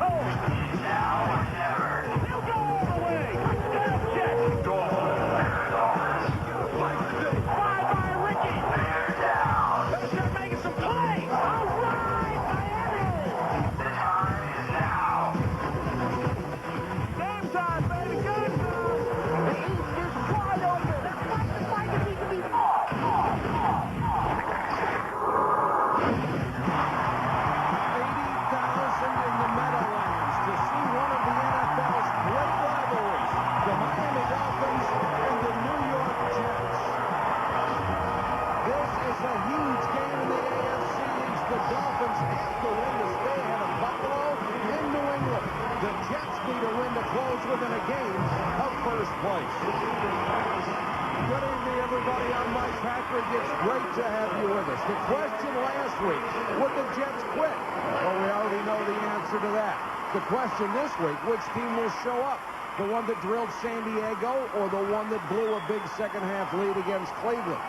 Now or never. They'll go all the way. Touchdown Jets. Dolphins. Five by Ricky. They're down. Better start making some plays. All right, Miami. The time is now. Game time, baby. Game time. The East is wide open. The Vikings need to be off. 80,000 in the Meadowlands to see one of the NFL's great rivalries, the Miami Dolphins and the New York Jets. This is a huge game in the AFC East. The Dolphins have to win to stay ahead of Buffalo and New England. The Jets need a win to close within a game of first place. Good evening, everybody. I'm Mike Patrick. It's great to have you with us. The question last week, would the Jets quit? Well, we already know the answer to that. The question this week, which team will show up? The one that drilled San Diego or the one that blew a big second-half lead against Cleveland?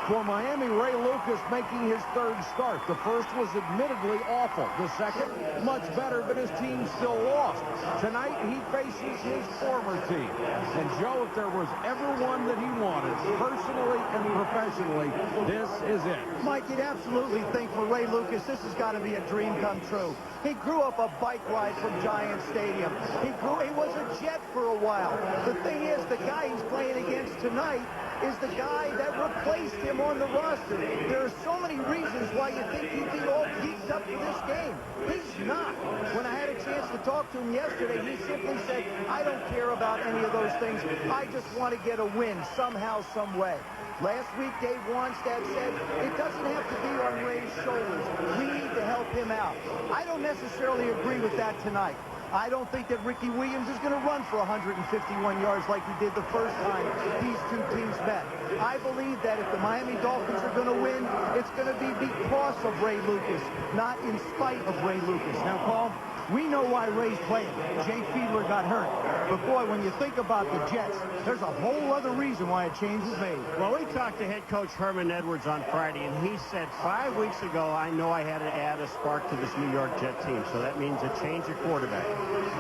For Miami, Ray Lucas making his third start. The first was admittedly awful. The second, much better, but his team still lost. Tonight, he faces his former team. And, Joe, if there was ever one that he wanted, personally and professionally, this is it. Mike, you'd absolutely think for Ray Lucas, this has got to be a dream come true. He grew up a bike ride from Giant Stadium. He was a Jet for a while. The thing is, the guy he's playing against tonight is the guy that replaced him on the roster. There are so many reasons why you think he'd be all geeked up for this game. He's not. When I had a chance to talk to him yesterday, he simply said, I don't care about any of those things. I just want to get a win somehow, some way. Last week, Dave Wanstead said, it doesn't have to be on Ray's shoulders. We need to help him out. I don't necessarily agree with that tonight. I don't think that Ricky Williams is going to run for 151 yards like he did the first time these two teams met. I believe that if the Miami Dolphins are going to win, it's going to be because of Ray Lucas, not in spite of Ray Lucas. Now, Paul, we know why Ray's playing. Jay Fiedler got hurt. But, boy, when you think about the Jets, there's a whole other reason why a change was made. Well, we talked to head coach Herman Edwards on Friday, and he said 5 weeks ago, I know I had to add a spark to this New York Jet team. So that means a change of quarterback.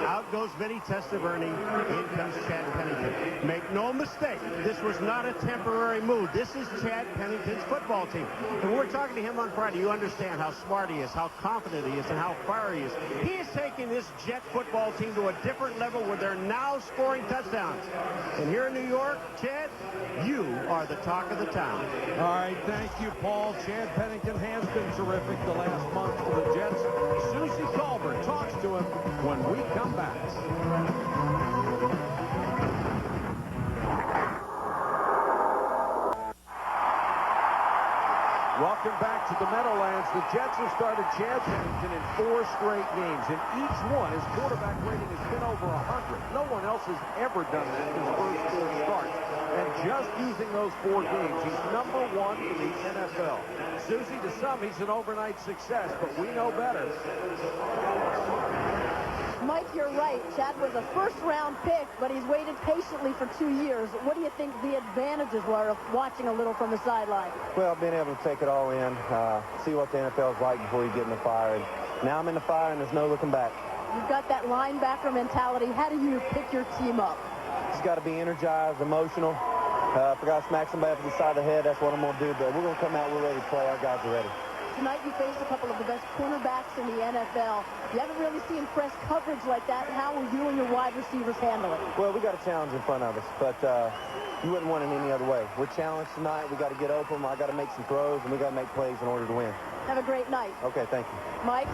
Out goes Vinny Testaverde. In comes Chad Pennington. Make no mistake, this was not a temporary move. This is Chad Pennington's football team. And when we're talking to him on Friday, you understand how smart he is, how confident he is, and how fiery he is. He is taking this Jet football team to a different level where they're now scoring touchdowns. And here in New York, Chad, you are the talk of the town. All right, thank you, Paul. Chad Pennington has been terrific the last month for the Jets. Susie Colbert talks to him when we come back. Welcome back to the Meadowlands. The Jets have started Chad Pennington in 4 straight games. In each one, his quarterback rating has been over 100. No one else has ever done that in his first 4 starts. And just using those 4 games, he's number 1 in the NFL. Susie, to some, he's an overnight success, but we know better. Mike, you're right. Chad was a first-round pick, but he's waited patiently for 2 years. What do you think the advantages were of watching a little from the sideline? Well, being able to take it all in, see what the NFL is like before you get in the fire. And now I'm in the fire, and there's no looking back. You've got that linebacker mentality. How do you pick your team up? Just got to be energized, emotional. If I got to smack somebody up in the side of the head, that's what I'm going to do. But we're going to come out, we're ready to play. Our guys are ready. Tonight you faced a couple of the best cornerbacks in the NFL. You haven't really seen press coverage like that. How will you and your wide receivers handle it? Well, we got a challenge in front of us, but you wouldn't want it any other way. We're challenged tonight. We got to get open. I got to make some throws, and we got to make plays in order to win. Have a great night. Okay, thank you. Mike?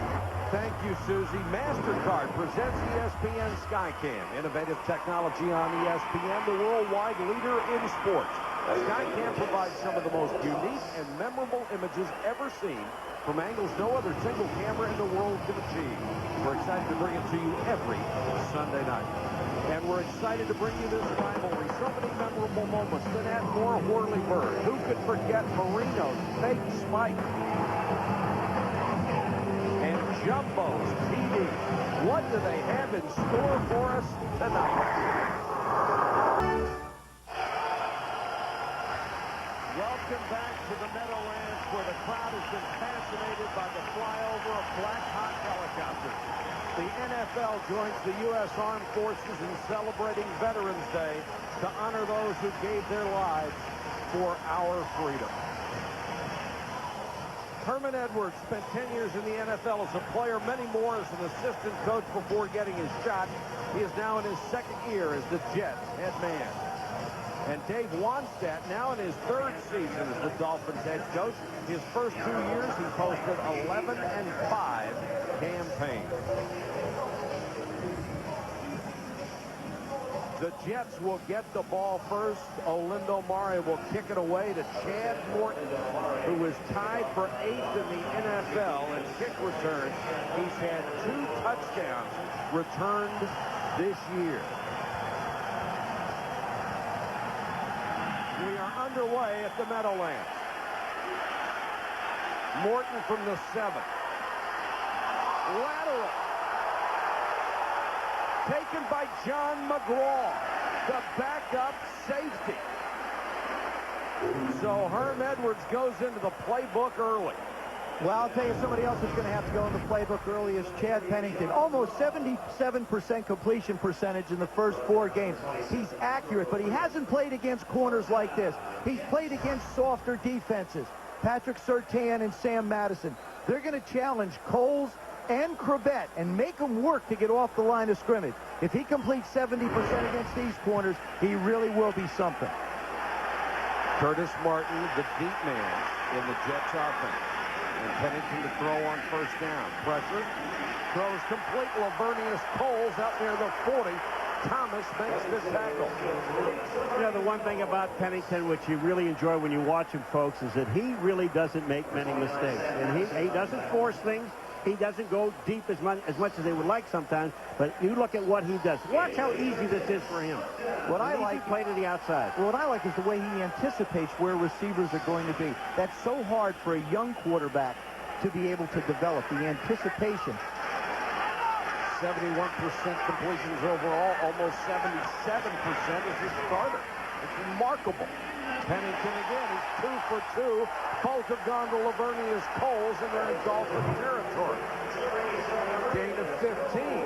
Thank you, Susie. MasterCard presents ESPN Skycam. Innovative technology on ESPN, the worldwide leader in sports. Skycam provides some of the most unique and memorable images ever seen from angles no other single camera in the world can achieve. We're excited to bring it to you every Sunday night. And we're excited to bring you this rivalry. So many memorable moments. Then add more Whirly Bird. Who could forget Marino's fake spike? And Jumbo's TV. What do they have in store for us tonight? Welcome back to the Meadowlands, where the crowd has been fascinated by the flyover of Black Hawk helicopters. The NFL joins the U.S. Armed Forces in celebrating Veterans Day to honor those who gave their lives for our freedom. Herman Edwards spent 10 years in the NFL as a player, many more as an assistant coach before getting his shot. He is now in his second year as the Jets head man. And Dave Wanstatt, now in his third season as the Dolphins head coach. His first 2 years, he posted 11-5 campaigns. The Jets will get the ball first. Olindo Mare will kick it away to Chad Morton, who is tied for 8th in the NFL in kick returns. He's had 2 touchdowns returned this year. We are underway at the Meadowlands. Morton from the 7. Lateral. Taken by John McGraw, the backup safety. So Herm Edwards goes into the playbook early. Well, I'll tell you, somebody else is going to have to go in the playbook early is Chad Pennington. Almost 77% completion percentage in the first 4 games. He's accurate, but he hasn't played against corners like this. He's played against softer defenses. Patrick Surtain and Sam Madison. They're going to challenge Coles and Crabette and make them work to get off the line of scrimmage. If he completes 70% against these corners, he really will be something. Curtis Martin, the deep man in the Jets offense. And Pennington to throw on first down. Pressure. Throws complete. Lavernius Coles out near the 40. Thomas makes the tackle. You know, the one thing about Pennington, which you really enjoy when you watch him, folks, is that he really doesn't make many mistakes. And he doesn't force things. He doesn't go deep as much as they would like sometimes, but you look at what he does. Watch how easy this is for him. What I like, play to the outside. What I like is the way he anticipates where receivers are going to be. That's so hard for a young quarterback to be able to develop, the anticipation. 71% completions overall, almost 77% as a starter. It's remarkable. Pennington again, he's 2 for 2. Both have gone to Lavernius Coles, and they're in Dolphin territory. Gain of 15.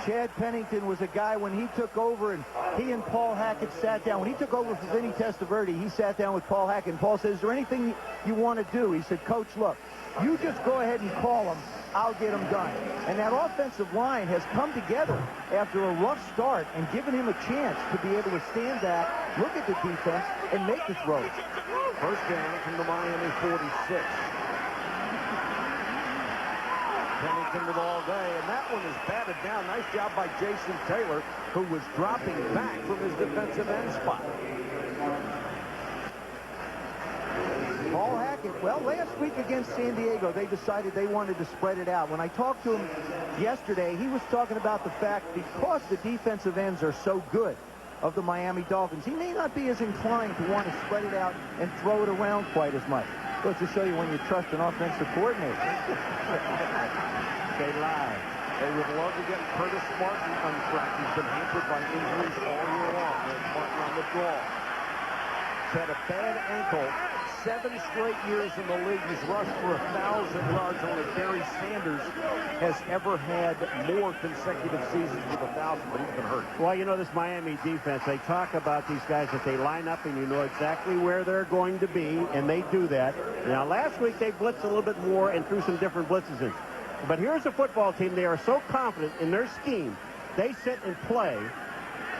Chad Pennington was a guy when he took over, and he and Paul Hackett sat down. When he took over for Vinny Testaverde, he sat down with Paul Hackett, and Paul said, is there anything you want to do? He said, Coach, look, you just go ahead and call them. I'll get them done. And that offensive line has come together after a rough start and given him a chance to be able to stand back, look at the defense, and make the throws. First down from the Miami 46. Pennington with all day, and that one is batted down. Nice job by Jason Taylor, who was dropping back from his defensive end spot. Paul Hackett, well, last week against San Diego, they decided they wanted to spread it out. When I talked to him yesterday, he was talking about the fact because the defensive ends are so good of the Miami Dolphins, he may not be as inclined to want to spread it out and throw it around quite as much. Goes to show you when you trust an offensive coordinator. They lie. They would love to get Curtis Martin untracked. He's been hampered by injuries all year long. There's Martin on the draw. He's had a bad ankle. 7 straight years in the league. He's rushed for 1,000 yards. Only Barry Sanders has ever had more consecutive seasons with 1,000, but he's been hurt. Well, you know, this Miami defense, they talk about these guys that they line up and you know exactly where they're going to be, and they do that. Now, last week they blitzed a little bit more and threw some different blitzes in. But here's a football team. They are so confident in their scheme. They sit and play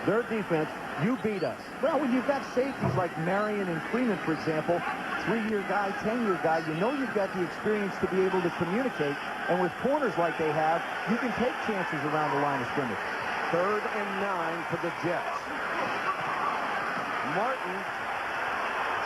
their defense. You beat us. Well, when you've got safeties like Marion and Freeman, for example, 3-year guy, 10-year guy, you know you've got the experience to be able to communicate. And with corners like they have, you can take chances around the line of scrimmage. 3rd and 9 for the Jets. Martin,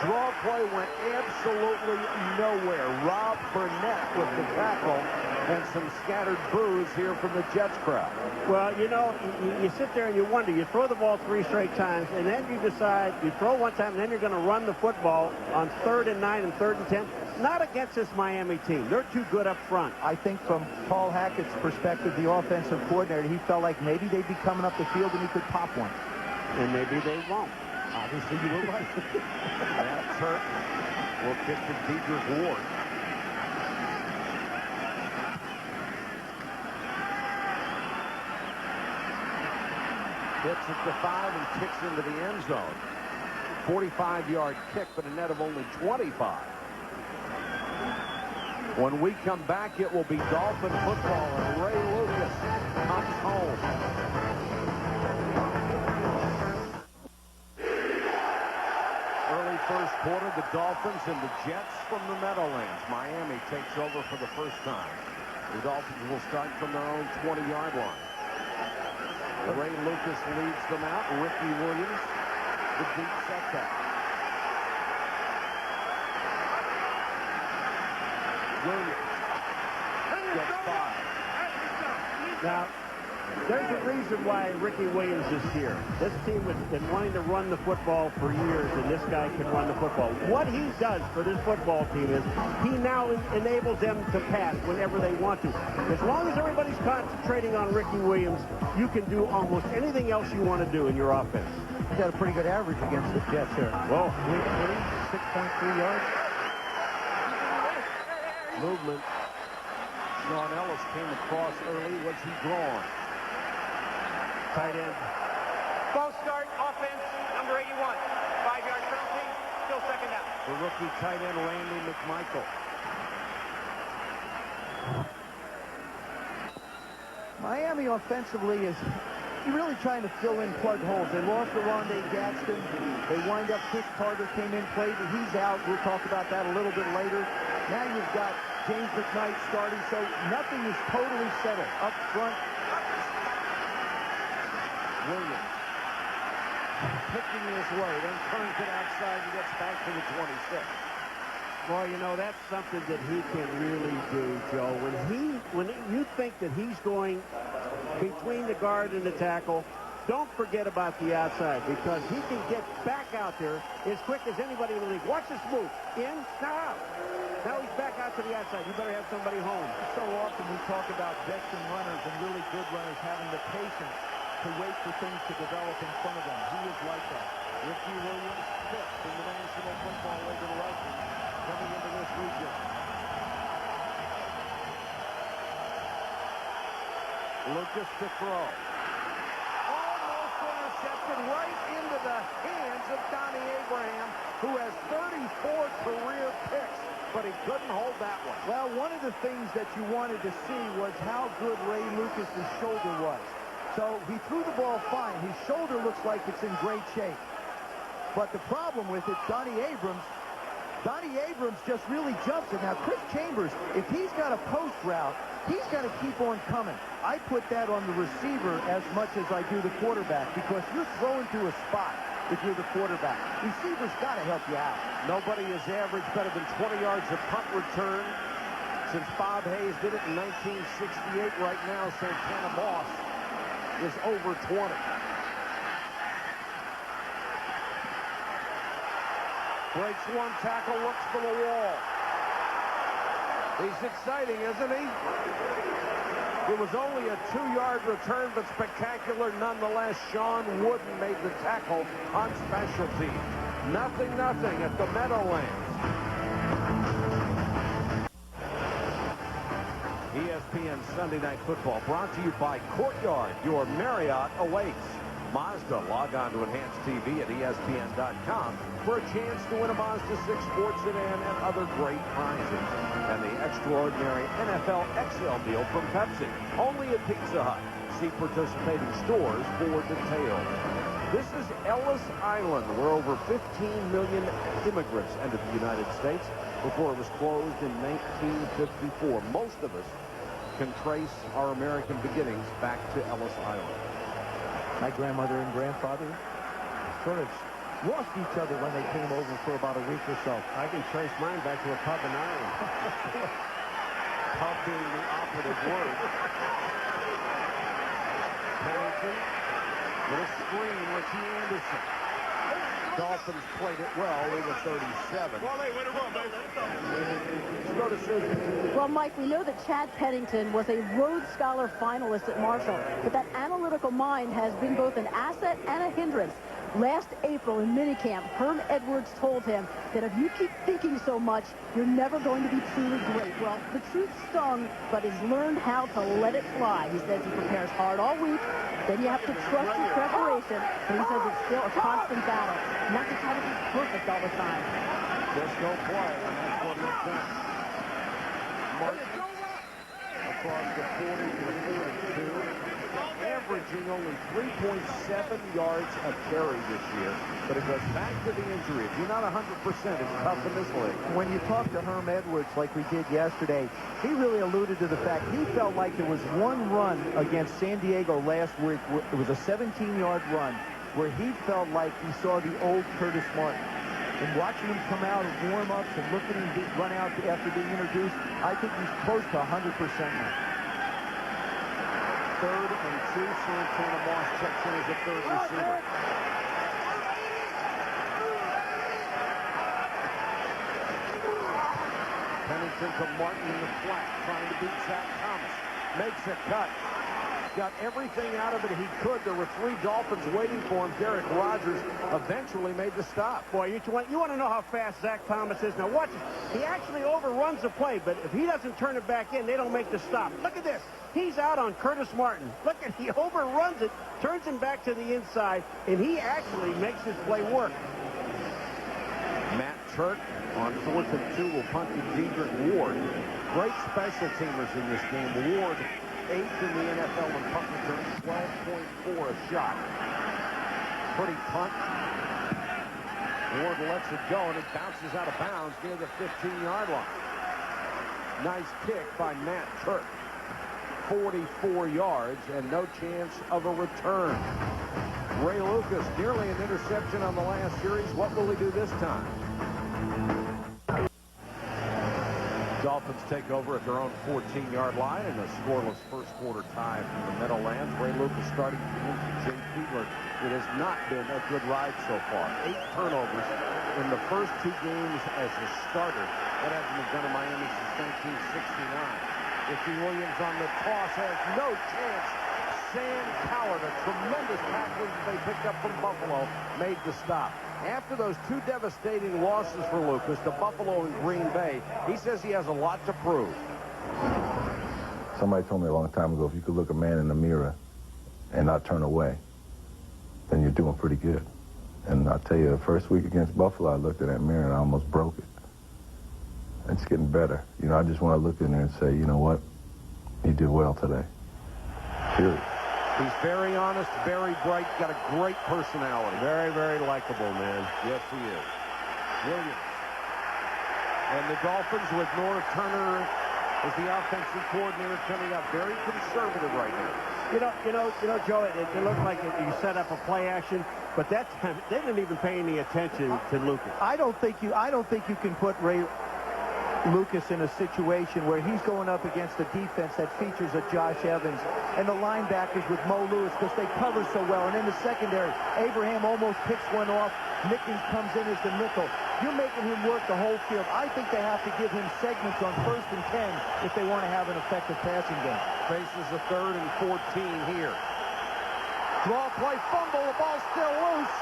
draw play went absolutely nowhere. Rob Burnett with the tackle, and some scattered boos here from the Jets crowd. Well, you know, you sit there and you wonder. You throw the ball 3 straight times, and then you decide you throw one time, and then you're going to run the football on 3rd and 9 and 3rd and 10. Not against this Miami team. They're too good up front. I think from Paul Hackett's perspective, the offensive coordinator, he felt like maybe they'd be coming up the field and he could pop one. And maybe they won't. Obviously, you were right. That Turk will kick to Dedrick Ward. Hits at the 5 and kicks into the end zone. 45-yard kick, but a net of only 25. When we come back, it will be Dolphin football, and Ray Lucas comes home. Early first quarter, the Dolphins and the Jets from the Meadowlands. Miami takes over for the first time. The Dolphins will start from their own 20-yard line. Ray Lucas leads them out. Ricky Williams, the deep setback. Williams gets 5. Now, there's a reason why Ricky Williams is here. This team has been wanting to run the football for years, and this guy can run the football. What he does for this football team is he now enables them to pass whenever they want to. As long as everybody's concentrating on Ricky Williams, you can do almost anything else you want to do in your offense. He's got a pretty good average against the Jets here. Whoa. 6.3 yards. Movement. Sean Ellis came across early. Was he drawn? Tight end. False start, offense, number 81. 5-yard penalty, still second down. The rookie tight end, Randy McMichael. Miami offensively is really trying to fill in plug holes. They lost Rondé Gadsden. They wind up Chris Carter came in, played, but he's out. We'll talk about that a little bit later. Now you've got James McKnight starting, so nothing is totally settled. Up front, Williams picking his way, then turns it outside and gets back to the 26. Well, you know, that's something that he can really do, Joe. When you think that he's going between the guard and the tackle, don't forget about the outside, because he can get back out there as quick as anybody in the league. Watch this move. In, now out. Now he's back out to the outside. You better have somebody home. so often we talk about veteran runners and really good runners having the patience to wait for things to develop in front of them. He is like that. Ricky Williams, 5th in the National Football League in rushing, coming into this region. Lucas to throw. Almost intercepted right into the hands of Donnie Abraham, who has 34 career picks, but he couldn't hold that one. Well, one of the things that you wanted to see was how good Ray Lucas's shoulder was. So he threw the ball fine. His shoulder looks like it's in great shape. But the problem with it, Donnie Abrams just really jumps it. Now, Chris Chambers, if he's got a post route, he's got to keep on coming. I put that on the receiver as much as I do the quarterback, because you're throwing to a spot if you're the quarterback. Receiver's got to help you out. Nobody has averaged better than 20 yards a punt return since Bob Hayes did it in 1968. Right now, Santana Moss is over 20. Breaks one tackle, looks for the wall. He's exciting, isn't he? It was only a 2-yard return, but spectacular nonetheless. Sean Wooden made the tackle on special teams. 0-0 at the Meadowlands. ESPN Sunday Night Football brought to you by Courtyard. Your Marriott awaits. Mazda. Log on to Enhanced TV at ESPN.com for a chance to win a Mazda 6 Sports Sedan and other great prizes. And the extraordinary NFL XL deal from Pepsi. Only at Pizza Hut. See participating stores for details. This is Ellis Island, where over 15 million immigrants entered the United States before it was closed in 1954. Most of us can trace our American beginnings back to Ellis Island. My grandmother and grandfather sort of lost each other when they came over for about a week or so. I can trace mine back to a pub in Ireland. Pub being the operative word. Pennington with a screen, Ricky Anderson. Dolphins played it well. They were 37. Let's go to Susan. Well, Mike, we know that Chad Pennington was a Rhodes Scholar finalist at Marshall, but that analytical mind has been both an asset and a hindrance. Last April in minicamp, Herm Edwards told him that if you keep thinking so much, you're never going to be truly great. Well, the truth stung, but he's learned how to let it fly. He says he prepares hard all week. Then you have to trust his preparation. But he says it's still a constant battle. Not to try to be perfect all the time. Just don't play, and that's what he's done. Martin across the 40 to the 42. Averaging only 3.7 yards a carry this year, but it goes back to the injury. If you're not 100%, it's tough in this league. When you talk to Herm Edwards like we did yesterday, he really alluded to the fact he felt like there was one run against San Diego last week. It was a 17-yard run where he felt like he saw the old Curtis Martin. And watching him come out of warm-ups and looking at him run out after being introduced, I think he's close to 100% now. 3rd and 2. Santana Moss checks in as a third receiver. Pennington to Martin in the flat, trying to beat Zach Thomas. Makes a cut. Got everything out of it he could. There were 3 Dolphins waiting for him. Derek Rogers eventually made the stop. Boy, you want to know how fast Zach Thomas is. Now watch it. He actually overruns the play, but if he doesn't turn it back in, they don't make the stop. Look at this. He's out on Curtis Martin. Look at, he overruns it, turns him back to the inside, and he actually makes his play work. Matt Turk on 4th and 2 will punt to Dedrick Ward. Great special teamers in this game. Ward, 8th in the NFL in punt return, 12.4 a shot. Pretty punt. Ward lets it go, and it bounces out of bounds near the 15-yard line. Nice kick by Matt Turk. 44 yards and no chance of a return. Ray Lucas, nearly an interception on the last series. What will he do this time? Dolphins take over at their own 14-yard line in a scoreless first quarter tie from the Meadowlands. Ray Lucas starting to into Jay Fiedler. It has not been a good ride so far. 8 turnovers in the first 2 games as a starter. That hasn't been done in Miami since 1969. Ricky Williams on the toss has no chance. Sam Coward, a tremendous package they picked up from Buffalo, made the stop. After those 2 devastating losses for Lucas to Buffalo and Green Bay, he says he has a lot to prove. Somebody told me a long time ago, if you could look a man in the mirror and not turn away, then you're doing pretty good. And I'll tell you, the first week against Buffalo, I looked in that mirror and I almost broke it. It's getting better. You know, I just want to look in there and say, you know what? You did well today. Period. He's very honest, very bright, got a great personality. Very, very likable, man. Yes, he is. Williams. And the Dolphins with Norv Turner as the offensive coordinator coming up very conservative right now. You know, Joe, it looked like you set up a play action, but that time they didn't even pay any attention to Lucas. I don't think you can put Ray Lucas in a situation where he's going up against a defense that features a Josh Evans and the linebackers with Mo Lewis because they cover so well. And in the secondary, Abraham almost picks one off. Nickens comes in as the nickel. You're making him work the whole field. I think they have to give him segments on 1st and 10 if they want to have an effective passing game. Faces a 3rd and 14 here. Draw play, fumble, the ball's still loose.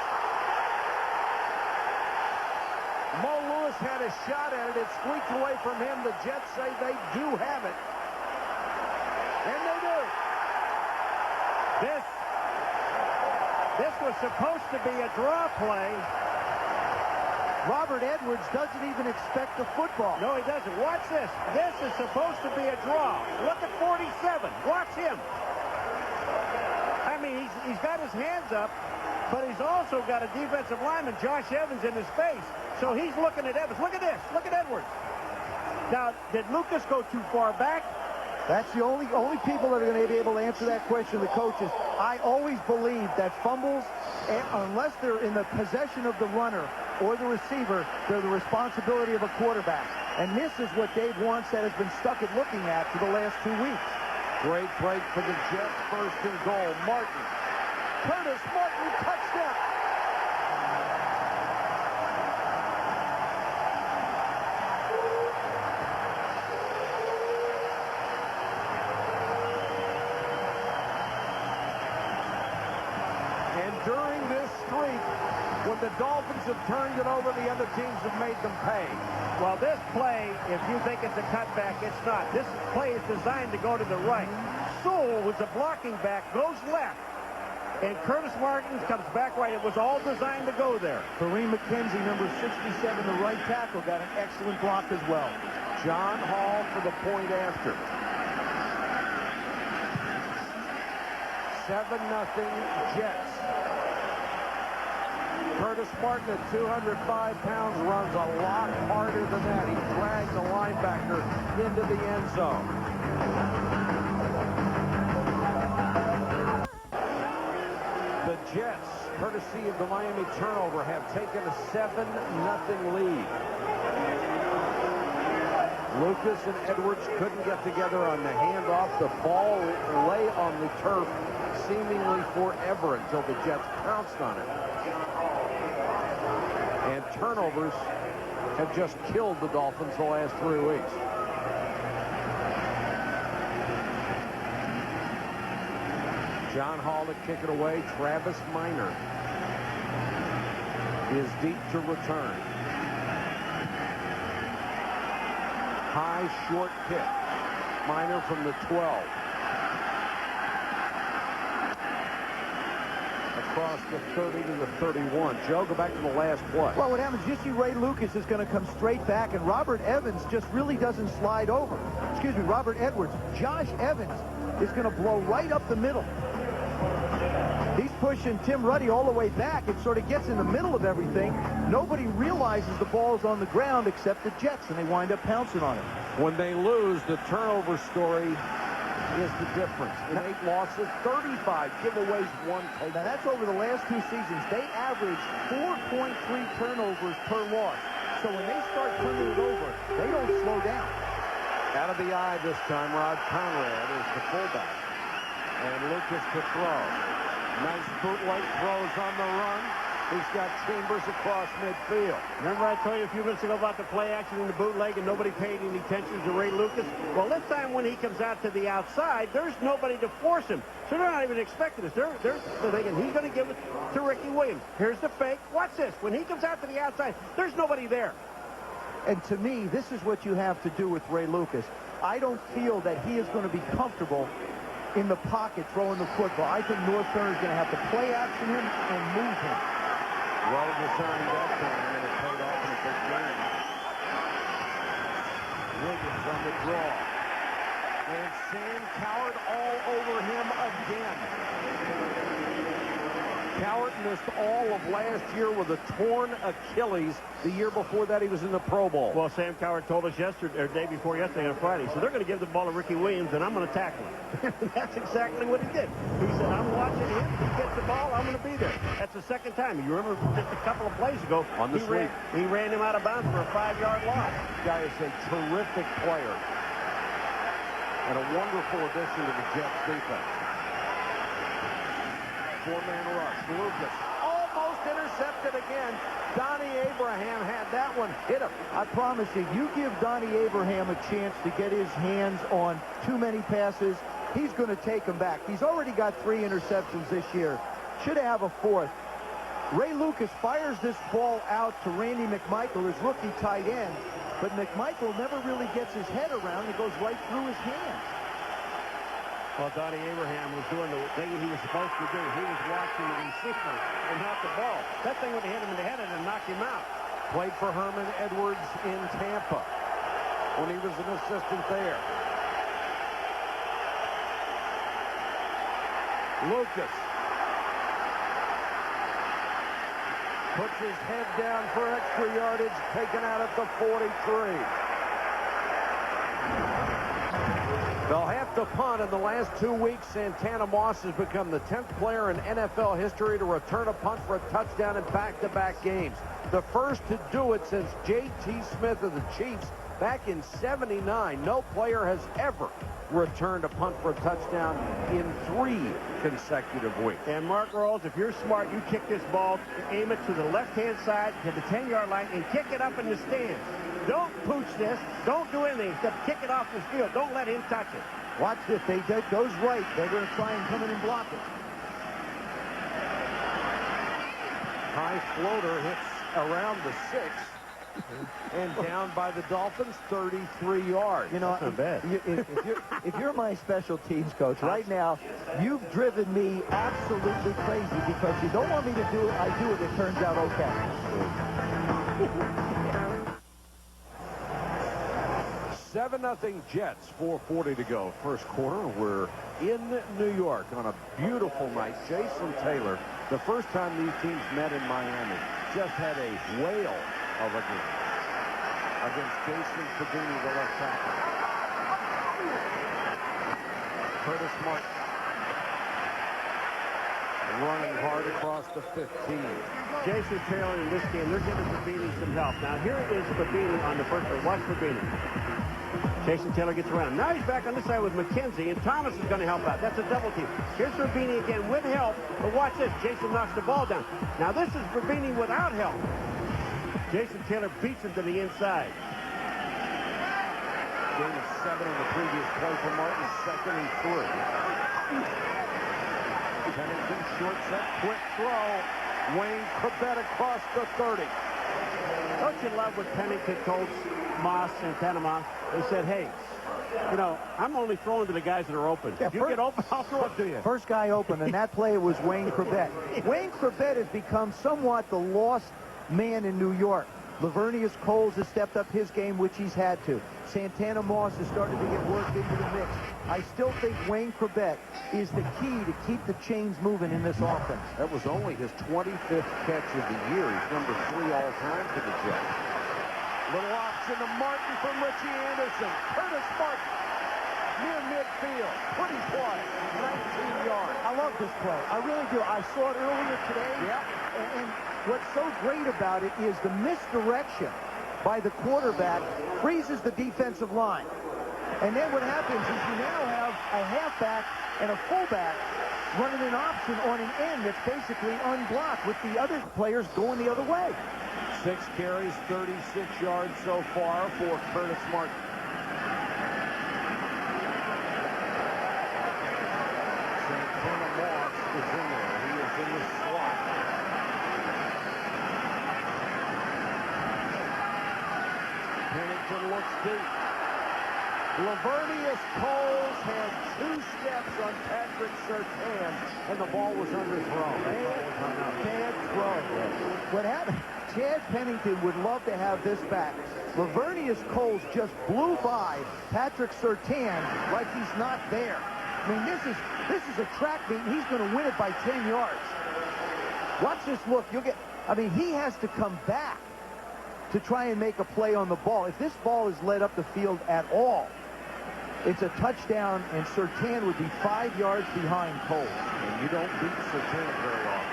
Mo Lewis had a shot at it. It squeaked away from him. The Jets say they do have it. And they do. This was supposed to be a draw play. Robert Edwards doesn't even expect the football. No, he doesn't. Watch this. This is supposed to be a draw. Look at 47. Watch him. I mean, he's got his hands up, but he's also got a defensive lineman, Josh Evans, in his face. So he's looking at Evans. Look at this. Look at Edwards. Now, did Lucas go too far back? That's the only people that are going to be able to answer that question, the coaches. I always believe that fumbles, unless they're in the possession of the runner or the receiver, they're the responsibility of a quarterback. And this is what Dave Wannstedt has been stuck at looking at for the last 2 weeks. Great break for the Jets. 1st and goal. Martin. Curtis Martin, touchdown. during this streak when the Dolphins have turned it over, the other teams have made them pay. Well, this play, if you think it's a cutback, it's not. This play is designed to go to the right. Sewell was a blocking back, goes left. And Curtis Martin comes back right. It was all designed to go there. Kareem McKenzie, number 67, the right tackle, got an excellent block as well. John Hall for the point after. 7-0 Jets. Curtis Martin at 205 pounds runs a lot harder than that. He dragged the linebacker into the end zone. The Jets, courtesy of the Miami turnover, have taken a 7-0 lead. Lucas and Edwards couldn't get together on the handoff. The ball lay on the turf seemingly forever until the Jets pounced on it. And turnovers have just killed the Dolphins the last 3 weeks. John Hall to kick it away. Travis Minor is deep to return. High, short kick. Minor from the 12. Across the 30 to the 31. Joe, go back to the last play. Well, what happens, you see Ray Lucas is going to come straight back, and Robert Evans just really doesn't slide over. Excuse me, Robert Edwards. Josh Evans is going to blow right up the middle. He's pushing Tim Ruddy all the way back. It sort of gets in the middle of everything. Nobody realizes the ball's on the ground except the Jets, and they wind up pouncing on it. When they lose, the turnover story is the difference. In 8 losses, 35 giveaways, 1 take. Now, that's over the last 2 seasons. They average 4.3 turnovers per loss. So when they start turning it over, they don't slow down. Out of the eye this time, Rod Conrad is the fullback. And Lucas to throw. Nice bootleg throws on the run. He's got Chambers across midfield. Remember I told you a few minutes ago about the play action in the bootleg and nobody paid any attention to Ray Lucas? Well, this time when he comes out to the outside, there's nobody to force him. So they're not even expecting this. They're thinking he's going to give it to Ricky Williams. Here's the fake. Watch this. When he comes out to the outside, there's nobody there. And to me, this is what you have to do with Ray Lucas. I don't feel that he is going to be comfortable in the pocket throwing the football. I think North Turner's going to have to play action him and move him. Well-designed that time, and it paid off in a big game. Wiggins on the draw. And Sam Cowart all over him again. Cowart missed all of last year with a torn Achilles. The year before that, he was in the Pro Bowl. Well, Sam Cowart told us yesterday, or day before yesterday on Friday, so they're going to give the ball to Ricky Williams, and I'm going to tackle him. That's exactly what he did. He said, I'm watching him. He gets the ball, I'm going to be there. That's the second time. You remember just a couple of plays ago, on the sweep. He ran him out of bounds for a 5-yard loss. This guy is a terrific player and a wonderful addition to the Jets defense. 4-man rush. Lucas almost intercepted again. Donnie Abraham had that one hit him. I promise you, you give Donnie Abraham a chance to get his hands on too many passes, he's going to take them back. He's already got 3 interceptions this year. Should have a 4th. Ray Lucas fires this ball out to Randy McMichael, his rookie tight end, but McMichael never really gets his head around. It goes right through his hands. Well, Donnie Abraham was doing the thing he was supposed to do. He was watching the receiver and not the ball. That thing would have hit him in the head and knocked him out. Played for Herman Edwards in Tampa when he was an assistant there. Lucas puts his head down for extra yardage, taken out at the 43. They'll have to punt. In the last 2 weeks, Santana Moss has become the 10th player in NFL history to return a punt for a touchdown in back-to-back games. The first to do it since J.T. Smith of the Chiefs back in '79. No player has ever returned a punt for a touchdown in 3 consecutive weeks. And Mark Rawls, if you're smart, you kick this ball, aim it to the left-hand side, to the 10-yard line, and kick it up in the stands. Don't pooch this. Don't do anything except kick it off the field. Don't let him touch it. Watch this. That goes right. They're going to try and come in and block it. High floater hits around the 6. And down by the Dolphins, 33 yards. You know, That's not bad. if you're my special teams coach right now, you've driven me absolutely crazy because you don't want me to do it. I do it. It turns out okay. 7-0 Jets, 4:40 to go. First quarter, we're in New York on a beautiful night. Jason Taylor, the first time these teams met in Miami, just had a whale of a game against Jason Fabini, the left tackle. Curtis Martin running hard across the 15. Jason Taylor in this game, they're giving Fabini some help. Now here is Fabini on the first play. Watch Fabini. Jason Taylor gets around him. Now he's back on this side with McKenzie, and Thomas is going to help out. That's a double team. Here's Fabini again with help, but watch this. Jason knocks the ball down. Now this is Fabini without help. Jason Taylor beats him to the inside. Gain of 7 on the previous play for Martin, 2nd and 3. Pennington short set, quick throw. Wayne Corbett across the 30. Don't you love what Pennington told Moss in Panama? They said, hey, you know, I'm only throwing to the guys that are open. Yeah, if you get open, I'll throw it to you. First guy open, and that play was Wayne Corbett. Wayne Corbett has become somewhat the lost man in New York. Lavernius Coles has stepped up his game, which he's had to. Santana Moss has started to get worked into the mix. I still think Wayne Corbett is the key to keep the chains moving in this offense. That was only his 25th catch of the year. He's number 3 all time for the Jets. Little option to Martin from Richie Anderson. Curtis Martin near midfield. Pretty play. 19 yards. I love this play. I really do. I saw it earlier today. Yeah. And what's so great about it is the misdirection by the quarterback freezes the defensive line. And then what happens is you now have a halfback and a fullback running an option on an end that's basically unblocked with the other players going the other way. 6 carries, 36 yards so far for Curtis Martin. Santana Moss is in there. He is in the slot. Pennington looks deep. Lavernius Coles had 2 steps on Patrick Surtain, and the ball was underthrown. Bad throw. What happened? Chad Pennington would love to have this back. Lavernius Coles just blew by Patrick Surtain like he's not there. I mean, this is a track meet, and he's going to win it by 10 yards. Watch this look. I mean, he has to come back to try and make a play on the ball. If this ball is led up the field at all, it's a touchdown, and Surtain would be 5 yards behind Coles. And you don't beat Surtain very often.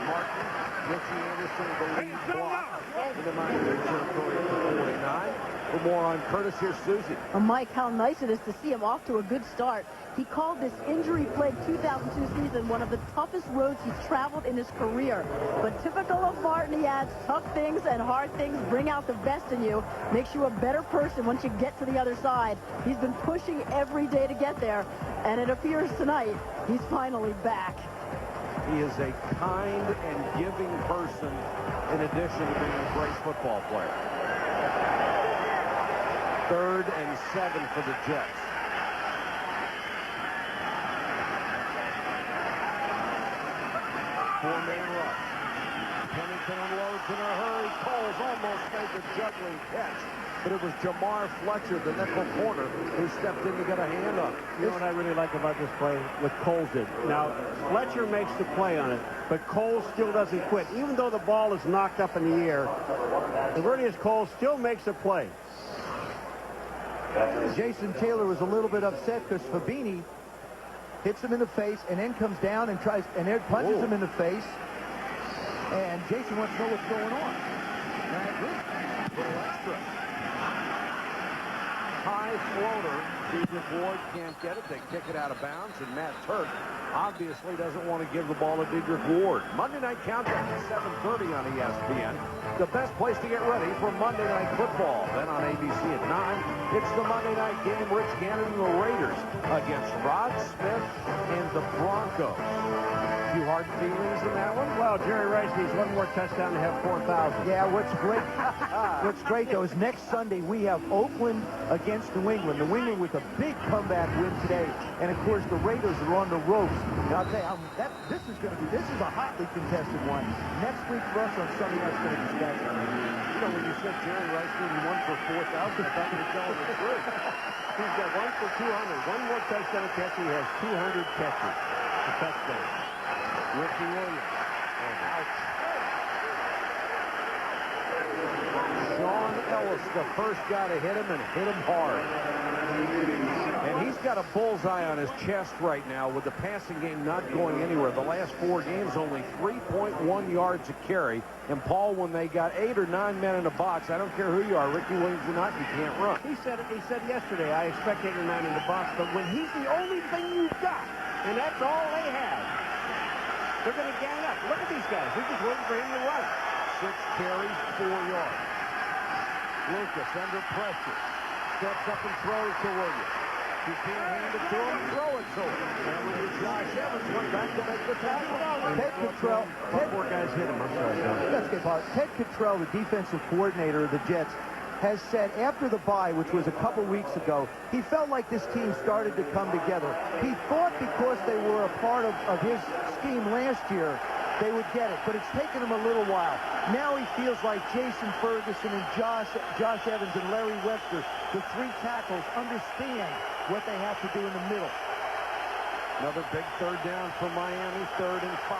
Martin, Richie Anderson, the lead block. In the Miami territory at 49. For more on Curtis, here's Susie. Mike, how nice it is to see him off to a good start. He called this injury-plagued 2002 season one of the toughest roads he's traveled in his career. But typical of Martin, he adds tough things and hard things bring out the best in you. Makes you a better person once you get to the other side. He's been pushing every day to get there, and it appears tonight he's finally back. He is a kind and giving person in addition to being a great football player. 3rd and 7 for the Jets. Four-man rush. Pennington unloads in a hurry. Coles almost made the juggling catch, but it was Jamar Fletcher, the nickel corner, who stepped in to get a hand up. You know what I really like about this play? What Coles did. Now, Fletcher makes the play on it, but Coles still doesn't quit. Even though the ball is knocked up in the air, Lavernius Coles still makes a play. Jason Taylor was a little bit upset because Fabini hits him in the face and then comes down and punches him in the face. And Jason wants to know what's going on. Little extra. High floater Dedrick Ward can't get it. They kick it out of bounds, and Matt Turk obviously doesn't want to give the ball to Dedrick Ward. Monday Night Countdown at 7:30 on ESPN. The best place to get ready for Monday Night Football. Then on ABC at 9, it's the Monday Night game. Rich Gannon and the Raiders against Rod Smith and the Broncos. Few hard feelings in that one? Well, Jerry Rice needs one more touchdown to have 4,000. Yeah, what's great, though, is next Sunday we have Oakland against New England. New England with a big comeback win today. And, of course, the Raiders are on the ropes. And I'll tell you, this is a hotly contested one. Next week for us on Sunday, that's going to be special. You know, when you said Jerry Rice needed one for 4,000, I thought you were telling the truth. He's got one for 200. One more touchdown catch. He has 200 catches. A touchdown. Ricky Williams. Sean Ellis, the first guy to hit him, and hit him hard. And he's got a bullseye on his chest right now with the passing game not going anywhere. The last 4 games, only 3.1 yards a carry. And, Paul, when they got 8 or 9 men in the box, I don't care who you are, Ricky Williams or not, you can't run. He said yesterday, I expect 8 or 9 in the box, but when he's the only thing you've got, and that's all they have, they're going to gang up. Look at these guys. They're just waiting for him to run. 6 carries, 4 yards. Lucas under pressure. Steps up and throws to Williams. You can't hand it to him, throw it to him. And when Josh Evans went back to make the tackle. Four guys hit him. I'm sorry, John. That's good, Bob. Ted Cottrell, the defensive coordinator of the Jets, has said after the bye, which was a couple weeks ago, he felt like this team started to come together. He thought because they were a part of his scheme last year, they would get it, but it's taken him a little while. Now he feels like Jason Ferguson and Josh Evans and Larry Webster, the 3 tackles, understand what they have to do in the middle. Another big third down for Miami, 3rd and 5.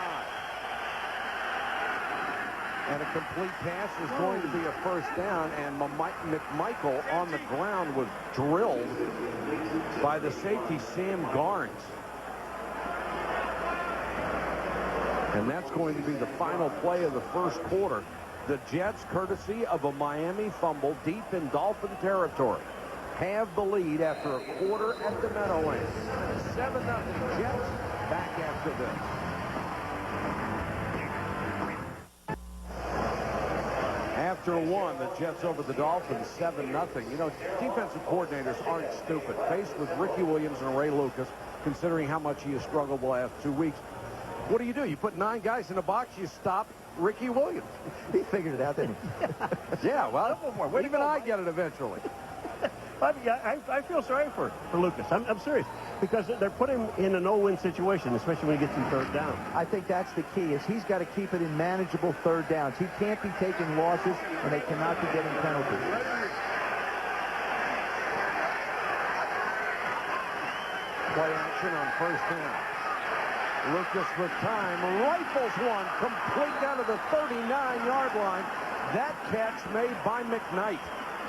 And a complete pass is going to be a first down, and McMichael on the ground was drilled by the safety, Sam Garnes. And that's going to be the final play of the first quarter. The Jets, courtesy of a Miami fumble deep in Dolphin territory, have the lead after a quarter at the Meadowlands. 7-0 Jets. Back after this. After 1, the Jets over the Dolphins, 7-0. You know, defensive coordinators aren't stupid. Faced with Ricky Williams and Ray Lucas, considering how much he has struggled the last 2 weeks, what do? You put 9 guys in a box, you stop Ricky Williams. He figured it out, didn't he? Yeah, well, even I get it eventually. I feel sorry for Lucas. I'm serious. Because they're putting him in a no-win situation, especially when he gets in 3rd down. I think that's the key, is he's got to keep it in manageable 3rd downs. He can't be taking losses, and they cannot be getting penalties. Play action on 1st down. Lucas with time, rifles one, complete down to the 39-yard line. That catch made by McKnight.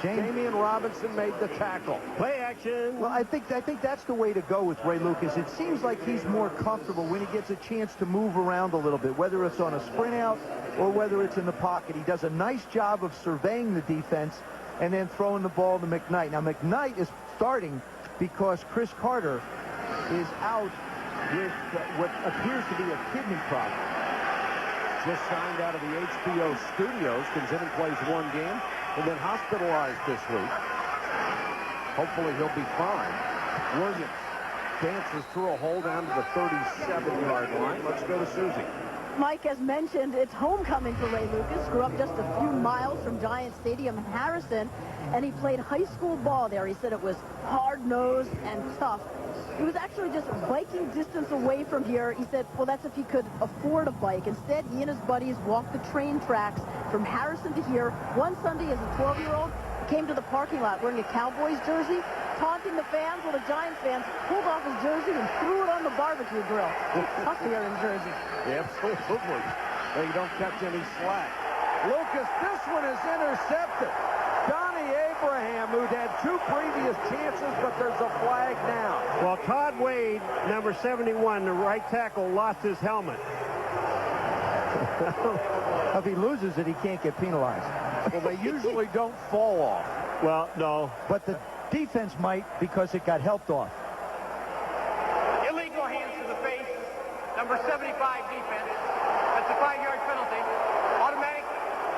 Damian Robinson made the tackle. Play action. Well, I think that's the way to go with Ray Lucas. It seems like he's more comfortable when he gets a chance to move around a little bit, whether it's on a sprint out or whether it's in the pocket. He does a nice job of surveying the defense and then throwing the ball to McKnight. Now, McKnight is starting because Chris Carter is out with what appears to be a kidney problem. Just signed out of the HBO studios. Comes in and plays 1 game and then hospitalized this week. Hopefully he'll be fine. Williams dances through a hole down to the 37-yard line. Let's go to Susie. Mike, as mentioned, it's homecoming for Ray Lucas. Grew up just a few miles from Giant Stadium in Harrison, and he played high school ball there. He said it was hard-nosed and tough. He was actually just biking distance away from here. He said, well, that's if he could afford a bike. Instead, he and his buddies walked the train tracks from Harrison to here. One Sunday, as a 12-year-old, he came to the parking lot wearing a Cowboys jersey, taunting the fans while the Giants fans pulled off his jersey and threw it on the barbecue grill. It's tough here in Jersey. Absolutely. They don't catch any slack. Lucas, this one is intercepted. Donnie Abraham, who'd had 2 previous chances, but there's a flag now. Well, Todd Wade, number 71, the right tackle, lost his helmet. If he loses it, he can't get penalized. Well, they usually don't fall off. Well, no. But the Defense might because it got helped off. Illegal hands to the face. Number 75 defense. That's a 5-yard penalty. Automatic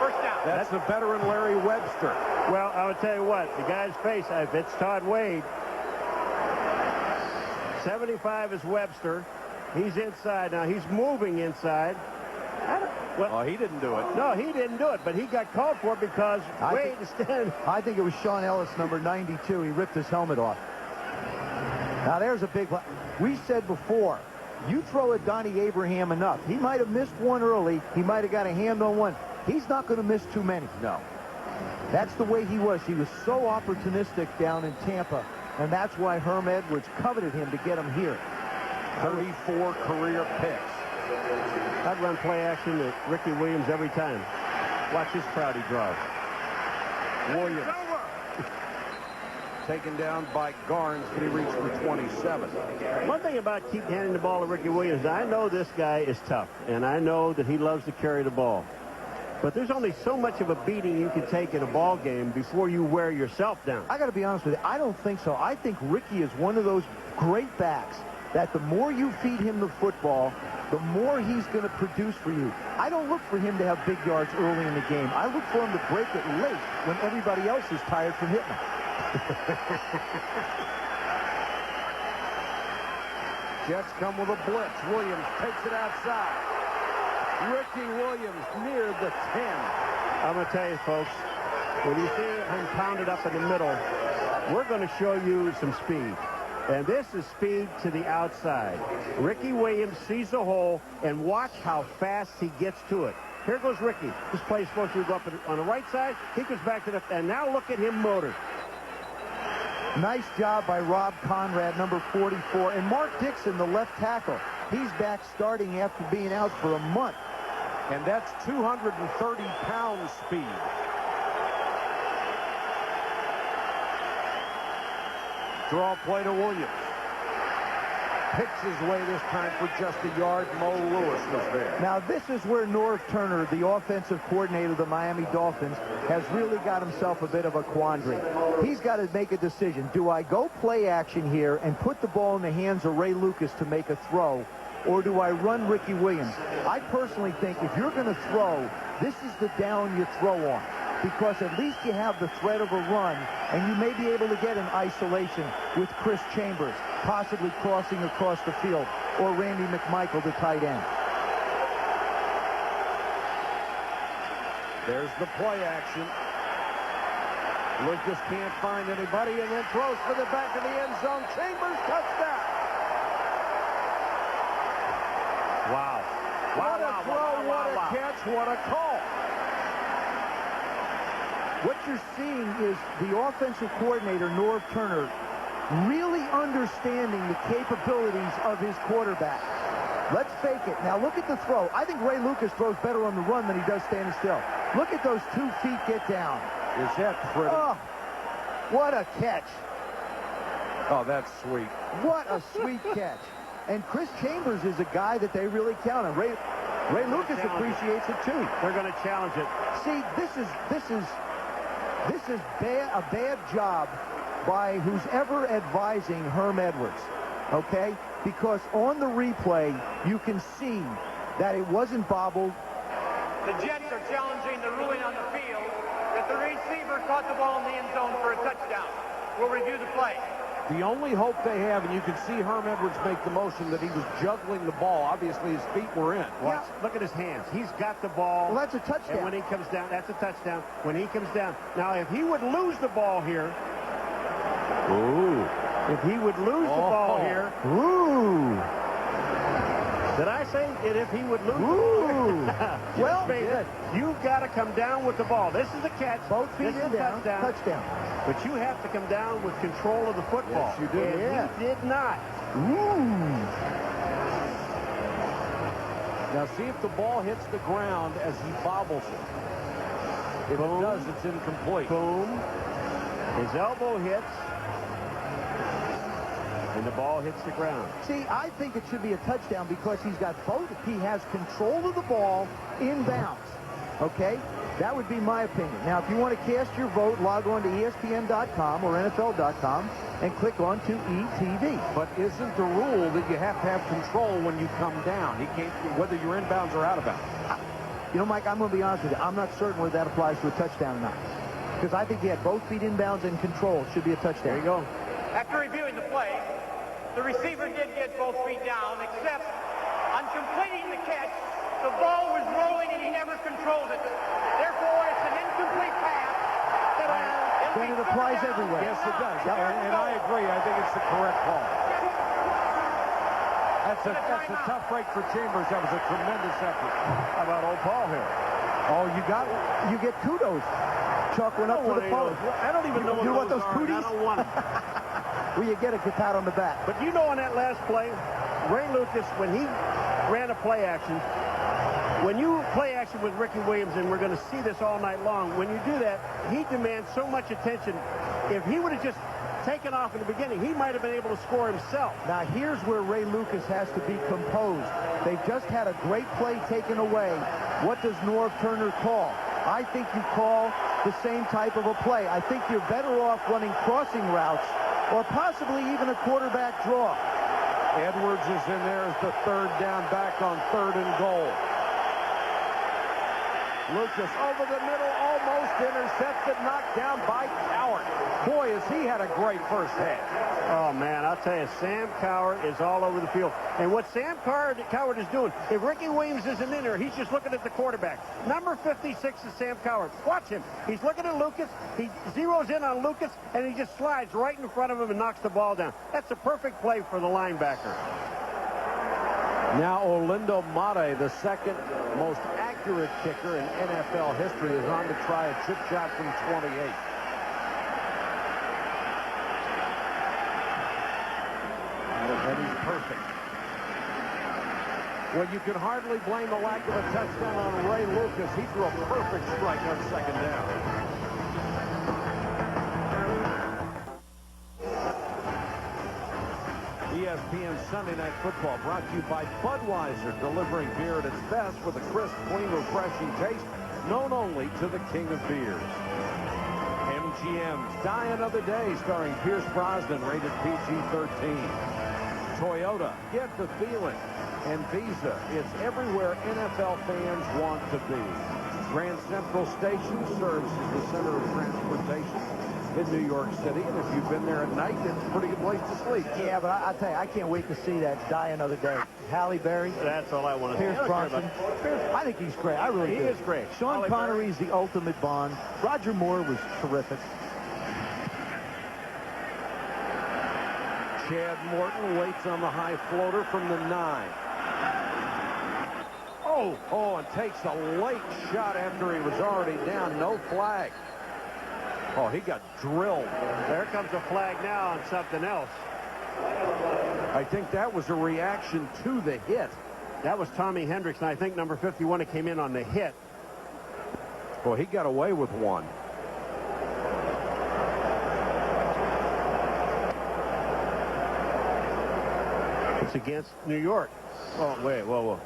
first down. That's the veteran Larry Webster. Well, I would tell you what, the guy's face, if it's Todd Wade, 75 is Webster. He's inside. Now, he's moving inside. Well, he didn't do it. No, he didn't do it, but he got called for it because Wade is standing. I think it was Sean Ellis, number 92. He ripped his helmet off. Now, there's a big one. We said before, you throw at Donnie Abraham enough. He might have missed one early. He might have got a hand on one. He's not going to miss too many. No. That's the way he was. He was so opportunistic down in Tampa, and that's why Herm Edwards coveted him to get him here. 34 career picks. I'd run play action at Ricky Williams every time. Watch this crowd he draws. Williams. Taken down by Garnes, but he reached for 27. One thing about keep handing the ball to Ricky Williams, I know this guy is tough, and I know that he loves to carry the ball. But there's only so much of a beating you can take in a ball game before you wear yourself down. I got to be honest with you. I don't think so. I think Ricky is one of those great backs that the more you feed him the football, the more he's going to produce for you. I don't look for him to have big yards early in the game. I look for him to break it late when everybody else is tired from hitting him. Jets come with a blitz. Williams takes it outside. Ricky Williams near the 10. I'm going to tell you, folks, when you see him pounded up in the middle, we're going to show you some speed. And this is speed to the outside. Ricky Williams sees the hole, and watch how fast he gets to it. Here goes Ricky. This play's supposed to go up on the right side. He goes back to the... And now look at him motor. Nice job by Rob Conrad, number 44. And Mark Dixon, the left tackle. He's back starting after being out for a month. And that's 230 pound speed. Draw play to Williams. Picks his way this time for just a yard. Mo Lewis was there. Now, this is where Norv Turner, the offensive coordinator of the Miami Dolphins, has really got himself a bit of a quandary. He's got to make a decision. Do I go play action here and put the ball in the hands of Ray Lucas to make a throw, or do I run Ricky Williams? I personally think if you're going to throw, this is the down you throw on, because at least you have the threat of a run, and you may be able to get an isolation with Chris Chambers, possibly crossing across the field, or Randy McMichael, the tight end. There's the play action. Lucas can't find anybody, and then throws for the back of the end zone. Chambers, touchdown. Wow. What a throw, what a catch, what a call. What you're seeing is the offensive coordinator, Norv Turner, really understanding the capabilities of his quarterback. Let's fake it. Now look at the throw. I think Ray Lucas throws better on the run than he does standing still. Look at those 2 feet get down. Is that pretty? Oh, what a catch. Oh, that's sweet. What a sweet catch. And Chris Chambers is a guy that they really count on. Ray Lucas appreciates it too. They're going to challenge it. See, this is a bad job by who's ever advising Herm Edwards, okay? Because on the replay, you can see that it wasn't bobbled. The Jets are challenging the ruling on the field that the receiver caught the ball in the end zone for a touchdown. We'll review the play. The only hope they have, and you can see Herm Edwards make the motion that he was juggling the ball. Obviously, his feet were in. Watch. Look at his hands. He's got the ball. Well, that's a touchdown. And when he comes down, that's a touchdown. When he comes down. Now, if he would lose the ball here. Ooh. If he would lose the ball here. Ooh. Did I say it if he would lose? Ooh. Well, you've got to come down with the ball. This is a catch. Both feet this in is down. Touchdown. But you have to come down with control of the football. Yes, you do. And he did not. Ooh. Now see if the ball hits the ground as he bobbles it. If it does, it's incomplete. Boom. His elbow hits. And the ball hits the ground. See, I think it should be a touchdown because he's got both. He has control of the ball in bounds. Okay? That would be my opinion. Now, if you want to cast your vote, log on to ESPN.com or NFL.com and click on to ETV. But isn't the rule that you have to have control when you come down? He can't, whether you're inbounds or out of bounds. You know, Mike, I'm going to be honest with you. I'm not certain whether that applies to a touchdown or not. Because I think he had both feet inbounds and control. Should be a touchdown. There you go. After reviewing the play, the receiver did get both feet down, except on completing the catch, the ball was rolling and he never controlled it. Therefore, it's an incomplete pass. Then it applies everywhere. Yes, it does. And I agree. I think it's the correct call. That's a tough break for Chambers. That was a tremendous effort. How about old Paul here? Oh, you get kudos. Chuck went up for the post. I don't even know what those are. I don't want them. Well, you get a pat on the back. But you know on that last play, Ray Lucas, when he ran a play action, when you play action with Ricky Williams, and we're going to see this all night long, when you do that, he demands so much attention. If he would have just taken off in the beginning, he might have been able to score himself. Now, here's where Ray Lucas has to be composed. They've just had a great play taken away. What does Norv Turner call? I think you call the same type of a play. I think you're better off running crossing routes or possibly even a quarterback draw. Edwards is in there as the third down back on 3rd and goal. Lucas over the middle, almost intercepted, knocked down by Cowart. Boy, has he had a great first half. Oh, man, I'll tell you, Sam Cowart is all over the field. And what Sam Cowart is doing, if Ricky Williams isn't in there, he's just looking at the quarterback. Number 56 is Sam Cowart. Watch him. He's looking at Lucas. He zeroes in on Lucas, and he just slides right in front of him and knocks the ball down. That's a perfect play for the linebacker. Now Olindo Mate, the second most accurate kicker in NFL history, is on to try a chip shot from 28. And he's perfect. Well, you can hardly blame the lack of a touchdown on Ray Lucas. He threw a perfect strike on 2nd down. ESPN Sunday Night Football brought to you by Budweiser, delivering beer at its best with a crisp, clean, refreshing taste known only to the king of beers. MGM's Die Another Day, starring Pierce Brosnan, rated PG-13. Toyota, get the feeling. And Visa, it's everywhere NFL fans want to be. Grand Central Station serves as the center of transportation in New York City, and if you've been there at night, it's a pretty good place to sleep. Yeah, but I tell you, I can't wait to see that Die Another Day. Halle Berry. That's all I want to see. Pierce Brosnan. I think he's great. I really do. He is great. Sean Connery is the ultimate Bond. Roger Moore was terrific. Chad Morton waits on the high floater from the 9. Oh, and takes a late shot after he was already down. No flag. Oh, he got drilled. There comes a flag now on something else. I think that was a reaction to the hit. That was Tommy Hendricks, and I think number 51 that came in on the hit. Well, he got away with one. It's against New York. Oh, wait, whoa.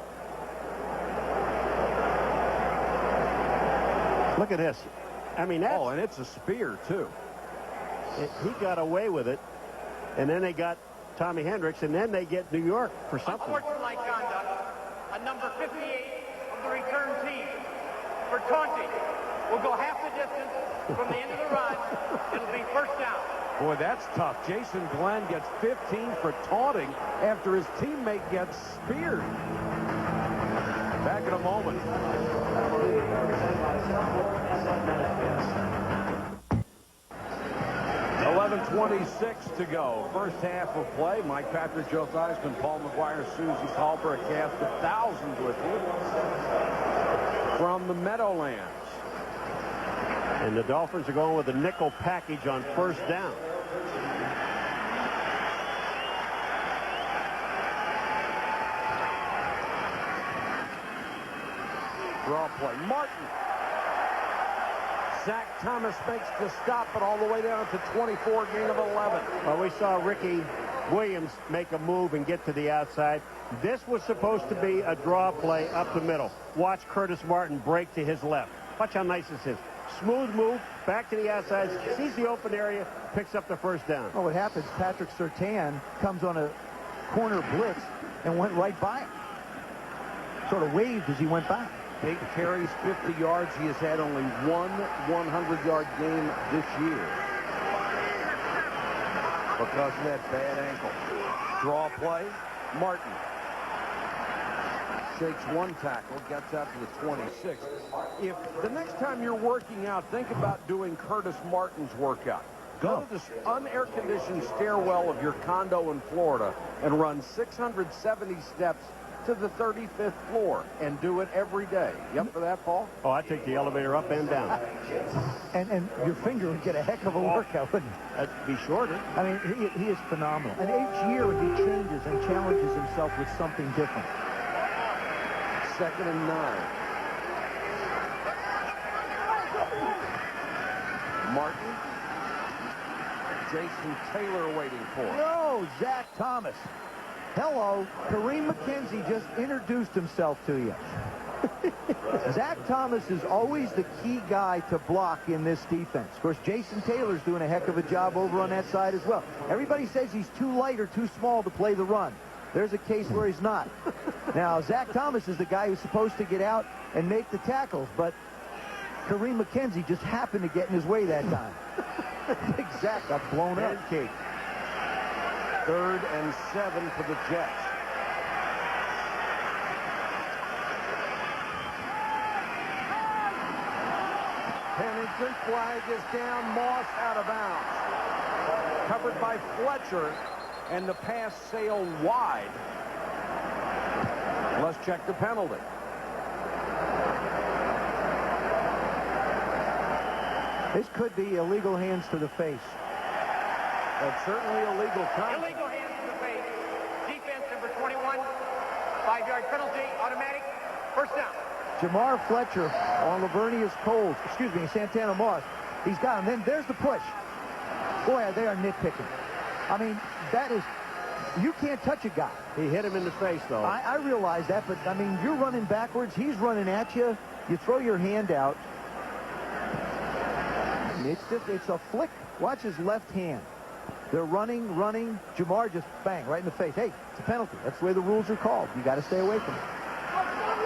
Look at this. I mean, that's... Oh, and it's a spear, too. He got away with it, and then they got Tommy Hendricks, and then they get New York for something. Unsportsmanlike conduct, a number 58 of the return team for taunting will go half the distance from the end of the run. It'll be first down. Boy, that's tough. Jason Glenn gets 15 for taunting after his teammate gets speared. Back in a moment. 11:26 to go. First half of play. Mike Patrick, Joe Theismann, Paul McGuire, Susie Culper, a cast of thousands with you from the Meadowlands. And the Dolphins are going with a nickel package on first down. Draw play. Martin. Zach Thomas makes the stop, but all the way down to 24, gain of 11. Well, we saw Ricky Williams make a move and get to the outside. This was supposed to be a draw play up the middle. Watch Curtis Martin break to his left. Watch how nice this is. Smooth move, back to the outside, sees the open area, picks up the first down. Well, what happens, Patrick Surtain comes on a corner blitz and went right by him. Sort of waved as he went by. 8 carries, 50 yards. He has had only one 100-yard game this year because of that bad ankle. Draw play, Martin. Shakes one tackle, gets out to the 26. If the next time you're working out, think about doing Curtis Martin's workout. Go to this unair-conditioned stairwell of your condo in Florida and run 670 steps to the 35th floor and do it every day. You up for that, Paul? Oh, I take the elevator up and down. And your finger would get a heck of a workout, wouldn't it? That'd be shorter. I mean, he is phenomenal. And each year he changes and challenges himself with something different. 2nd and 9. Martin. Jason Taylor waiting for him. No, Zach Thomas. Hello, Kareem McKenzie just introduced himself to you. Zach Thomas is always the key guy to block in this defense. Of course, Jason Taylor's doing a heck of a job over on that side as well. Everybody says he's too light or too small to play the run. There's a case where he's not. Now, Zach Thomas is the guy who's supposed to get out and make the tackles, but Kareem McKenzie just happened to get in his way that time. Big Zach got blown up. Pancake. 3rd and 7 for the Jets. Pennington, flag is down. Moss out of bounds. Covered by Fletcher, and the pass sailed wide. Let's check the penalty. This could be illegal hands to the face. That's certainly illegal contact. Illegal hands to the face. Defense number 21. 5-yard penalty, automatic. First down. Jamar Fletcher on Lavernius Coles, Santana Moss. He's got him. Then there's the push. Boy, they are nitpicking. I mean, that is, you can't touch a guy. He hit him in the face, though. I realize that, but, I mean, you're running backwards. He's running at you. You throw your hand out. It's a flick. Watch his left hand. They're running. Jamar just bang right in the face. Hey, it's a penalty. That's the way the rules are called. You got to stay away from it.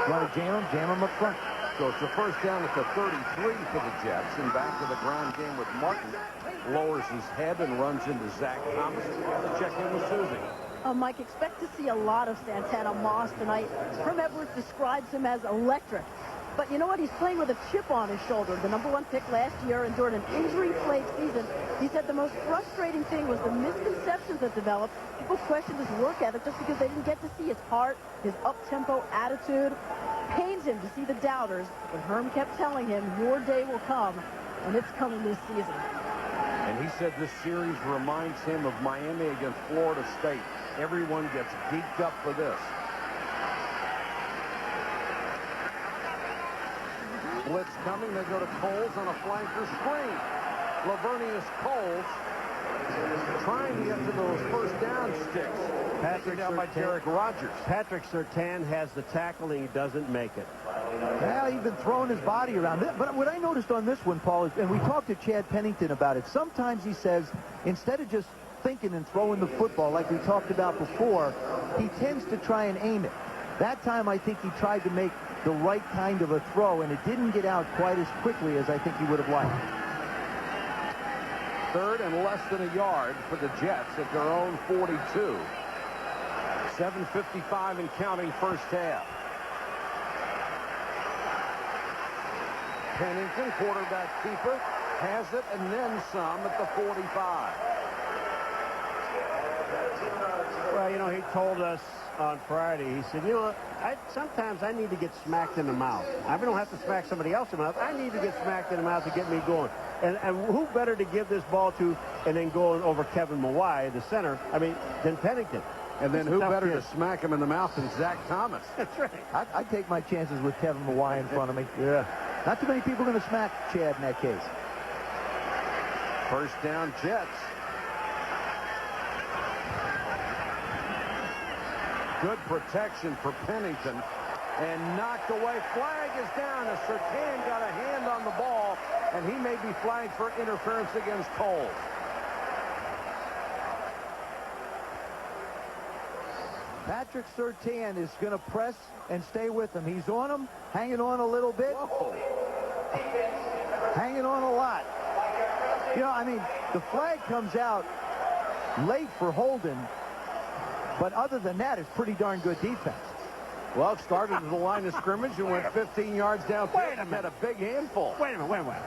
You want to jam him up front. So it's a first down at the 33 for the Jets, and back to the ground game with Martin. Lowers his head and runs into Zach Thomas to check in with Susie. Mike, expect to see a lot of Santana Moss tonight. Herm Edwards describes him as electric. But you know what? He's playing with a chip on his shoulder. The #1 pick last year endured an injury-plagued season. He said the most frustrating thing was the misconceptions that developed. People questioned his work ethic just because they didn't get to see his heart, his up-tempo attitude. Pains him to see the doubters, but Herm kept telling him, your day will come, and it's coming this season. And he said this series reminds him of Miami against Florida State. Everyone gets geeked up for this. Blitz coming. They go to Coles on a flanker screen. Lavernius Coles trying to get to those first down sticks. Taken down by Derek Rogers. Patrick Surtain has the tackle, and he doesn't make it. Well, he's been throwing his body around. But what I noticed on this one, Paul, is, and we talked to Chad Pennington about it, sometimes he says, instead of just thinking and throwing the football like we talked about before, he tends to try and aim it. That time, I think he tried to make the right kind of a throw, and it didn't get out quite as quickly as I think he would have liked. 3rd and less than a yard for the Jets at their own 42. 7:55 and counting first half. Pennington, quarterback keeper, has it and then some at the 45. Well, you know, he told us on Friday, he said, you know, sometimes I need to get smacked in the mouth. I don't have to smack somebody else in the mouth. I need to get smacked in the mouth to get me going. And who better to give this ball to and then going over Kevin Mawai, the center, than Pennington. And then who better to smack him in the mouth than Zach Thomas? That's right. I'd take my chances with Kevin Mawai in front of me. Yeah. Not too many people are going to smack Chad in that case. First down, Jets. Good protection for Pennington. and knocked away. Flag is down as Surtain got a hand on the ball, and he may be flagged for interference against Cole. Patrick Surtain is going to press and stay with him. He's on him, hanging on a little bit. Whoa. Hanging on a lot. You know, I mean, the flag comes out late for holding, but other than that, it's pretty darn good defense. Well, it started at the line of scrimmage and went 15 yards downfield. Wait a and minute. had a big handful. Wait a minute.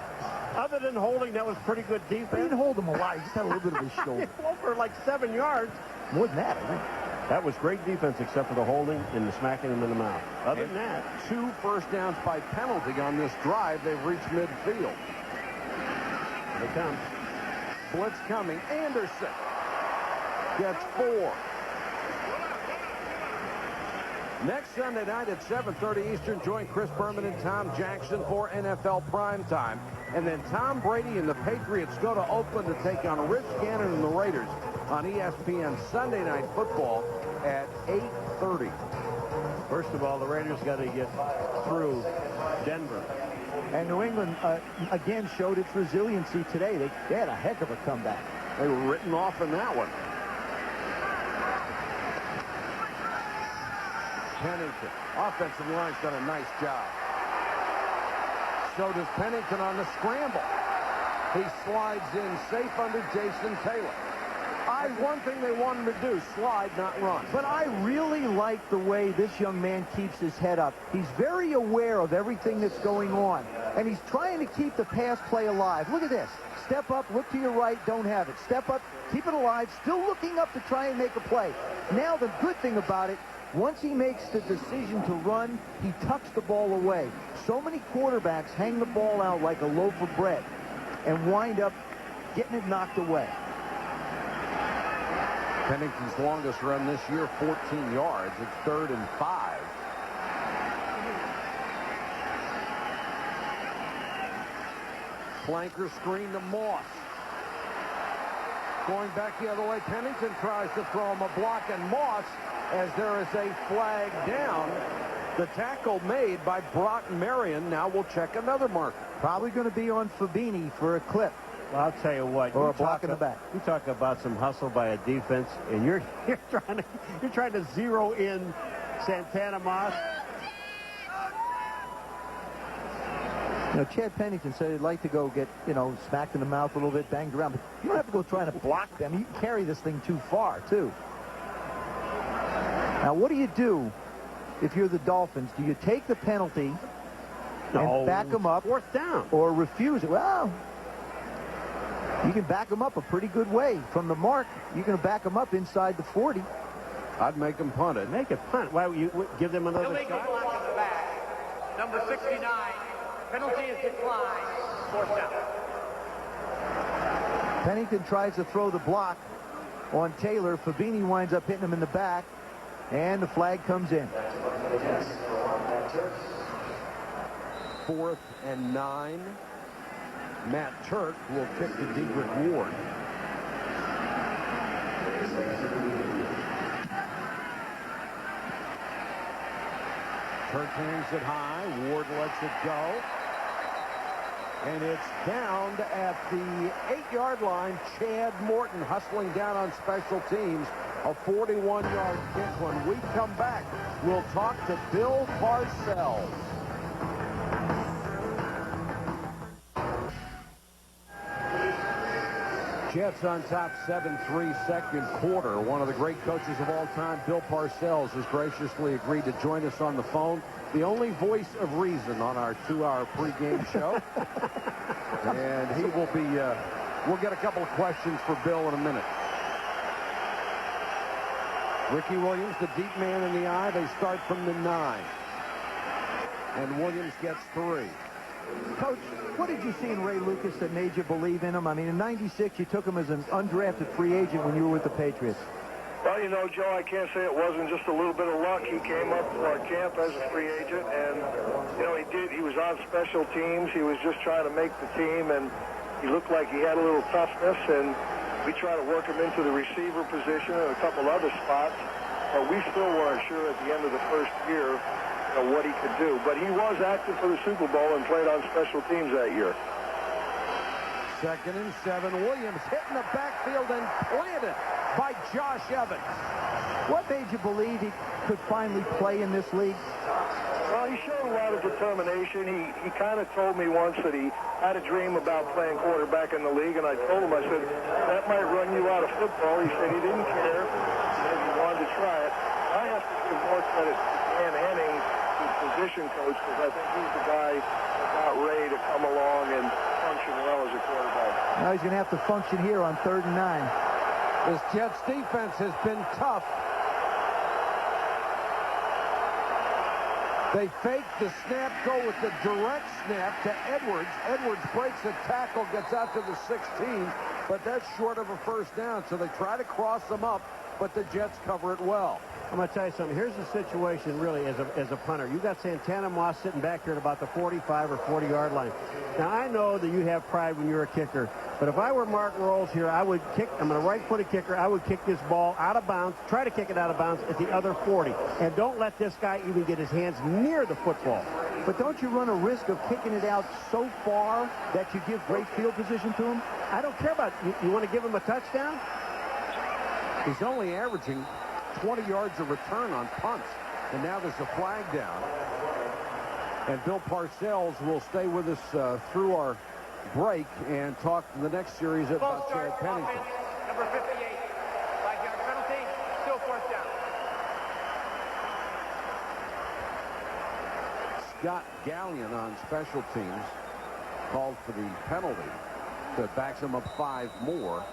Other than holding, that was pretty good He defense. didn't hold him a lot. He just had a little bit of his shoulder. Over like 7 yards. More than that, I think. That was great defense except for the holding and the smacking him in the mouth. Other than that, 2 first downs by penalty on this drive. They've reached midfield. here it comes. Blitz coming. Anderson gets 4. Next Sunday night at 7:30 Eastern, join Chris Berman and Tom Jackson for NFL Primetime. And then Tom Brady and the Patriots go to Oakland to take on Rich Gannon and the Raiders on ESPN Sunday Night Football at 8:30. First of all, the Raiders got to get through Denver. And New England, again, showed its resiliency today. They had a heck of a comeback. They were written off in that one. Pennington. Offensive line's done a nice job. So does Pennington on the scramble. He slides in safe under Jason Taylor. One thing they want him to do, slide, not run. But I really like the way this young man keeps his head up. He's very aware of everything that's going on, and he's trying to keep the pass play alive. Look at this. Step up, look to your right, don't have it. Step up, keep it alive, still looking up to try and make a play. Now the good thing about it, once he makes the decision to run, he tucks the ball away. So many quarterbacks hang the ball out like a loaf of bread and wind up getting it knocked away. Pennington's longest run this year, 14 yards. It's 3rd and 5. Flanker screen to Moss. Going back the other way, Pennington tries to throw him a block, and Moss, as there is a flag down. The tackle made by Brock Marion. Now we'll check another marker. Probably going to be on Fabini for a clip. Well, I'll tell you what. Or you a block talk in the back. You talk about some hustle by a defense, and you're trying to zero in Santana Moss. You know, Chad Pennington said he'd like to go get, smacked in the mouth a little bit, banged around. But you don't have to go trying to block them. You can carry this thing too far, too. Now, what do you do if you're the Dolphins? Do you take the penalty and back them up? 4th down. Or refuse it? Well, you can back them up a pretty good way. From the mark, you can back them up inside the 40. I'd make them punt it. Make it punt. Why would you give them another Illegal shot? block in the back. Number 69. Penalty is declined. 4th down. Pennington tries to throw the block on Taylor. Fabini winds up hitting him in the back, and the flag comes in. 4th and 9. Matt Turk will kick to Dedrick Ward. Turk hands it high. Ward lets it go. And it's down at the 8-yard line. Chad Morton hustling down on special teams. A 41-yard kick. When we come back, we'll talk to Bill Parcells. Jets on top 7-3 second quarter. One of the great coaches of all time, Bill Parcells, has graciously agreed to join us on the phone. The only voice of reason on our 2-hour pregame show. And he will be, we'll get a couple of questions for Bill in a minute. Ricky Williams, the deep man in the eye. They start from the 9. And Williams gets 3. Coach, what did you see in Ray Lucas that made you believe in him? I mean, in '96, you took him as an undrafted free agent when you were with the Patriots. Well, Joe, I can't say it wasn't just a little bit of luck. He came up to our camp as a free agent, and, he was on special teams. He was just trying to make the team, and he looked like he had a little toughness, and we tried to work him into the receiver position and a couple other spots. But we still weren't sure at the end of the first year what he could do. But he was active for the Super Bowl and played on special teams that year. 2nd and 7. Williams hitting the backfield and planted by Josh Evans. What made you believe he could finally play in this league? Well, he showed a lot of determination. He kind of told me once that he had a dream about playing quarterback in the league, and I told him, I said, that might run you out of football. He said he didn't care. He said he wanted to try it. I have to give more credit to Dan Henning, his position coach, because I think he's the guy that got Ray to come along and function well as a quarterback. Now he's going to have to function here on 3rd and 9. This Jets defense has been tough. They fake the snap, go with the direct snap to Edwards. Edwards breaks a tackle, gets out to the 16, but that's short of a first down. So they try to cross them up, but the Jets cover it well. I'm going to tell you something. Here's the situation, really, as a punter. You got Santana Moss sitting back here at about the 45 or 40-yard line. Now, I know that you have pride when you're a kicker, but if I were Mark Rolls here, I would kick. I'm a right-footed kicker. I would kick this ball out of bounds, try to kick it out of bounds at the other 40, and don't let this guy even get his hands near the football. But don't you run a risk of kicking it out so far that you give great field position to him? I don't care about it. You want to give him a touchdown? He's only averaging 20 yards of return on punts. And now there's a flag down. And Bill Parcells will stay with us through our break and talk in the next series about Chad Pennington. Number 58, 5-yard penalty, still 4th down. Scott Gallion on special teams called for the penalty that backs him up 5 more.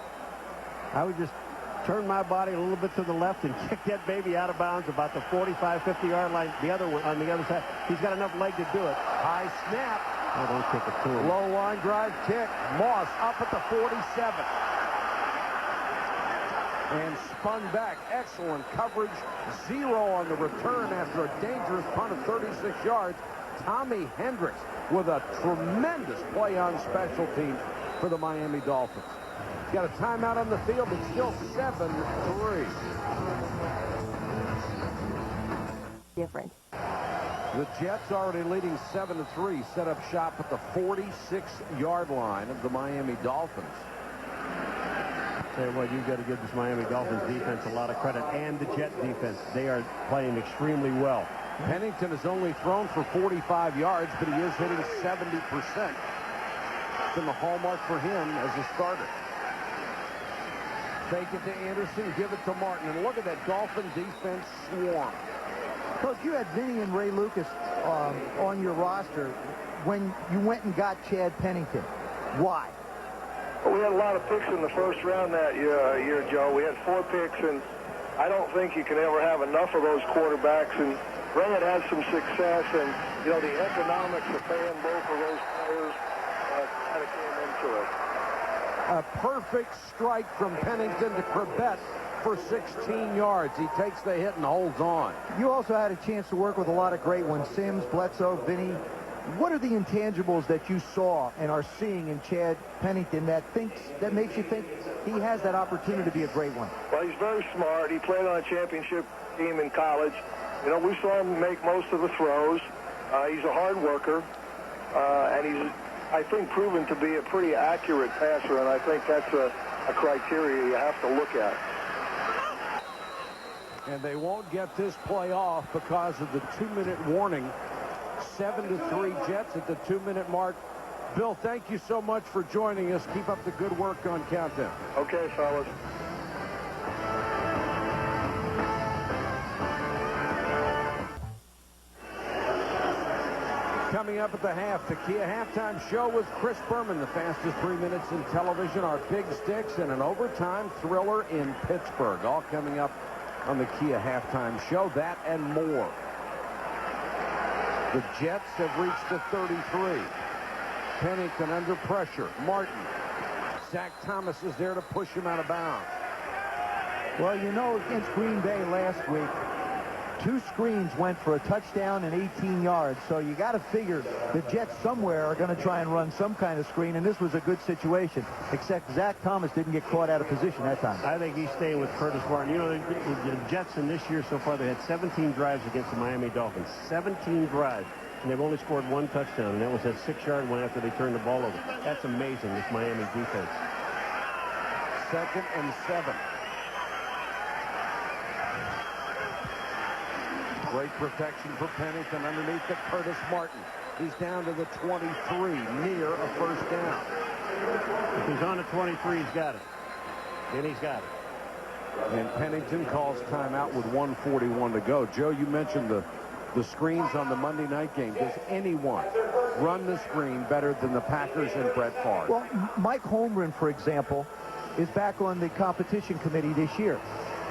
I would just turn my body a little bit to the left and kick that baby out of bounds about the 45, 50-yard line. The other one on the other side. He's got enough leg to do it. High snap. Oh, don't kick it to him. Low line drive kick. Moss up at the 47. And spun back. Excellent coverage. 0 on the return after a dangerous punt of 36 yards. Tommy Hendricks with a tremendous play on special teams for the Miami Dolphins. He's got a timeout on the field. It's still 7-3. Different. The Jets already leading 7-3. Set up shop at the 46-yard line of the Miami Dolphins. Say what, you've got to give this Miami Dolphins defense a lot of credit, and the Jet defense. They are playing extremely well. Pennington has only thrown for 45 yards, but he is hitting 70%. It's been the hallmark for him as a starter. Fake it to Anderson, give it to Martin, and look at that Dolphin defense swarm. Coach, you had Vinny and Ray Lucas on your roster when you went and got Chad Pennington. Why? Well, we had a lot of picks in the first round that year, Joe. We had 4 picks, and I don't think you can ever have enough of those quarterbacks. And Ray had some success, and, the economics of paying both of those players kind of came into it. A perfect strike from Pennington to Corbett for 16 yards. He takes the hit and holds on. You also had a chance to work with a lot of great ones. Sims, Bledsoe, Vinny. What are the intangibles that you saw and are seeing in Chad Pennington that makes you think he has that opportunity to be a great one? Well, he's very smart. He played on a championship team in college. We saw him make most of the throws. He's a hard worker, and he's, I think, proven to be a pretty accurate passer, and I think that's a criteria you have to look at. And they won't get this play off because of the 2-minute warning. 7-3 Jets at the 2-minute mark. Bill, thank you so much for joining us. Keep up the good work on Countdown. Okay, fellas. Coming up at the half, the Kia halftime show with Chris Berman, the fastest 3 minutes in television, our big sticks, and an overtime thriller in Pittsburgh. All coming up on the Kia halftime show, that and more. The Jets have reached the 33. Pennington under pressure. Martin. Zach Thomas is there to push him out of bounds. Well, against Green Bay last week, 2 screens went for a touchdown and 18 yards. So you got to figure the Jets somewhere are going to try and run some kind of screen, and this was a good situation, except Zach Thomas didn't get caught out of position that time. I think he's staying with Curtis Martin. You know, the Jets in this year so far, they had 17 drives against the Miami Dolphins. 17 drives. And they've only scored 1 touchdown, and that was that 6-yard one after they turned the ball over. That's amazing, this Miami defense. 2nd and 7. Great protection for Pennington underneath to Curtis Martin. He's down to the 23, near a first down. If he's on the 23, he's got it. Then he's got it. And Pennington calls timeout with 1:41 to go. Joe, you mentioned the screens on the Monday night game. Does anyone run the screen better than the Packers and Brett Favre? Well, Mike Holmgren, for example, is back on the competition committee this year.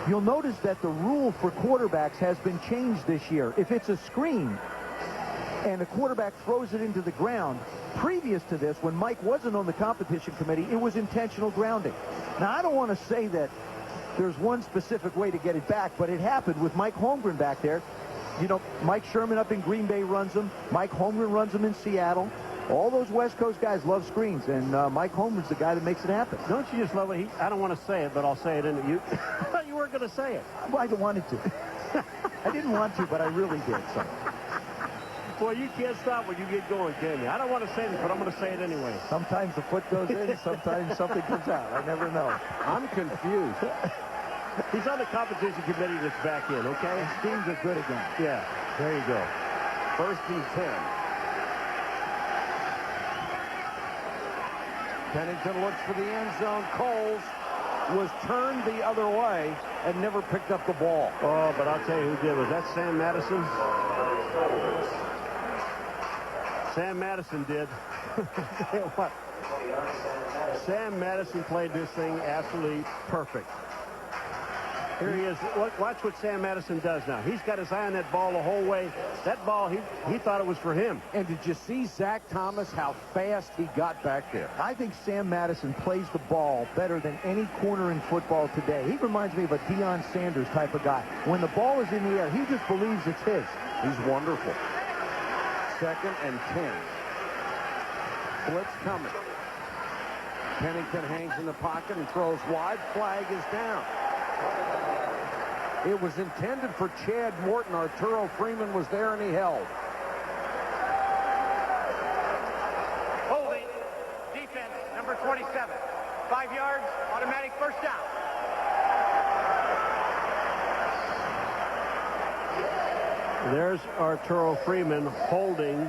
You'll notice that the rule for quarterbacks has been changed this year. If it's a screen and the quarterback throws it into the ground, previous to this, when Mike wasn't on the competition committee, it was intentional grounding. Now, I don't want to say that there's one specific way to get it back, but it happened with Mike Holmgren back there. You know, Mike Sherman up in Green Bay runs them. Mike Holmgren runs them in Seattle. All those West Coast guys love screens, and Mike Holmgren's the guy that makes it happen. Don't you just love it? I don't want to say it, but I'll say it. You weren't going to say it. Well, I wanted to. I didn't want to, but I really did. So. Boy, you can't stop when you get going, can you? I don't want to say this, but I'm going to say it anyway. Sometimes the foot goes in, sometimes something comes out. I never know. I'm confused. He's on the competition committee that's back in, okay? His teams are good again. Yeah, there you go. 1st and 10. Pennington looks for the end zone. Coles was turned the other way and never picked up the ball. Oh, but I'll tell you who did. Was that Sam Madison? Sam Madison did. What? Sam Madison played this thing absolutely perfect. Here he is. Watch what Sam Madison does now. He's got his eye on that ball the whole way. That ball, he thought it was for him. And did you see Zach Thomas, how fast he got back there? I think Sam Madison plays the ball better than any corner in football today. He reminds me of a Deion Sanders type of guy. When the ball is in the air, he just believes it's his. He's wonderful. 2nd and 10. Blitz coming. Pennington hangs in the pocket and throws wide. Flag is down. It was intended for Chad Morton. Arturo Freeman was there, and he held. Holding. Defense, number 27. 5 yards, automatic first down. There's Arturo Freeman holding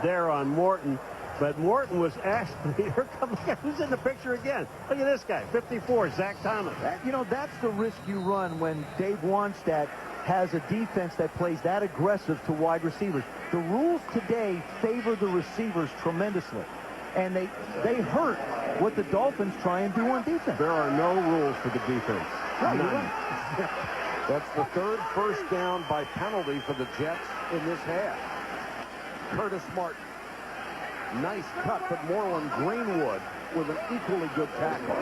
there on Morton. But Morton was actually, here comes, who's in the picture again? Look at this guy, 54, Zach Thomas. You know, that's the risk you run when Dave Wanstead has a defense that plays that aggressive to wide receivers. The rules today favor the receivers tremendously, and they hurt what the Dolphins try and do on defense. There are no rules for the defense. No, you're None. right. That's the 3rd first down by penalty for the Jets in this half. Curtis Martin. Nice cut, but Moreland Greenwood with an equally good tackle.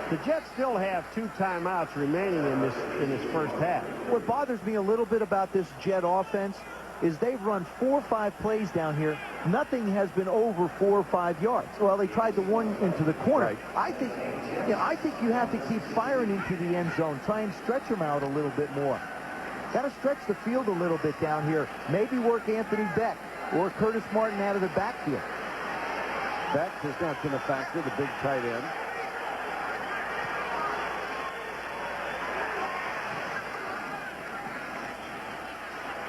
The Jets still have 2 timeouts remaining in this first half. What bothers me a little bit about this Jet offense is they've run 4 or 5 plays down here. Nothing has been over 4 or 5 yards. Well, they tried the one into the corner. Right. I think you have to keep firing into the end zone. Try and stretch them out a little bit more. Got to stretch the field a little bit down here. Maybe work Anthony Beck or Curtis Martin out of the backfield. Beck has not been a factor, the big tight end.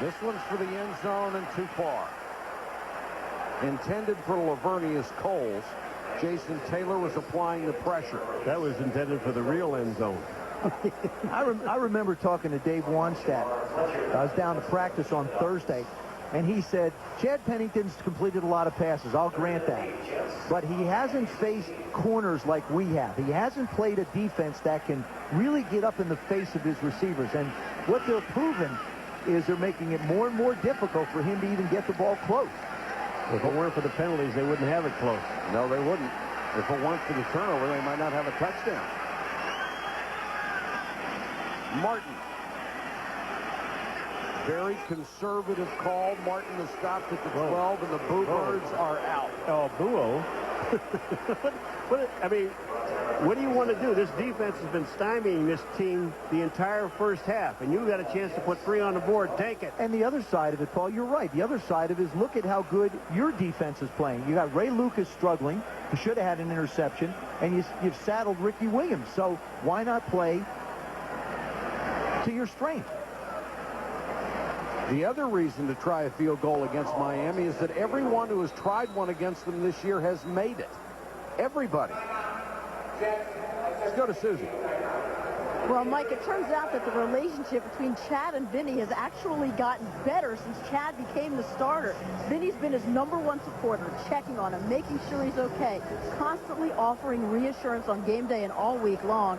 This one's for the end zone and too far. Intended for Lavernius Coles. Jason Taylor was applying the pressure. That was intended for the real end zone. I remember talking to Dave Wanstead. I was down to practice on Thursday, and he said, Chad Pennington's completed a lot of passes. I'll grant that. But he hasn't faced corners like we have. He hasn't played a defense that can really get up in the face of his receivers. And what they're proving is they're making it more and more difficult for him to even get the ball close. If it weren't for the penalties, they wouldn't have it close. No, they wouldn't. If it weren't for the turnover, they might not have a touchdown. Martin. Very conservative call. Martin has stopped at the 12, and the Bluebirds are out. Oh, Buo. I mean, what do you want to do? This defense has been stymieing this team the entire first half, and you got a chance to put 3 on the board. Take it. And the other side of it, Paul, you're right. The other side of it is look at how good your defense is playing. You got Ray Lucas struggling. He should have had an interception, and you've saddled Ricky Williams. So why not play to your strength? The other reason to try a field goal against Miami is that everyone who has tried one against them this year has made it. Everybody. Let's go to Susie. Well, Mike, it turns out that the relationship between Chad and Vinny has actually gotten better since Chad became the starter. Vinny's been his #1 supporter, checking on him, making sure he's okay, constantly offering reassurance on game day and all week long.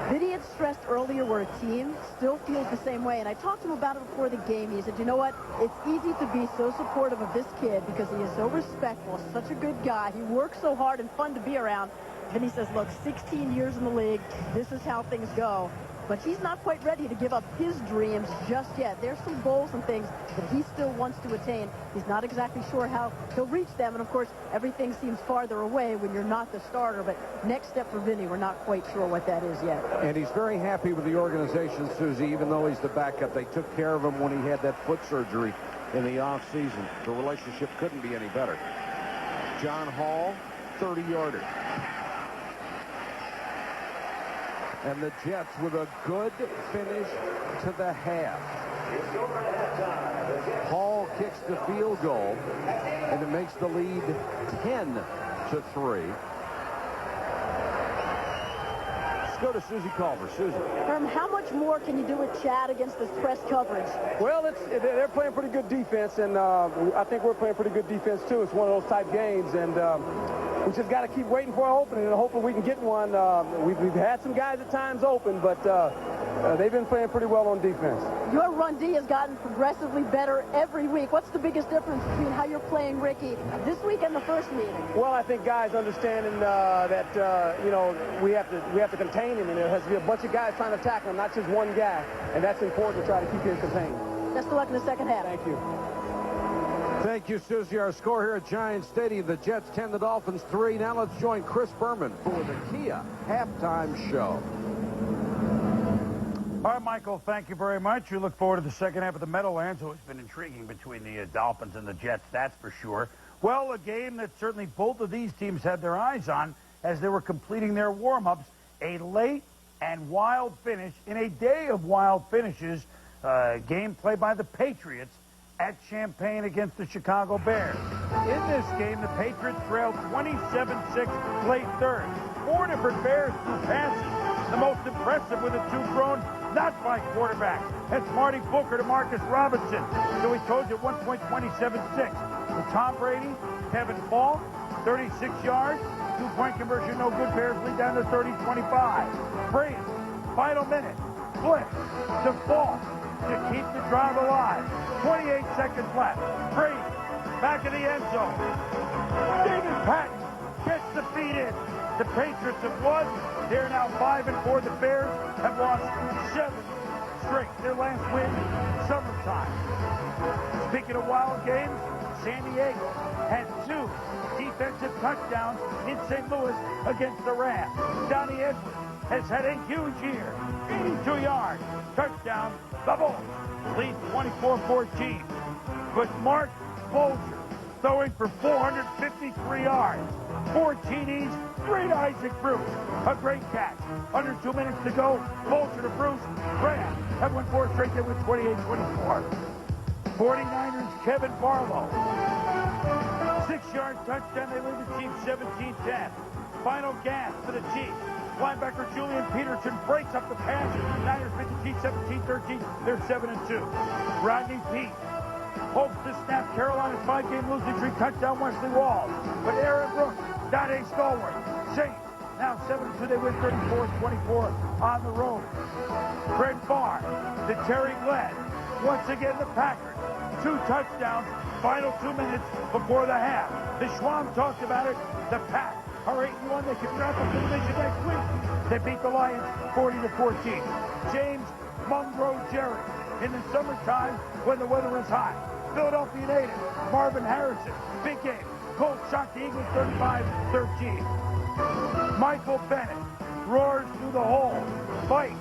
Vinny had stressed earlier we're a team, still feels the same way, and I talked to him about it before the game. He said, you know what, it's easy to be so supportive of this kid because he is so respectful, such a good guy. He works so hard and fun to be around. Vinny says, look, 16 years in the league, this is how things go. But he's not quite ready to give up his dreams just yet. There's some goals and things that he still wants to attain. He's not exactly sure how he'll reach them. And, of course, everything seems farther away when you're not the starter. But next step for Vinny, we're not quite sure what that is yet. And he's very happy with the organization, Susie, even though he's the backup. They took care of him when he had that foot surgery in the offseason. The relationship couldn't be any better. John Hall, 30-yarder. And the Jets with a good finish to the half. Hall kicks the field goal, and it makes the lead 10-3. Let's go to Susie Culver. Susie. Herm, how much more can you do with Chad against this press coverage? Well, they're playing pretty good defense, and I think we're playing pretty good defense, too. It's one of those type games, and we just got to keep waiting for our opening and hoping we can get one. We've had some guys at times open, but they've been playing pretty well on defense. Your run D has gotten progressively better every week. What's the biggest difference between how you're playing Ricky this week and the first meeting? Well, I think guys understanding that you know, we have to contain him, and there has to be a bunch of guys trying to tackle him, not just one guy, and that's important to try to keep him contained. Best of luck in the second half. Thank you. Thank you, Susie. Our score here at Giant Stadium, the Jets 10, the Dolphins 3. Now let's join Chris Berman for the Kia halftime show. All right, Michael, thank you very much. We look forward to the second half of the Meadowlands. Always been intriguing between the Dolphins and the Jets, that's for sure. Well, a game that certainly both of these teams had their eyes on as they were completing their warm-ups. A late and wild finish in a day of wild finishes. Game played by the Patriots at Champaign against the Chicago Bears. In this game, the Patriots trailed 27-6 late third. 4 different Bears threw passes. The most impressive were the 2 thrown not by quarterbacks. That's Marty Booker to Marcus Robinson. So we told you at one point 27-6. With Tom Brady, Kevin Ball, 36 yards, 2-point conversion, no good. Bears lead down to 30-25. Brady, final minute, blitz to Ball to keep the drive alive. 28 seconds left. Brady, back in the end zone. David Patton gets the feed in. The Patriots have won. They're now 5-4. The Bears have lost 7 straight. Their last win, summertime. Speaking of wild games, San Diego had 2 defensive touchdowns in St. Louis against the Rams. Donnie Edwards has had a huge year. 82 yards. Touchdown. The Bulls lead 24-14. But Mark Bolger throwing for 453 yards. 4 TDs, 3 to Isaac Bruce. A great catch. Under 2 minutes to go. Bolger to Bruce. Rams have won 4 straight. They win 28-24. 49ers, Kevin Barlow. 6-yard touchdown. They lead the Chiefs 17-10. Final gas for the Chiefs. Linebacker Julian Peterson breaks up the pass. Niners beat the Chiefs 17-13. They're 7-2. Rodney Peete hopes to snap Carolina's 5-game losing streak. Touchdown Wesley Walls. But Aaron Brooks, Dante Stallworth, Saints now 7-2. They win 34-24 on the road. Brett Favre to Terry Glenn. Once again, the Packers. 2 touchdowns. Final 2 minutes before the half. The Schwab talked about it. The Pack are 8-1. They can wrap up the division next week. They beat the Lions 40-14. James Monroe Jerry in the summertime when the weather is hot. Philadelphia native Marvin Harrison, big game. Colts shock the Eagles 35-13. Michael Bennett roars through the hole. Bites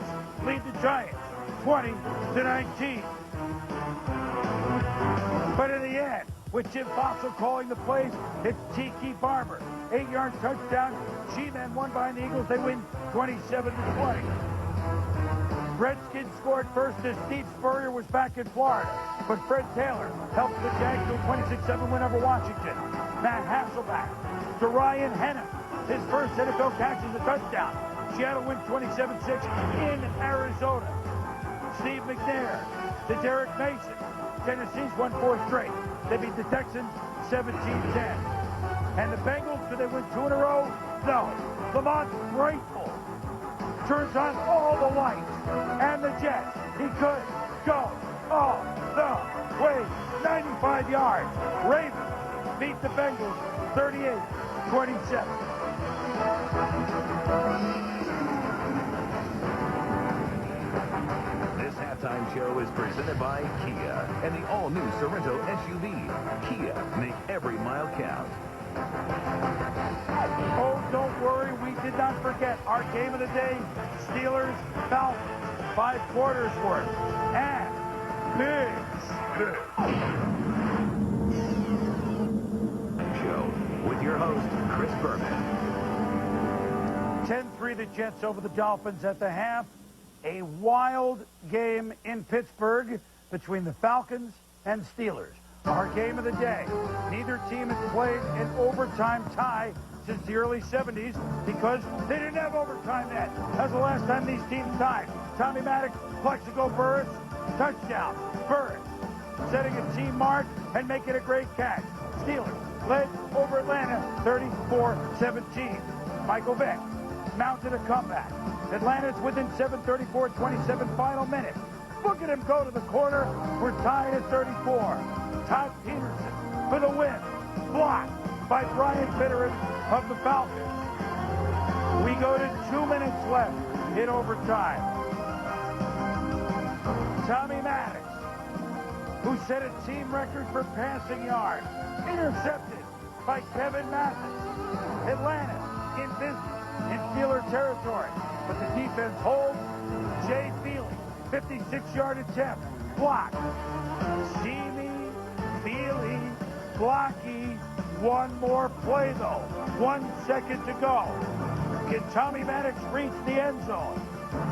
lead the Giants 20-19. But in the end, with Jim Fossil calling the plays, it's Tiki Barber. 8-yard touchdown. G-Men won behind the Eagles. They win 27-20. Redskins scored first as Steve Spurrier was back in Florida. But Fred Taylor helped the Jags to a 26-7 win over Washington. Matt Hasselbeck to Ryan Hennem. His first NFL catch is a touchdown. Seattle wins 27-6 in Arizona. Steve McNair to Derek Mason. Tennessee's won 4 straight. They beat the Texans 17-10. And the Bengals, do they win 2 in a row? No. Lamont Grateful turns on all the lights. And the Jets, he could go all the way. 95 yards. Ravens beat the Bengals 38-27. This halftime show is presented by Kia and the all-new Sorrento SUV. Kia, make every mile count. Oh, don't worry, we did not forget our game of the day, Steelers, Falcons, 5 quarters worth, and big. Show with your host, Chris Berman. 10-3 the Jets over the Dolphins at the half. A wild game in Pittsburgh between the Falcons and Steelers. Our game of the day. Neither team has played an overtime tie since the early 70s because they didn't have overtime then. That was the last time these teams tied. Tommy Maddox, Plexico Burris, touchdown. Burris setting a team mark and making a great catch. Steelers led over Atlanta 34-17. Michael Vick mounted a comeback. Atlanta's within 7:34-27 final minute. Look at him go to the corner. We're tied at 34. Todd Peterson for the win. Blocked by Brian Bitterin of the Falcons. We go to 2 minutes left in overtime. Tommy Maddox, who set a team record for passing yards, intercepted by Kevin Mathis. Atlanta in business in Steeler territory, but the defense holds. Jay Feely, 56-yard attempt, blocked. Steamy, Feely, blocky. One more play, though. 1 second to go. Can Tommy Maddox reach the end zone?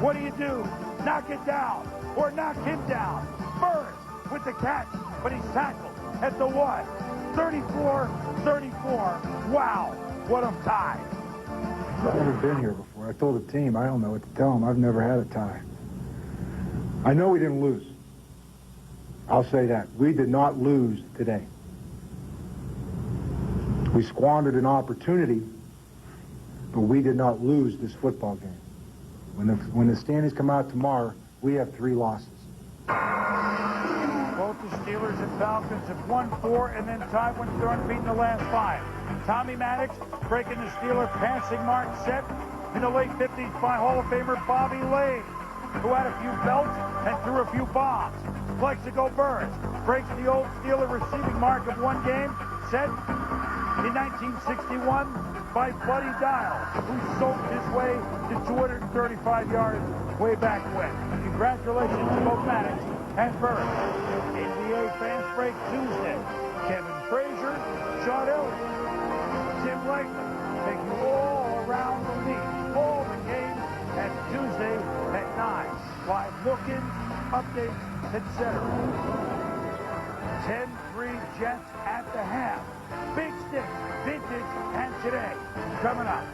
What do you do? Knock it down or knock him down. Burris with the catch, but he's tackled at the 1. 34-34. Wow, what a tie. I've never been here before. I told the team, I don't know what to tell them. I've never had a tie. I know we didn't lose. I'll say that. We did not lose today. We squandered an opportunity, but we did not lose this football game. When the standings come out tomorrow, we have 3 losses. Both the Steelers and Falcons have won 4 and then tied when they're unbeaten the last 5. Tommy Maddox breaking the Steeler passing mark set in the late 50s by Hall of Famer Bobby Lane, who had a few belts and threw a few bombs. Plexico Burris breaks the old Steeler receiving mark of 1 game set in 1961 by Buddy Dial, who soaked his way to 235 yards way back when. Congratulations to both Maddox and Burris. NBA Fans Break Tuesday. Kevin Frazier, Sean Elliott, Tim Legler take you all around the league, all the games, and Tuesday at 9. Live look-ins, updates, etc. 10-3 Jets at the half. Big Stick, Vintage, and Today. Coming up.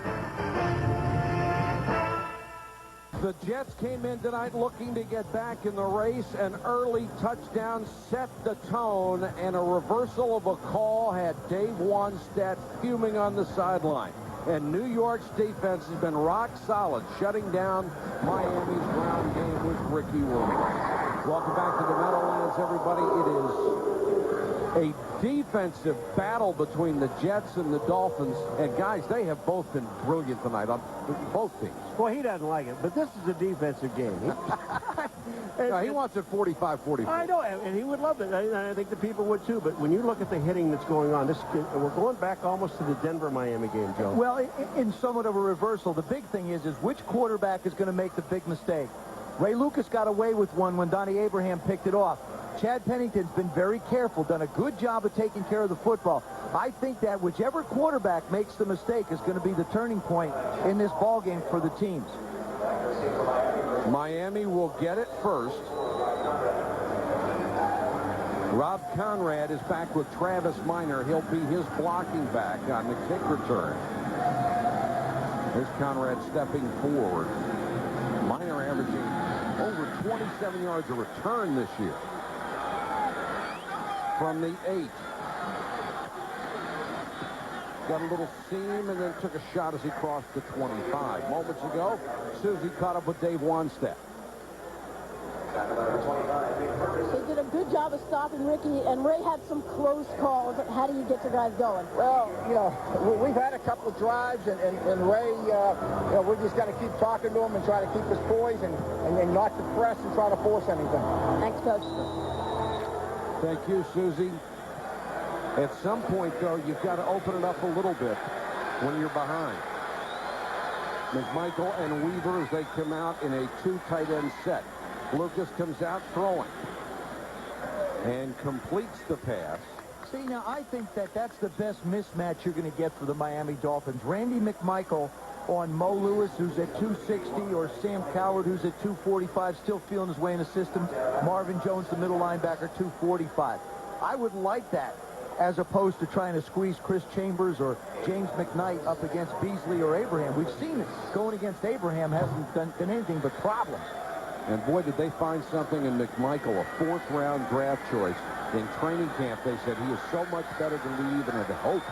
The Jets came in tonight looking to get back in the race. An early touchdown set the tone, and a reversal of a call had Dave Wanstead fuming on the sideline. And New York's defense has been rock solid, shutting down Miami's ground game with Ricky Williams. Welcome back to the Meadowlands, everybody. It is a defensive battle between the Jets and the Dolphins. And, guys, they have both been brilliant tonight on both teams. Well, he doesn't like it, but this is a defensive game. No, he wants it 45-44. I know, and he would love it. I think the people would, too. But when you look at the hitting that's going on, we're going back almost to the Denver-Miami game, Joe. Well, in somewhat of a reversal, the big thing is which quarterback is going to make the big mistake. Ray Lucas got away with one when Donnie Abraham picked it off. Chad Pennington's been very careful, done a good job of taking care of the football. I think that whichever quarterback makes the mistake is going to be the turning point in this ball game for the teams. Miami will get it first. Rob Conrad is back with Travis Minor. He'll be his blocking back on the kick return. There's Conrad stepping forward. Minor averaging over 27 yards a return this year. From the 8. Got a little seam and then took a shot as he crossed the 25. Moments ago, Susie caught up with Dave Wanstead. They did a good job of stopping Ricky, and Ray had some close calls. How do you get your guys going? Well, you know, we've had a couple of drives, and Ray, you know, we just got to keep talking to him and try to keep us poised and not to press and try to force anything. Thanks, Coach. Thank you, Susie. At some point, though, you've got to open it up a little bit when you're behind. McMichael and Weaver as they come out in a 2 tight end set. Lucas comes out throwing and completes the pass. See, now, I think that's the best mismatch you're going to get for the Miami Dolphins. Randy McMichael on Mo Lewis, who's at 260, or Sam Coward, who's at 245, still feeling his way in the system. Marvin Jones, the middle linebacker, 245. I would like that, as opposed to trying to squeeze Chris Chambers or James McKnight up against Beasley or Abraham. We've seen it. Going against Abraham hasn't done anything but problems. And boy, did they find something in McMichael, a 4th-round draft choice. In training camp, they said he is so much better than we even had hoped.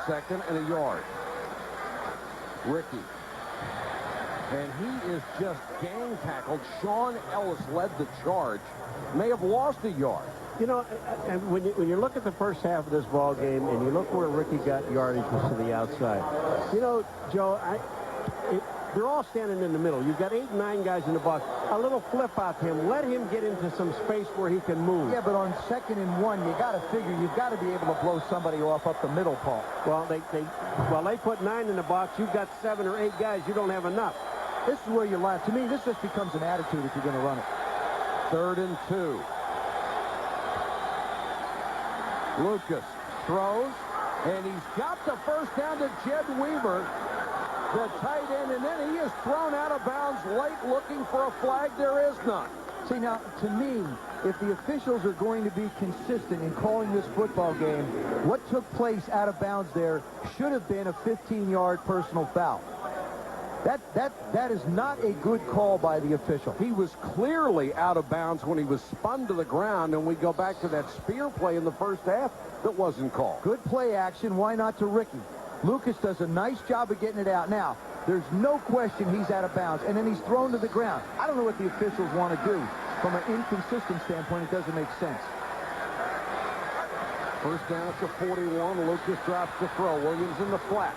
2nd and a yard. Ricky. And he is just gang tackled. Sean Ellis led the charge. May have lost a yard. You know, and when you look at the first half of this ball game and you look where Ricky got yardage was to the outside. You know, Joe, they're all standing in the middle. You've got 8, 9 guys in the box. A little flip out to him. Let him get into some space where he can move. Yeah, but on 2nd and 1, you got to figure you've got to be able to blow somebody off up the middle, Paul. Well, they put 9 in the box. You've got 7 or 8 guys. You don't have enough. This is where you laugh. To me, this just becomes an attitude if you're going to run it. 3rd and 2. Lucas throws, and he's got the first down to Jed Weaver, the tight end, and then he is thrown out of bounds late looking for a flag. There is none. See, now, to me, if the officials are going to be consistent in calling this football game, what took place out of bounds there should have been a 15-yard personal foul. That is not a good call by the official. He was clearly out of bounds when he was spun to the ground, and we go back to that spear play in the first half that wasn't called. Good play action. Why not to Ricky? Lucas does a nice job of getting it out. Now, there's no question he's out of bounds, and then he's thrown to the ground. I don't know what the officials want to do. From an inconsistent standpoint, it doesn't make sense. First down at the 41. Lucas drops the throw. Williams in the flat.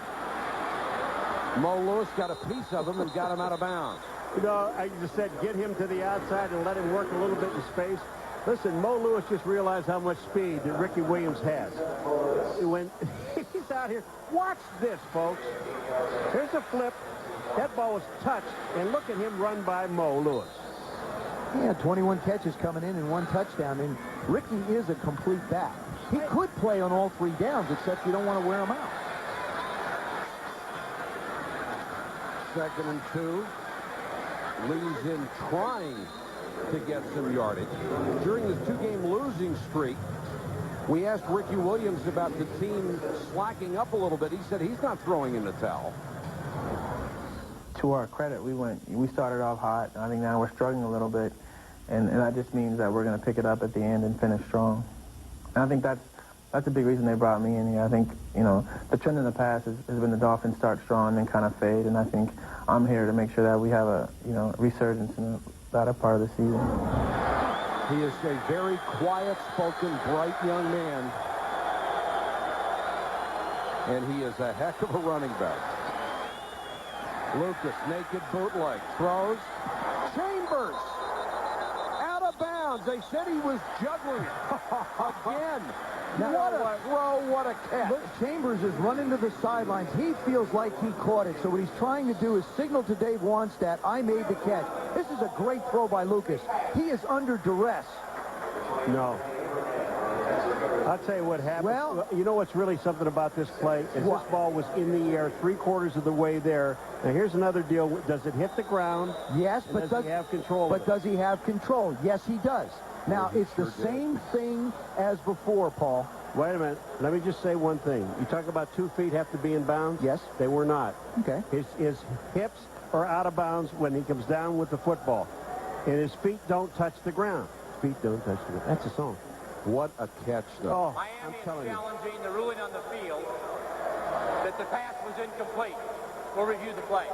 Mo Lewis got a piece of him and got him out of bounds. You know, I just said get him to the outside and let him work a little bit in space. Listen, Mo Lewis just realized how much speed that Ricky Williams has. When he's out here, watch this, folks. Here's a flip. That ball was touched, and look at him run by Mo Lewis. Yeah, 21 catches coming in and 1 touchdown. And Ricky is a complete back. He could play on all 3 downs, except you don't want to wear him out. 2nd and 2. Lee's in trying to get some yardage. During this 2-game losing streak, we asked Ricky Williams about the team slacking up a little bit. He said he's not throwing in the towel. To our credit, we started off hot. I think now we're struggling a little bit, and that just means that we're going to pick it up at the end and finish strong. And I think that's a big reason they brought me in here. I think, you know, the trend in the past has been the Dolphins start strong and then kind of fade, and I think I'm here to make sure that we have a, you know, resurgence in latter part of the season. He is a very quiet-spoken, bright young man. And he is a heck of a running back. Lucas, naked bootleg, throws. Chambers! Out of bounds. They said he was juggling it. Again. What a throw, what a catch. Look, Chambers is running to the sidelines. He feels like he caught it. So what he's trying to do is signal to Dave Wannstedt, I made the catch. This is a great throw by Lucas. He is under duress. No. I'll tell you what happened. Well, you know what's really something about this play is this ball was in the air 3/4 of the way there. Now here's another deal. Does it hit the ground? Yes, but does he have control? But does he have control? Yes, he does. Now, it's the same thing as before, Paul. Wait a minute. Let me just say one thing. You talk about 2 feet have to be in bounds? Yes. They were not. Okay. His hips are out of bounds when he comes down with the football. And his feet don't touch the ground. His feet don't touch the ground. That's a song. What a catch, though. Oh, Miami is challenging the ruling on the field that the pass was incomplete. We'll review the play.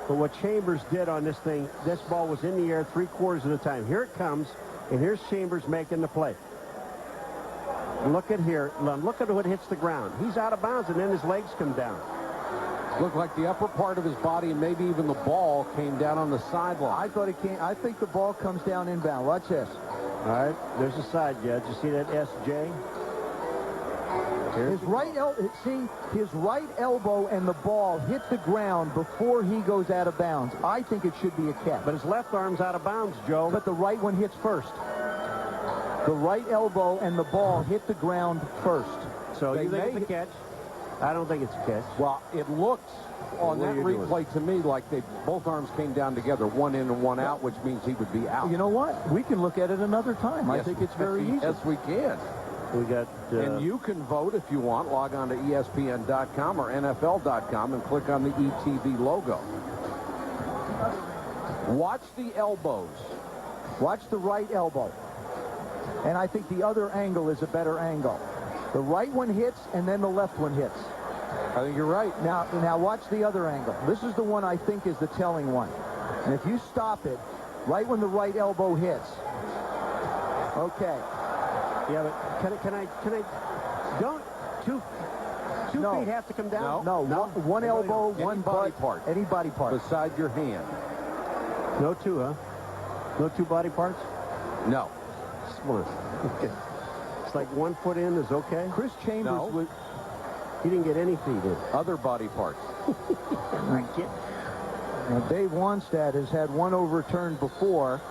But what Chambers did on this thing, this ball was in the air 3/4 of the time. Here it comes, and here's Chambers making the play. Look at here. Look at what hits the ground. He's out of bounds, and then his legs come down. Looked like the upper part of his body and maybe even the ball came down on the sideline. I thought it came. I think the ball comes down inbound. Watch this. All right, there's the side judge. You see that SJ? His right elbow and the ball hit the ground before he goes out of bounds. I think it should be a catch. But his left arm's out of bounds, Joe. But the right one hits first. The right elbow and the ball hit the ground first. So you think it's a catch? I don't think it's a catch. Well, it looked on that replay to me like both arms came down together, one in and one out, which means he would be out. You know what? We can look at it another time. Yes, I think it's very easy. Yes, we can. We got. And you can vote if you want. Log on to ESPN.com or NFL.com and click on the ETV logo. Watch the elbows. Watch the right elbow. And I think the other angle is a better angle. The right one hits, and then the left one hits. I think you're right. Now watch the other angle. This is the one I think is the telling one. And if you stop it, right when the right elbow hits. Okay. Yeah, but can I? Don't two feet have to come down? No. One elbow, one body part. Any body part. Beside your hand. No two, huh? No two body parts? No. Smart. Okay. It's like 1 foot in is okay? Chris Chambers was... He didn't get any feet in. Other body parts. Now, Dave Wannstedt has had one overturned before.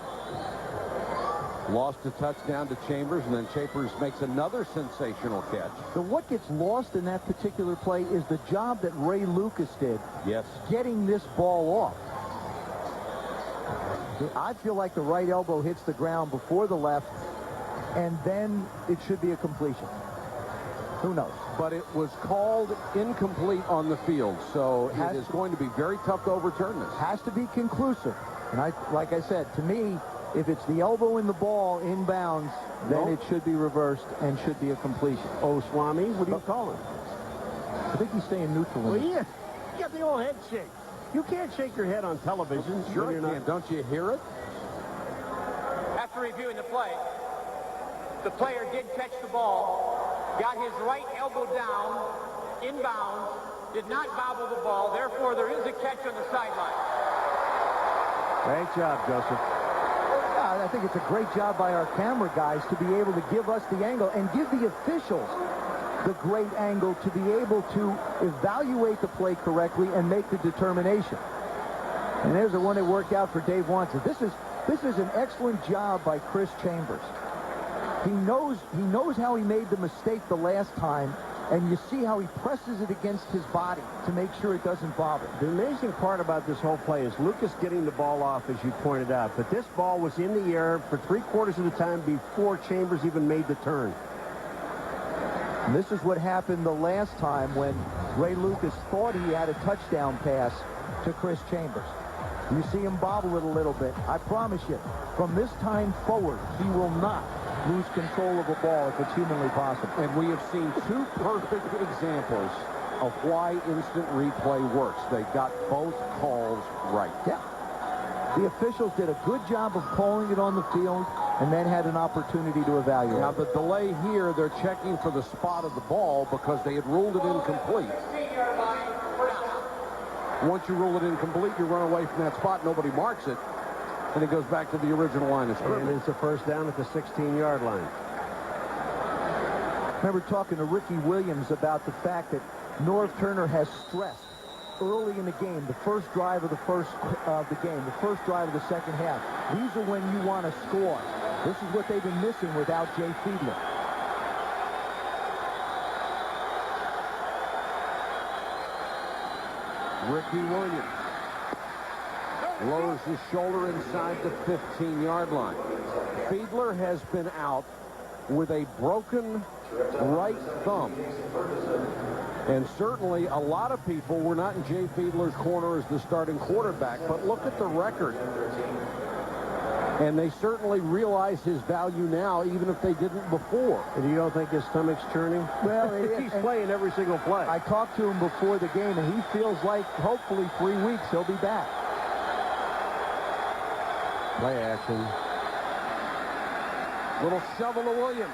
Lost a touchdown to Chambers, and then Chambers makes another sensational catch. So what gets lost in that particular play is the job that Ray Lucas did. Yes. Getting this ball off. I feel like the right elbow hits the ground before the left, and then it should be a completion. Who knows? But it was called incomplete on the field, so it is going to be very tough to overturn this. Has to be conclusive. And like I said, to me, if it's the elbow in the ball inbounds, then it should be reversed and should be a completion. Oh, Swami, what do you call it? I think he's staying neutral. Well, yeah. You got the old head shake. You can't shake your head on television. Sure you can. Don't you hear it? After reviewing the play, the player did catch the ball, got his right elbow down, inbounds, did not bobble the ball. Therefore, there is a catch on the sideline. Great job, Joseph. I think it's a great job by our camera guys to be able to give us the angle and give the officials the great angle to be able to evaluate the play correctly and make the determination. And there's the one that worked out for Dave Wannstedt. This is an excellent job by Chris Chambers. He knows how he made the mistake the last time, and you see how he presses it against his body to make sure it doesn't bobble. The amazing part about this whole play is Lucas getting the ball off, as you pointed out. But this ball was in the air for 3/4 of the time before Chambers even made the turn. And this is what happened the last time when Ray Lucas thought he had a touchdown pass to Chris Chambers. You see him bobble it a little bit. I promise you, from this time forward, he will not lose control of a ball if it's humanly possible. And we have seen two perfect examples of why instant replay works. They got both calls right. Yeah. The officials did a good job of calling it on the field and then had an opportunity to evaluate. Now, the delay here, they're checking for the spot of the ball because they had ruled it incomplete. Once you rule it incomplete, you run away from that spot, nobody marks it, and it goes back to the original line of scrimmage. And it's a first down at the 16-yard line. I remember talking to Ricky Williams about the fact that Norv Turner has stressed early in the game, the first drive of the game, the first drive of the second half. These are when you want to score. This is what they've been missing without Jay Fiedler. Ricky Williams lowers his shoulder inside the 15-yard line. Fiedler has been out with a broken right thumb. And certainly a lot of people were not in Jay Fiedler's corner as the starting quarterback, but look at the record. And they certainly realize his value now, even if they didn't before. And you don't think his stomach's churning? Well, He's playing every single play. I talked to him before the game, and he feels like hopefully 3 weeks he'll be back. Play action. Little shovel to Williams.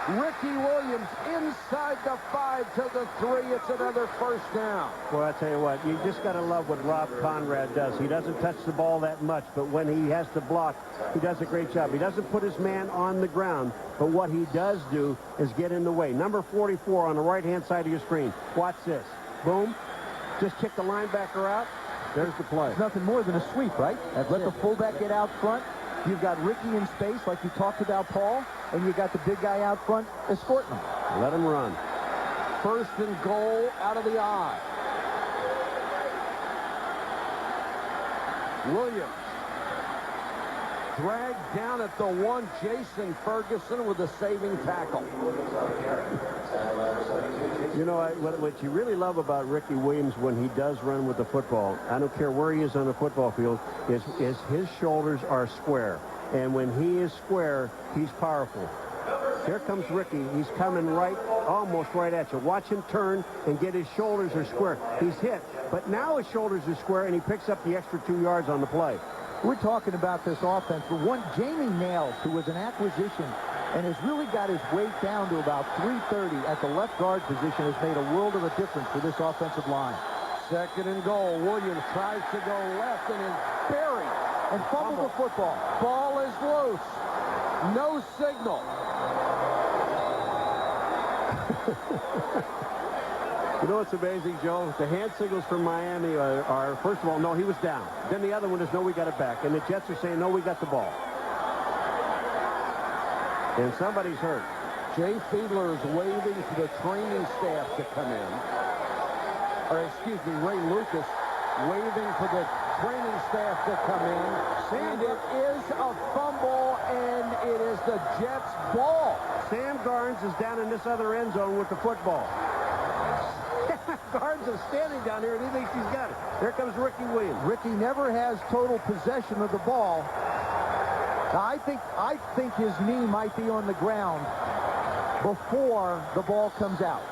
Ricky Williams inside the 5 to the 3. It's another first down. Well, I tell you what, you just got to love what Rob Conrad does. He doesn't touch the ball that much, but when he has to block, he does a great job. He doesn't put his man on the ground, but what he does do is get in the way. Number 44 on the right-hand side of your screen. Watch this. Boom. Just kick the linebacker out. There's the play. It's nothing more than a sweep, right? Let the fullback get out front. You've got Ricky in space, like you talked about, Paul, and you got the big guy out front escorting him. Let him run. First and goal out of the I. Williams dragged down at the 1. Jason Ferguson with a saving tackle. You know, what you really love about Ricky Williams when he does run with the football, I don't care where he is on the football field, is his shoulders are square. And when he is square, he's powerful. Here comes Ricky. He's coming almost right at you. Watch him turn and get his shoulders are square. He's hit, but now his shoulders are square, and he picks up the extra 2 yards on the play. We're talking about this offense. For one, Jamie Nails, who was an acquisition and has really got his weight down to about 330 at the left guard position, has made a world of a difference for this offensive line. Second and goal. Williams tries to go left and is buried. And fumbled the football. Ball is loose. No signal. You know what's amazing, Joe? The hand signals from Miami are, first of all, no, he was down. Then the other one is, no, we got it back. And the Jets are saying, no, we got the ball. And somebody's hurt. Jay Fiedler is waving to the training staff to come in. Or, excuse me, Ray Lucas waving for the training staff to come in. And it is a fumble, and it is the Jets' ball. Sam Garnes is down in this other end zone with the football. Garnes is standing down here, and he thinks he's got it. There comes Ricky Williams. Ricky never has total possession of the ball. Now, I think his knee might be on the ground before the ball comes out.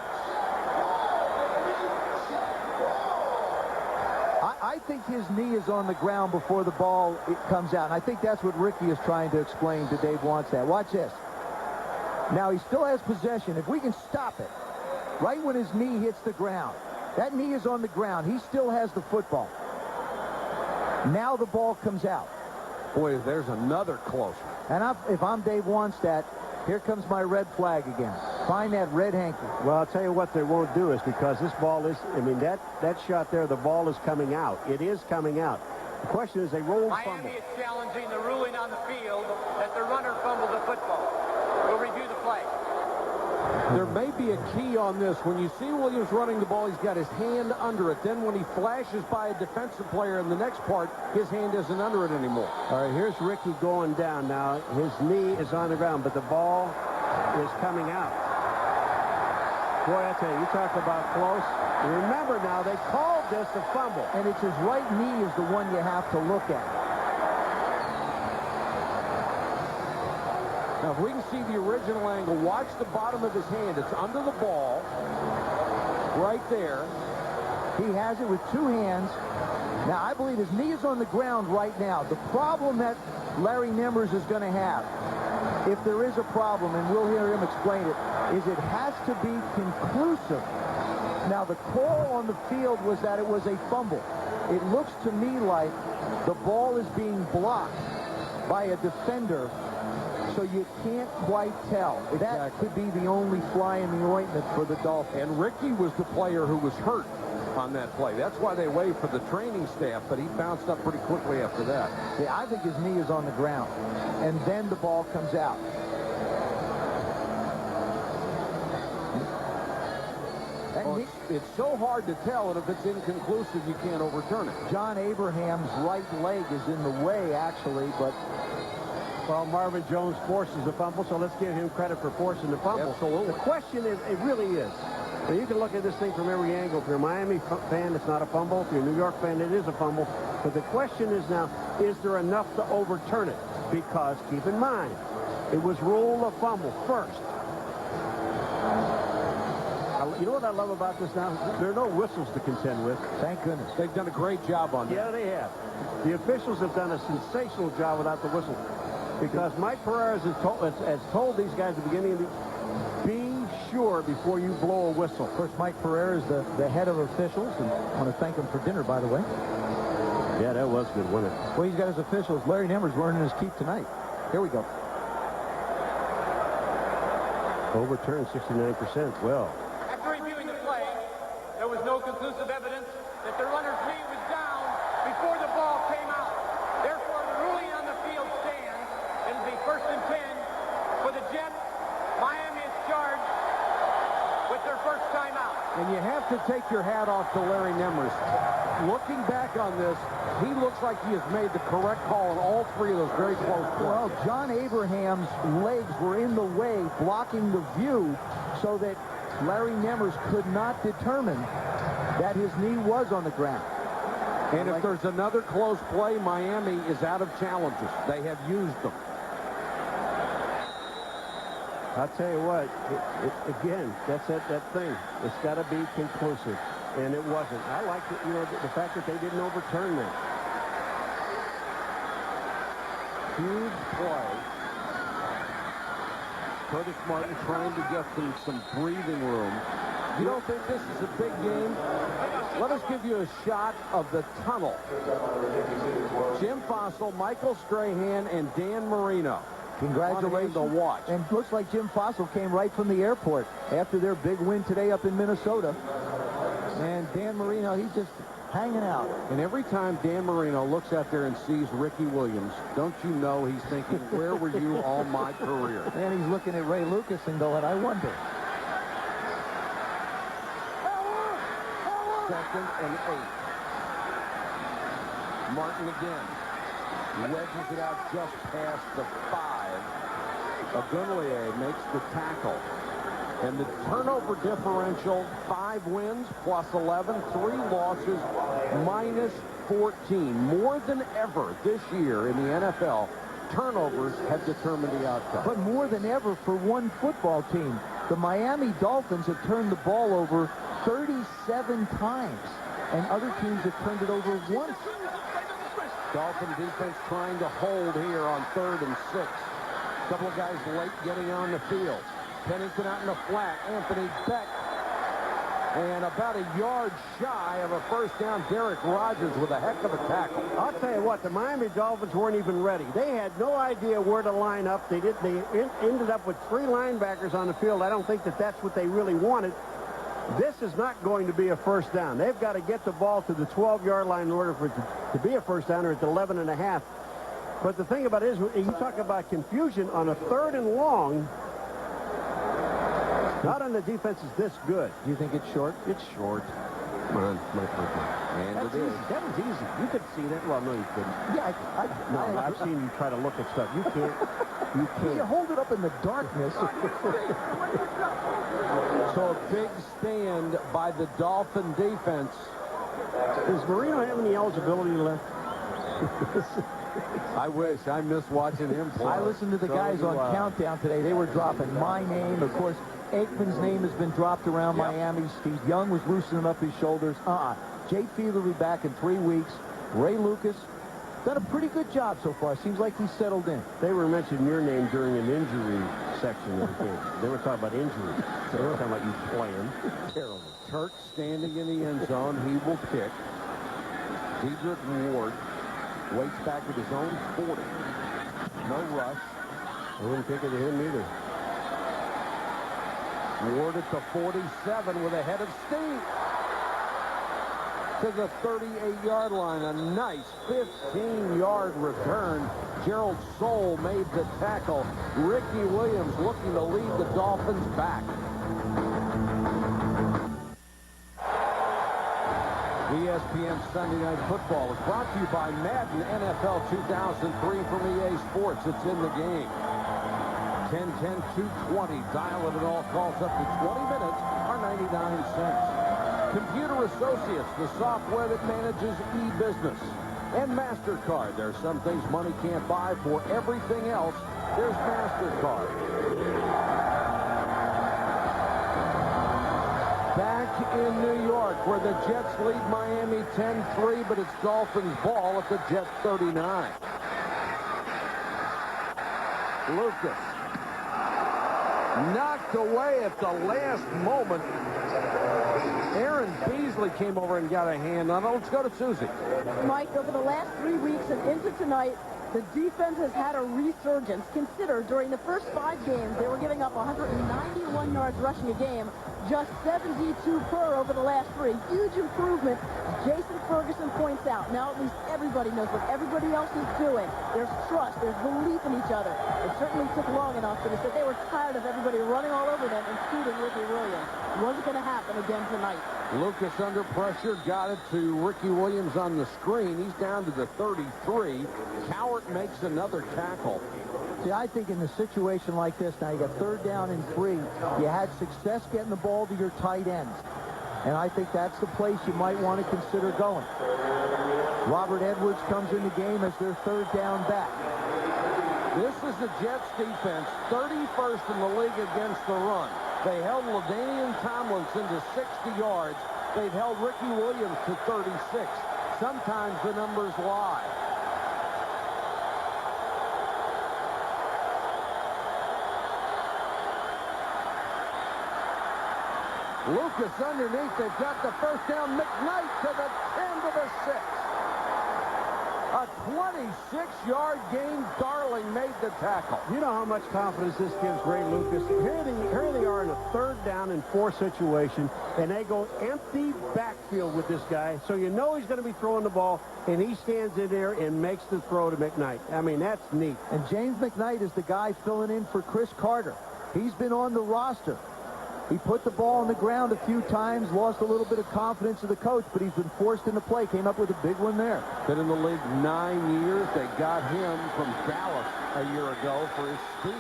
I think his knee is on the ground before the ball comes out. And I think that's what Ricky is trying to explain to Dave Wannstedt. Watch this. Now, he still has possession. If we can stop it, right when his knee hits the ground, that knee is on the ground. He still has the football. Now the ball comes out. Boy, there's another close one. And if I'm Dave Wannstedt, here comes my red flag again. Find that red hanky. Well, I'll tell you what they won't do is because this ball is, I mean, that shot there, the ball is coming out. It is coming out. The question is they rolled fumble. Miami is challenging the ruling on the field that the runner fumbled the football. We'll review the play. There may be a key on this. When you see Williams running the ball, he's got his hand under it. Then when he flashes by a defensive player in the next part, his hand isn't under it anymore. All right, here's Ricky going down now. His knee is on the ground, but the ball is coming out. Boy, I tell you, you talk about close. Remember now, they called this a fumble. And it's his right knee is the one you have to look at. Now, if we can see the original angle, watch the bottom of his hand. It's under the ball, right there. He has it with two hands. Now, I believe his knee is on the ground right now. The problem that Larry Nemmers is going to have, if there is a problem, and we'll hear him explain it, is it has to be conclusive. Now, the call on the field was that it was a fumble. It looks to me like the ball is being blocked by a defender, so you can't quite tell. That could be the only fly in the ointment for the Dolphins. And Ricky was the player who was hurt on that play. That's why they waited for the training staff, but he bounced up pretty quickly after that. Yeah, I think his knee is on the ground, and then the ball comes out. Well, it's so hard to tell, and if it's inconclusive, you can't overturn it. John Abraham's right leg is in the way, actually, but... Well, Marvin Jones forces the fumble, so let's give him credit for forcing the fumble. Absolutely. The question is, it really is. Now, you can look at this thing from every angle. If you're a Miami fan, it's not a fumble. If you're a New York fan, it is a fumble. But the question is now, is there enough to overturn it? Because, keep in mind, it was ruled a fumble first. You know what I love about this now? There are no whistles to contend with. Thank goodness. They've done a great job on that. Yeah, they have. The officials have done a sensational job without the whistle. Because Mike Pereira has told these guys at the beginning of the... Be sure before you blow a whistle. Of course, Mike Pereira is the head of officials, and I want to thank him for dinner, by the way. Yeah, that was good, wasn't it? Well, he's got his officials. Larry Nemmers earning his keep tonight. Here we go. Overturned 69%. Well... After reviewing the play, there was no conclusive evidence that the runner's knee was down before the ball came out. Therefore, the ruling on the field stands. It'll be 1st and 10 for the Jets. Miami is charged with their first timeout. And you have to take your hat off to Larry Nemmers. Looking back on this, he looks like he has made the correct call on all three of those very close plays. Well, John Abraham's legs were in the way, blocking the view, so that Larry Nemmers could not determine that his knee was on the ground. And if there's another close play, Miami is out of challenges. They have used them. I'll tell you what, again, that's that thing. It's got to be conclusive, and it wasn't. I like it, the fact that they didn't overturn that. Huge play. Curtis Martin trying to get them some breathing room. You don't think this is a big game? Let us give you a shot of the tunnel. Jim Fossil, Michael Strahan, and Dan Marino. Congratulations. To watch. And looks like Jim Fossil came right from the airport after their big win today up in Minnesota. And Dan Marino, he's just hanging out. And every time Dan Marino looks out there and sees Ricky Williams, don't you know he's thinking, where were you all my career? And he's looking at Ray Lucas and going, I wonder. 2nd and 8. Martin again. Wedges it out just past the 5. Agunlier makes the tackle. And the turnover differential, 5 wins plus 11, 3 losses, minus 14. More than ever this year in the NFL, turnovers have determined the outcome. But more than ever for one football team. The Miami Dolphins have turned the ball over 37 times, and other teams have turned it over once. Dolphin defense trying to hold here on 3rd and 6. Couple of guys late getting on the field. Pennington out in the flat. Anthony Beck. And about a yard shy of a first down, Derek Rogers with a heck of a tackle. I'll tell you what, the Miami Dolphins weren't even ready. They had no idea where to line up. They ended up with 3 linebackers on the field. I don't think that's what they really wanted. This is not going to be a first down. They've got to get the ball to the 12-yard line in order for it to be a first down, or at 11.5. But the thing about it is, you talk about confusion on a 3rd and long. Not on the defense is this good. Do you think it's short? It's short. Come on. And That's it is. easy. That was easy. You could see that. Well, no, you couldn't. Yeah, I've seen you try to look at stuff. You can't. You can't. You hold it up in the darkness. So a big stand by the Dolphin defense. Does Marino have any eligibility left? I wish. I miss watching him play. I listened to the guys on Countdown today. They were dropping my name. Of course, Aikman's name has been dropped around Miami. Steve Young was loosening up his shoulders. Jay Fiedler will be back in 3 weeks. Ray Lucas done a pretty good job so far. Seems like he's settled in. They were mentioning your name during an injury section of the game. They were talking about injuries. They were talking about you playing. Terrible. Turk standing in the end zone. He will kick. Dedrick Ward waits back at his own 40. No rush. I wouldn't kick it to him either. Ward at the 47 with a head of steam to the 38-yard line. A nice 15-yard return. Gerald Soule made the tackle. Ricky Williams looking to lead the Dolphins back. ESPN Sunday Night Football is brought to you by Madden NFL 2003 from EA Sports. It's in the game. 10-10-220. Dial it and all calls up to 20 minutes are 99 cents. Computer Associates, the software that manages e-business. And MasterCard. There are some things money can't buy. For everything else, there's MasterCard. Back in New York, where the Jets lead Miami 10-3, but it's Dolphins ball at the Jets 39. Lucas knocked away at the last moment. Aaron Beasley came over and got a hand on it. Let's go to Susie. Mike, over the last 3 weeks and into tonight, the defense has had a resurgence. Consider, during the first 5 games, they were giving up 191 yards rushing a game, just 72 per over the last 3. Huge improvement. Jason Ferguson points out. Now at least everybody knows what everybody else is doing. There's trust. There's belief in each other. It certainly took long enough, but he said they were tired of everybody running all over them, including Ricky Williams. It wasn't going to happen again tonight. Lucas under pressure, got it to Ricky Williams on the screen. He's down to the 33. Cowart makes another tackle. See, I think in a situation like this, now you got 3rd down and 3, you had success getting the ball to your tight ends. And I think that's the place you might want to consider going. Robert Edwards comes in the game as their 3rd down back. This is the Jets defense, 31st in the league against the run. They held LaDainian Tomlinson to 60 yards. They've held Ricky Williams to 36. Sometimes the numbers lie. Lucas underneath. They've got the first down. McKnight to the 10 to the 6. A 26-yard gain. Darling made the tackle. You know how much confidence this gives Ray Lucas. Here they are in a 3rd down and 4 situation, and they go empty backfield with this guy, so you know he's going to be throwing the ball, and he stands in there and makes the throw to McKnight. I mean, that's neat. And James McKnight is the guy filling in for Chris Carter. He's been on the roster. He put the ball on the ground a few times, lost a little bit of confidence of the coach, but he's been forced into play. Came up with a big one there. Been in the league 9 years. They got him from Dallas a year ago for his speed.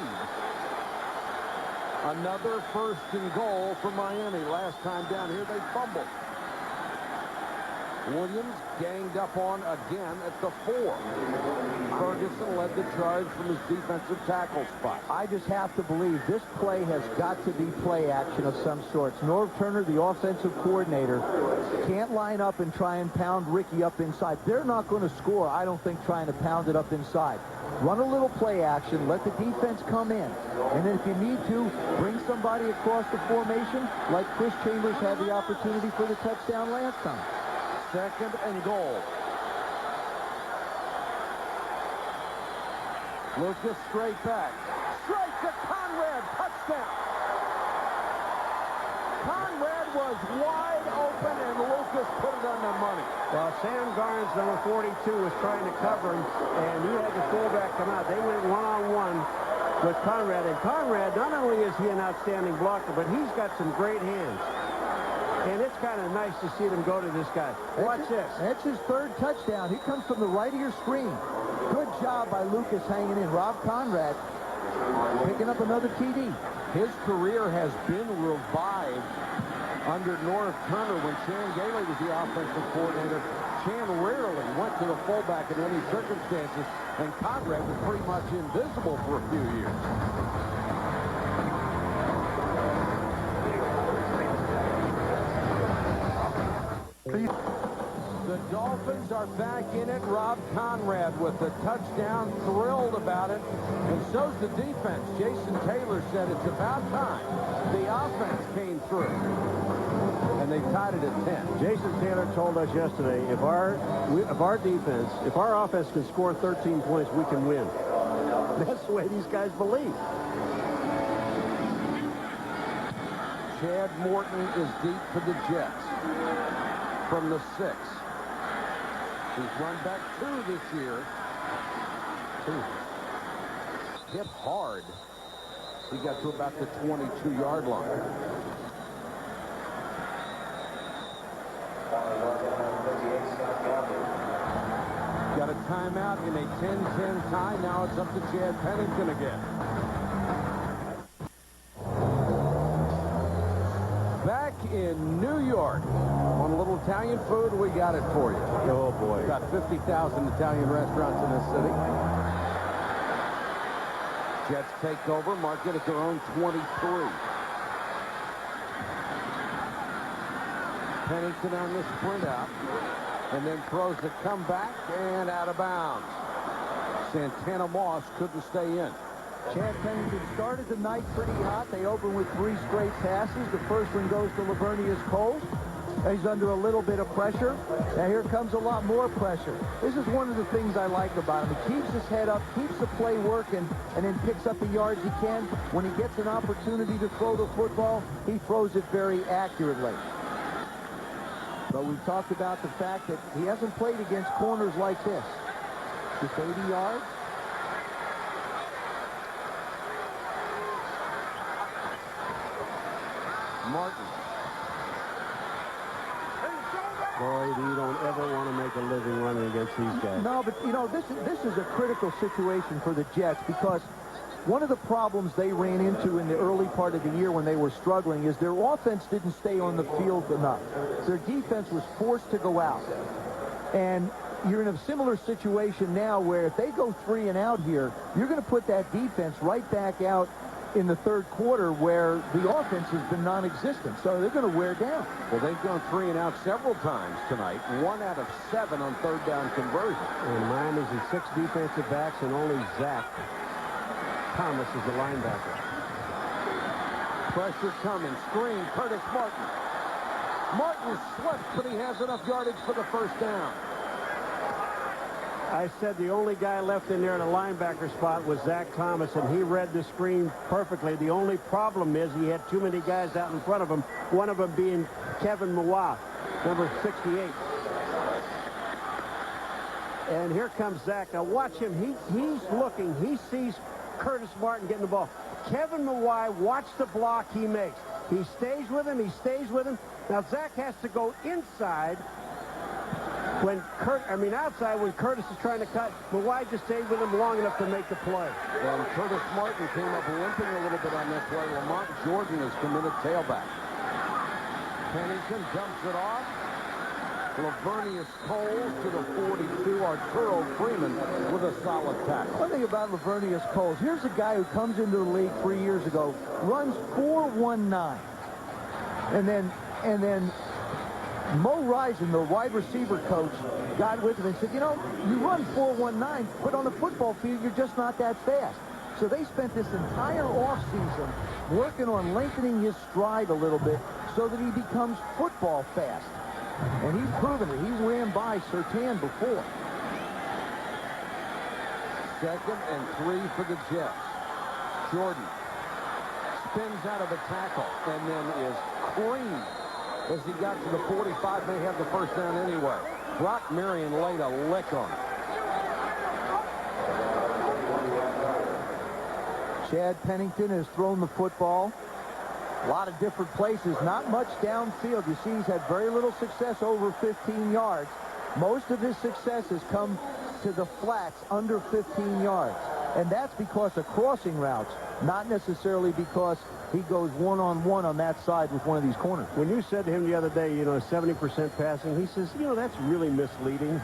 Another 1st and goal for Miami. Last time down here, they fumbled. Williams ganged up on again at the 4. Ferguson led the charge from his defensive tackle spot. I just have to believe this play has got to be play action of some sorts. Norv Turner, the offensive coordinator, can't line up and try and pound Ricky up inside. They're not going to score, I don't think, trying to pound it up inside. Run a little play action, let the defense come in. And then if you need to, bring somebody across the formation like Chris Chambers had the opportunity for the touchdown last time. 2nd and goal. Lucas straight back. Straight to Conrad. Touchdown. Conrad was wide open, and Lucas put it on the money. Well, Sam Garnes, number 42, was trying to cover him, and he had the fullback come out. They went one-on-one with Conrad. And Conrad, not only is he an outstanding blocker, but he's got some great hands. And it's kind of nice to see them go to this guy. Watch this. That's his 3rd touchdown. He comes from the right of your screen. Good job by Lucas hanging in. Rob Conrad picking up another TD. His career has been revived under Norv Turner when Chan Gailey was the offensive coordinator. Chan rarely went to the fullback in any circumstances, and Conrad was pretty much invisible for a few years. The The Dolphins are back in it. Rob Conrad with the touchdown, thrilled about it. And so's the defense. Jason Taylor said it's about time the offense came through. And they tied it at 10. Jason Taylor told us yesterday, if our offense can score 13 points, we can win. That's the way these guys believe. Chad Morton is deep for the Jets from the 6. He's run back 2 this year. Hit hard. He got to about the 22-yard line. Got a timeout in a 10-10 tie. Now it's up to Chad Pennington again. Back in New York on a little Italian food, we got it for you. Oh, boy. About 50,000 Italian restaurants in this city. Jets take over, mark it at their own 23. Pennington on the sprint out, and then throws the comeback and out of bounds. Santana Moss couldn't stay in. Chad Pennington started the night pretty hot. They opened with 3 straight passes. The first one goes to Lavernius Cole. He's under a little bit of pressure. Now here comes a lot more pressure. This is one of the things I like about him. He keeps his head up, keeps the play working, and then picks up the yards he can. When he gets an opportunity to throw the football, he throws it very accurately. But we've talked about the fact that he hasn't played against corners like this. Just 80 yards. Martin. Boy, you don't ever want to make a living running against these guys. No, but, you know, this is a critical situation for the Jets because one of the problems they ran into in the early part of the year when they were struggling is their offense didn't stay on the field enough. Their defense was forced to go out. And you're in a similar situation now where if they go 3 and out here, you're going to put that defense right back out in the third quarter where the offense has been non-existent. So they're going to wear down. Well, they've gone 3 and out several times tonight. 1 out of 7 on third down conversion. And Miami's in 6 defensive backs, and only Zach Thomas is the linebacker. Pressure coming. Screen. Curtis Martin. Martin slipped, but he has enough yardage for the first down. I said the only guy left in there in a linebacker spot was Zach Thomas, and he read the screen perfectly. The only problem is he had too many guys out in front of him, one of them being Kevin Mawah, number 68. And here comes Zach. Now watch him. He's looking. He sees Curtis Martin getting the ball. Kevin Mawai, watch the block he makes. He stays with him. He stays with him. Now Zach has to go inside when outside when Curtis is trying to cut. Mawai just stayed with him long enough to make the play. And Curtis Martin came up limping a little bit on that play. Lamont Jordan has committed tailback. Pennington dumps it off. Lavernius Cole to the 42. Arturo Freeman with a solid tackle. One thing about Lavernius Cole, here's a guy who comes into the league 3 years ago, runs 4.19. And then Mo Risen, the wide receiver coach, got with him and said, you know, you run 4.19, but on the football field, you're just not that fast. So they spent this entire offseason working on lengthening his stride a little bit so that he becomes football fast. And he's proven it. He's ran by Surtain before. 2nd and 3 for the Jets. Jordan spins out of a tackle and then is creamed as he got to the 45. May have the first down anyway. Brock Marion laid a lick on it. Chad Pennington has thrown the football a lot of different places, not much downfield. You see he's had very little success over 15 yards. Most of his success has come to the flats under 15 yards. And that's because of crossing routes, not necessarily because he goes one-on-one on that side with one of these corners. When you said to him the other day, 70% passing, he says, that's really misleading.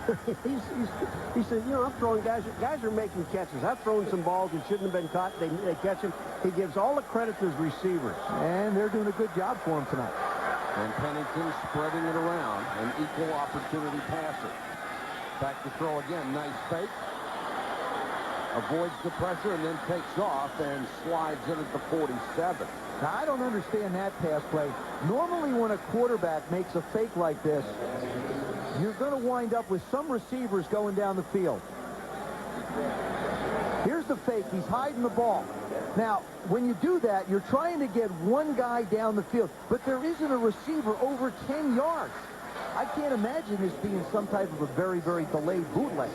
He said, I'm throwing guys are making catches. I've thrown some balls that shouldn't have been caught. They catch them. He gives all the credit to his receivers. And they're doing a good job for him tonight. And Pennington spreading it around. An equal opportunity passer. Back to throw again. Nice fake. Avoids the pressure and then takes off and slides in at the 47. Now, I don't understand that pass play. Normally when a quarterback makes a fake like this, you're going to wind up with some receivers going down the field. Here's the fake. He's hiding the ball. Now, when you do that, you're trying to get one guy down the field, but there isn't a receiver over 10 yards. I can't imagine this being some type of a very, very delayed bootleg.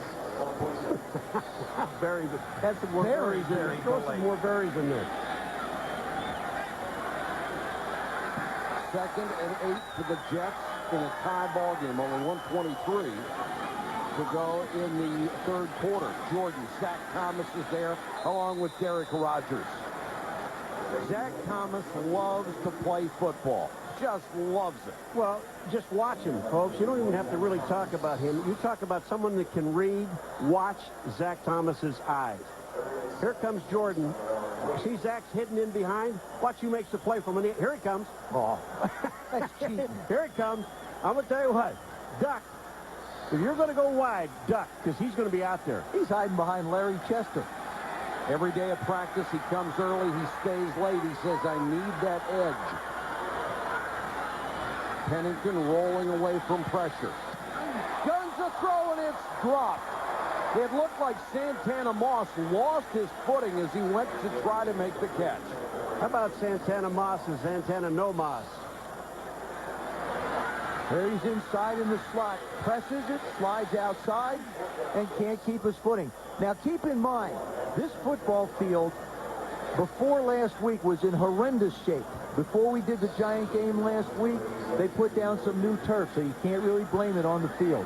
Very good. That's some more berries in there. Throw some more berries in there. 2nd and 8 for the Jets in a tie ball game. Only 1:23 to go in the 3rd quarter. Jordan, Zach Thomas is there along with Derek Rogers. Zach Thomas loves to play football. Just loves it. Well, just watch him, folks. You don't even have to really talk about him. You talk about someone that can read. Watch Zach Thomas's eyes. Here comes Jordan. See Zach's hidden in behind? Watch who makes the play from the... Here he comes. Oh, that's cheating. Here he comes. I'm going to tell you what. Duck. If you're going to go wide, duck, because he's going to be out there. He's hiding behind Larry Chester. Every day of practice, he comes early. He stays late. He says, I need that edge. Pennington rolling away from pressure. Guns a throw, and it's dropped. It looked like Santana Moss lost his footing as he went to try to make the catch. How about Santana Moss and Santana No Moss? There he's inside in the slot. Presses it, slides outside, and can't keep his footing. Now, keep in mind, this football field before last week was in horrendous shape. Before we did the Giant game last week, they put down some new turf, so you can't really blame it on the field.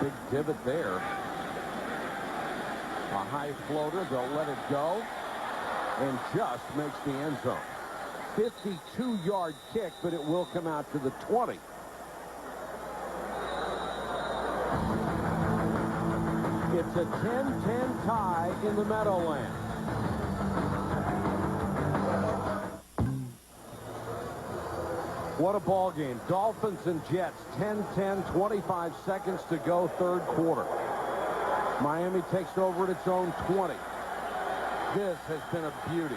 Big divot there. A high floater. They'll let it go. And just makes the end zone. 52-yard kick, but it will come out to the 20. It's a 10-10 tie in the Meadowlands. What a ball game. Dolphins and Jets, 10-10, 25 seconds to go, 3rd quarter. Miami takes over at its own 20. This has been a beauty.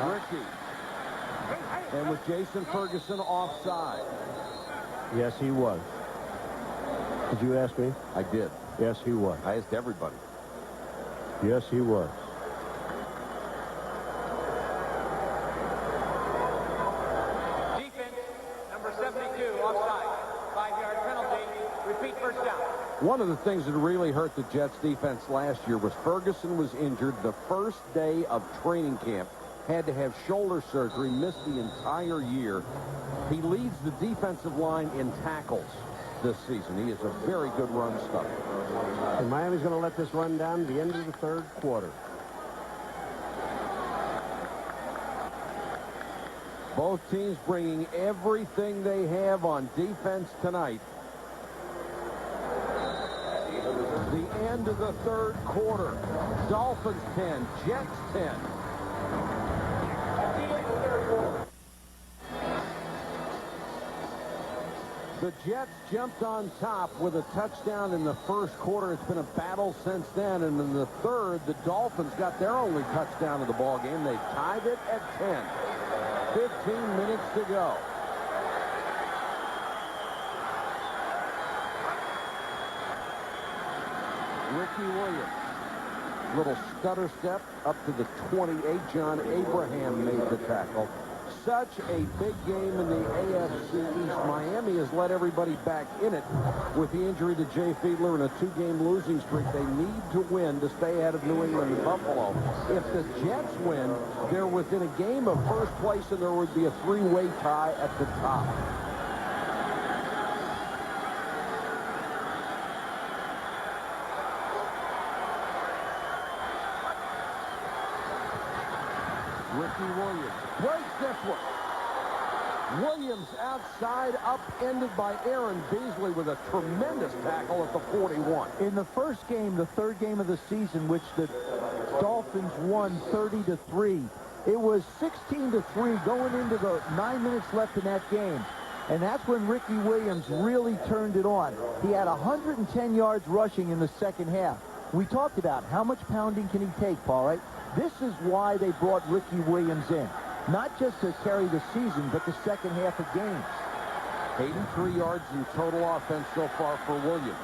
Ricky. And with Jason Ferguson offside. Yes, he was. Did you ask me? I did. Yes, he was. I asked everybody. Yes, he was. Defense, number 72, offside. 5-yard penalty. Repeat, first down. One of the things that really hurt the Jets defense last year was Ferguson was injured the first day of training camp. Had to have shoulder surgery, missed the entire year. He leads the defensive line in tackles this season. He is a very good run stopper. And Miami's going to let this run down to the end of the 3rd quarter. Both teams bringing everything they have on defense tonight. The end of the 3rd quarter. Dolphins 10, Jets 10. The Jets jumped on top with a touchdown in the 1st quarter. It's been a battle since then. And in the 3rd, the Dolphins got their only touchdown of the ball game. They tied it at 10. 15 minutes to go. Ricky Williams. Little stutter step up to the 28. John Abraham made the tackle. Such a big game in the AFC East. Miami has let everybody back in it with the injury to Jay Fiedler and a 2-game losing streak. They need to win to stay out of New England and Buffalo. If the Jets win, they're within a game of first place, and there would be a 3-way tie at the top. Ricky Williams breaks this one. Williams outside, upended by Aaron Beasley with a tremendous tackle at the 41. In the first game, the 3rd game of the season, which the Dolphins won 30-3, It was 16-3 going into the 9 minutes left in that game. And that's when Ricky Williams really turned it on. He had 110 yards rushing in the second half. We talked about how much pounding can he take, Paul, right? This is why they brought Ricky Williams in. Not just to carry the season, but the second half of games. 83 yards in total offense so far for Williams.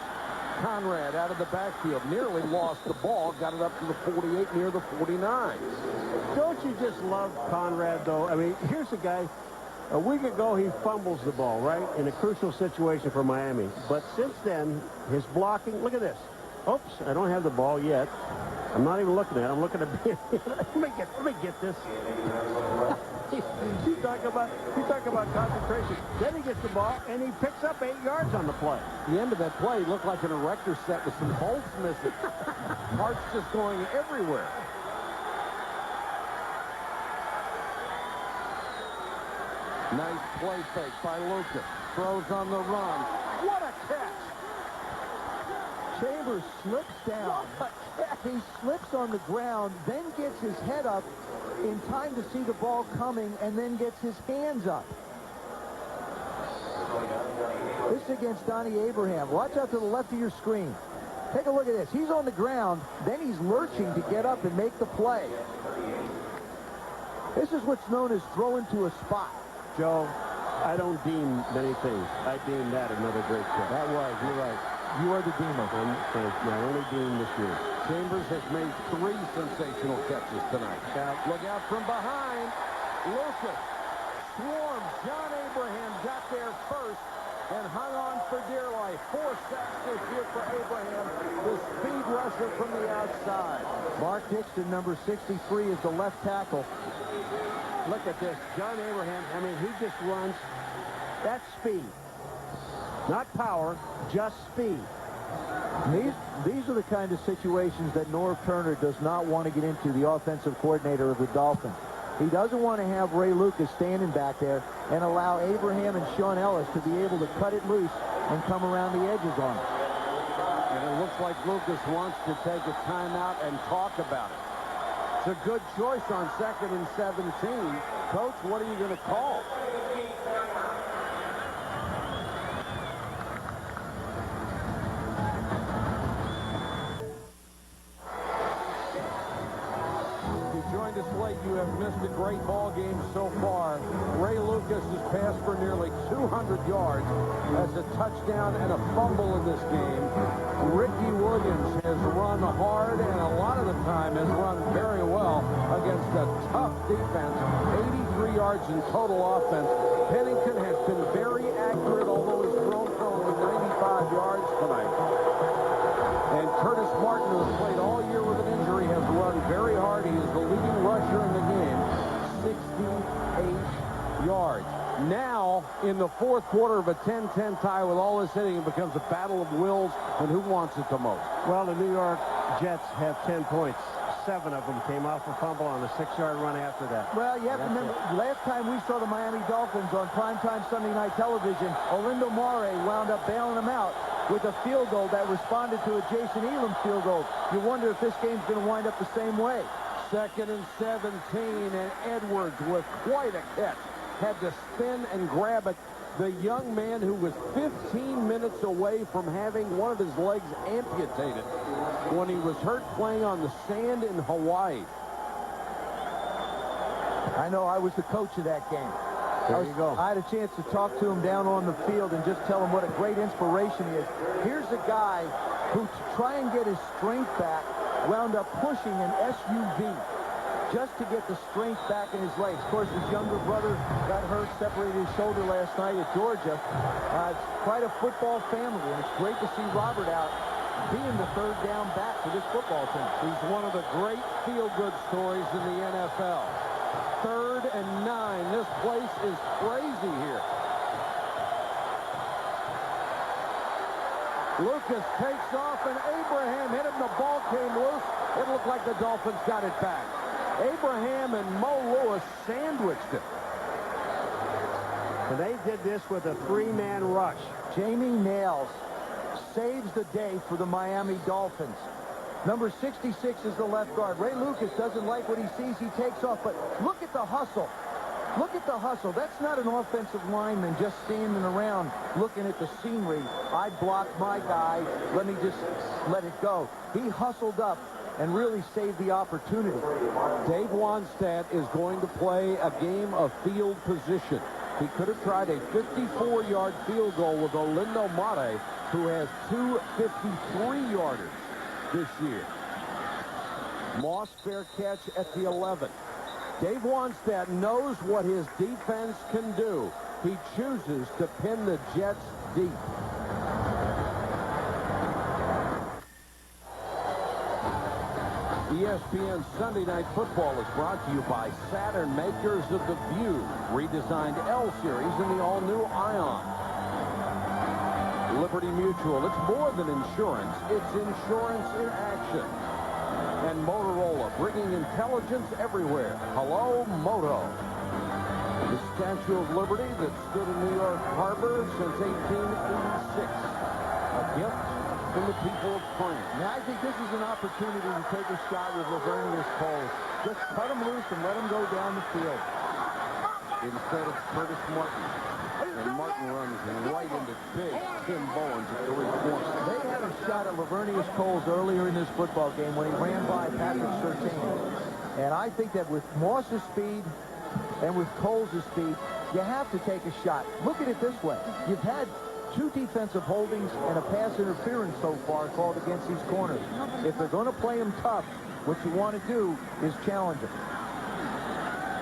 Conrad out of the backfield, nearly lost the ball, got it up to the 48, near the 49. Don't you just love Conrad, though? I mean, here's a guy, a week ago he fumbles the ball, right, in a crucial situation for Miami. But since then, his blocking, look at this. Oops, I don't have the ball yet. I'm not even looking at it. I'm looking at let me get this. You talk about concentration. Then he gets the ball, and he picks up 8 yards on the play. The end of that play looked like an erector set with some bolts missing. Parts just going everywhere. Nice play fake by Lucas. Throws on the run. What a catch! Chambers slips down. He slips on the ground, then gets his head up in time to see the ball coming, and then gets his hands up. This is against Donnie Abraham. Watch out to the left of your screen. Take a look at this. He's on the ground, then he's lurching to get up and make the play. This is what's known as throwing to a spot. Joe, I don't deem many things. I deem that another great catch. That was, you're right. You are the deemer. I only deem this year. Chambers has made 3 sensational catches tonight. Look out from behind. Lucas swarms. John Abraham got there first and hung on for dear life. 4 sacks this year for Abraham, the speed rusher from the outside. Mark Dixon, number 63, is the left tackle. Look at this. John Abraham, I mean, he just runs. That's speed. Not power, just speed. These are the kind of situations that Norv Turner does not want to get into, the offensive coordinator of the Dolphins. He doesn't want to have Ray Lucas standing back there and allow Abraham and Sean Ellis to be able to cut it loose and come around the edges on it. And it looks like Lucas wants to take a timeout and talk about it. It's a good choice on 2nd and 17. Coach, what are you going to call? You have missed a great ball game so far. Ray Lucas has passed for nearly 200 yards, has a touchdown and a fumble in this game. Ricky Williams has run hard and a lot of the time has run very well against a tough defense. 83 yards in total offense. Pennington has been very accurate, although he's thrown for only 95 yards tonight. And Curtis Martin, who has played all year with an injury, has run very hard. He is the leading rusher in the game, 68 yards. Now, in the fourth quarter of a 10-10 tie with all this hitting, it becomes a battle of wills and who wants it the most. Well, the New York Jets have 10 points. 7 of them came off a fumble on a 6-yard run after that. Well, you have to remember, last time we saw the Miami Dolphins on primetime Sunday night television, Olindo Mare wound up bailing them out with a field goal that responded to a Jason Elam field goal. You wonder if this game's going to wind up the same way. 2nd and 17, and Edwards with quite a catch. Had to spin and grab it. The young man who was 15 minutes away from having one of his legs amputated when he was hurt playing on the sand in Hawaii. I know, I was the coach of that game. There you go. I had a chance to talk to him down on the field and just tell him what a great inspiration he is. Here's a guy who, to try and get his strength back, wound up pushing an SUV just to get the strength back in his legs. Of course, his younger brother got hurt, separated his shoulder last night at Georgia. It's quite a football family, and it's great to see Robert out being the third down back for this football team. He's one of the great feel-good stories in the NFL. 3rd and 9. This place is crazy here. Lucas takes off, and Abraham hit him. The ball came loose. It looked like the Dolphins got it back. Abraham and Mo Lewis sandwiched it. And they did this with a 3-man rush. Jamie Nails saves the day for the Miami Dolphins. Number 66 is the left guard. Ray Lucas doesn't like what he sees. He takes off. But look at the hustle. Look at the hustle. That's not an offensive lineman just standing around looking at the scenery. I blocked my guy. Let me just let it go. He hustled up and really saved the opportunity. Dave Wannstedt is going to play a game of field position. He could have tried a 54-yard field goal with Olindo Mate, who has 2 53-yarders this year. Moss fair catch at the 11. Dave Wannstedt knows what his defense can do. He chooses to pin the Jets deep. ESPN Sunday Night Football is brought to you by Saturn, makers of the View, redesigned L Series in the all-new Ion. Liberty Mutual, it's more than insurance, it's insurance in action. And Motorola, bringing intelligence everywhere. Hello, Moto. The Statue of Liberty that stood in New York Harbor since 1886. A gift from the people of France. Now, I think this is an opportunity to take a shot with Lavernius Coles. Just cut him loose and let him go down the field. Instead of Curtis Martin. And Martin runs right into big Tim Bowens at the 3-point. They had a shot at Lavernius Coles earlier in this football game when he ran by Patrick Surtain. And I think that with Moss's speed and with Coles' speed, you have to take a shot. Look at it this way. You've had 2 defensive holdings and a pass interference so far called against these corners. If they're going to play them tough, what you want to do is challenge them.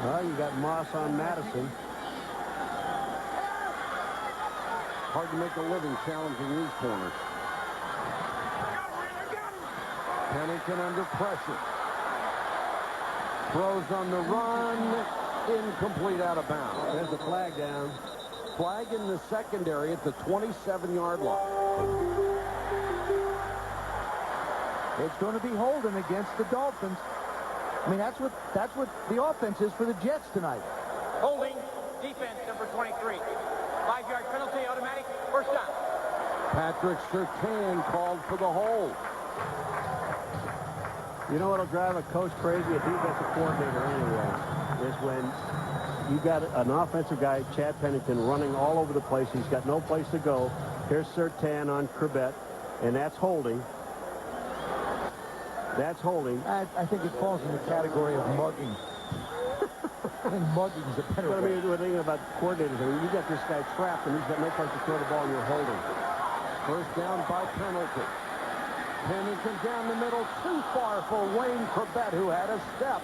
Well, you got Moss on Madison. Hard to make a living challenging these corners. Pennington under pressure. Throws on the run. Incomplete, out of bounds. There's a flag down. Flag in the secondary at the 27-yard line. It's going to be holding against the Dolphins. I mean, that's what the offense is for the Jets tonight. Holding, defense, number 23. 5-yard penalty, automatic, first down. Patrick Surtain called for the hold. You know what'll drive a coach crazy, a defensive coordinator anyway, is when you got an offensive guy, Chad Pennington, running all over the place. He's got no place to go. Here's Surtain on Corbett, and that's holding. That's holding. I think it falls in the category of mugging. I think mugging's a better But I word. mean, we're thinking about coordinators. I mean, you got this guy trapped, and he's got no place to throw the ball, and you're holding. First down by penalty. Pennington down the middle, too far for Wayne Corbett, who had a step.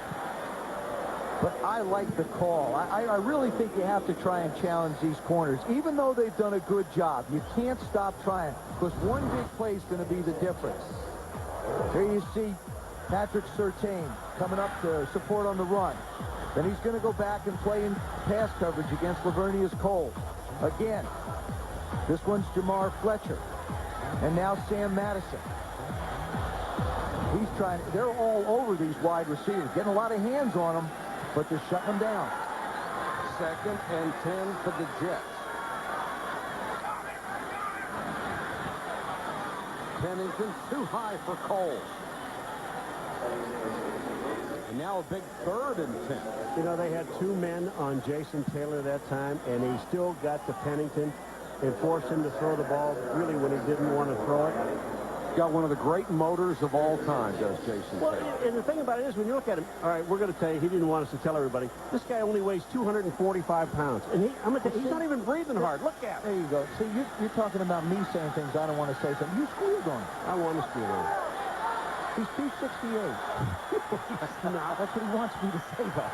But I like the call. I really think you have to try and challenge these corners. Even though they've done a good job, you can't stop trying, because one big play is going to be the difference. Here you see Patrick Surtain coming up to support on the run. Then he's going to go back and play in pass coverage against Lavernius Coles. Again, this one's Jamar Fletcher. And now Sam Madison. He's trying. They're all over these wide receivers, getting a lot of hands on them, but they're shutting them down. 2nd and 10 for the Jets. Pennington too high for Coles. And now a big 3rd and 10. You know, they had 2 men on Jason Taylor that time, and he still got to Pennington and forced him to throw the ball really when he didn't want to throw it. Got one of the great motors of all time, does Jason Well, Taylor. and the thing about it is, when you look at him, all right, we're going to tell you, he didn't want us to tell everybody, this guy only weighs 245 pounds. And he's not even breathing hard. Look at him. There you go. See, you're talking about me saying things I don't want to say something. You squealed on him. I want to squeal on him. He's 268. That's what he wants me to say, though.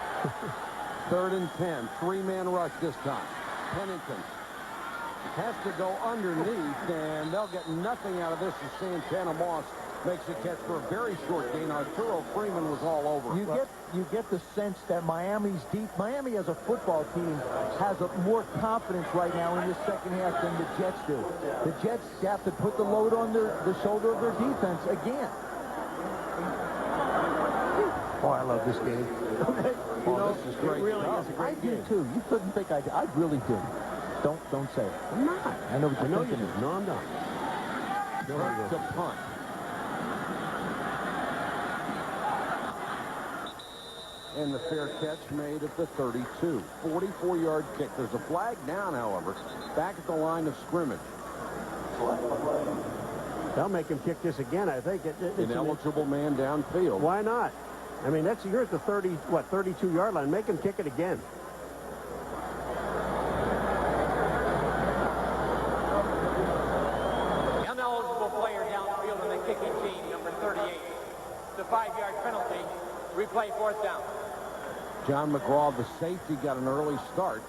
3rd and 10. 3-man rush this time. Pennington has to go underneath, and they'll get nothing out of this as Santana Moss makes a catch for a very short gain. Arturo Freeman was all over. You get the sense that Miami's deep. Miami as a football team has more confidence right now in this second half than the Jets do. The Jets have to put the load on the shoulder of their defense again. Oh, I love this game. You know, this is great. It really is a great game. I do, too. You couldn't think I did. I really did. Don't say it. I'm not. I know what you're you thinking. do. No, I'm not. First to punt. and the fair catch made at the 32. 44-yard kick. There's a flag down, however, back at the line of scrimmage. They'll make him kick this again, I think. It's an eligible man downfield. Why not? I mean, you're at the 32-yard line. Make him kick it again. Ineligible player downfield on the kicking team, number 38. The 5-yard penalty. Replay 4th down. John McGraw, the safety, got an early start.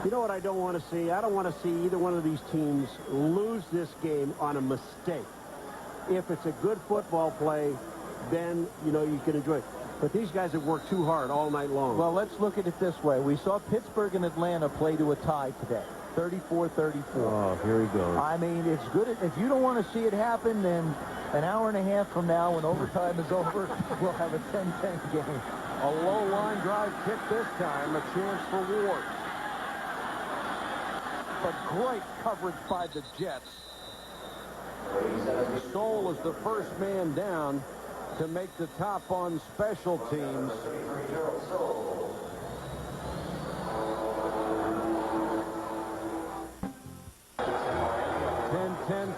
You know what I don't want to see? I don't want to see either one of these teams lose this game on a mistake. If it's a good football play, then, you can enjoy it. But these guys have worked too hard all night long. Well, let's look at it this way. We saw Pittsburgh and Atlanta play to a tie today, 34-34. Oh, here he goes. I mean, it's good. If you don't want to see it happen, then an hour and a half from now, when overtime is over, we'll have a 10-10 game. A low line drive kick this time, a chance for Ward. But great coverage by the Jets. Stoll is the first man down to make the top on special teams.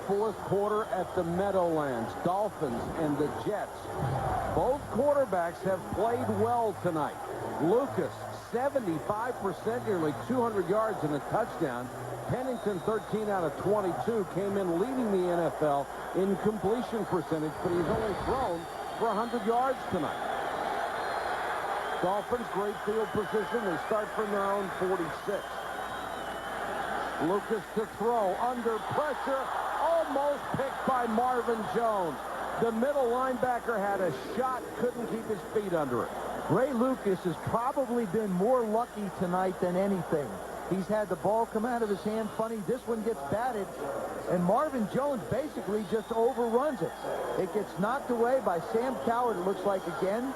Fourth quarter at the Meadowlands. Dolphins and the Jets. Both quarterbacks have played well tonight. Lucas, 75%, nearly 200 yards and a touchdown. Pennington, 13 out of 22, came in leading the NFL in completion percentage, but he's only thrown for 100 yards tonight. Dolphins, great field position. They start from their own 46. Lucas to throw, under pressure, almost picked by Marvin Jones. The middle linebacker had a shot, couldn't keep his feet under it. Ray Lucas has probably been more lucky tonight than anything. He's had the ball come out of his hand funny. This one gets batted, and Marvin Jones basically just overruns it. It gets knocked away by Sam Coward, it looks like, again,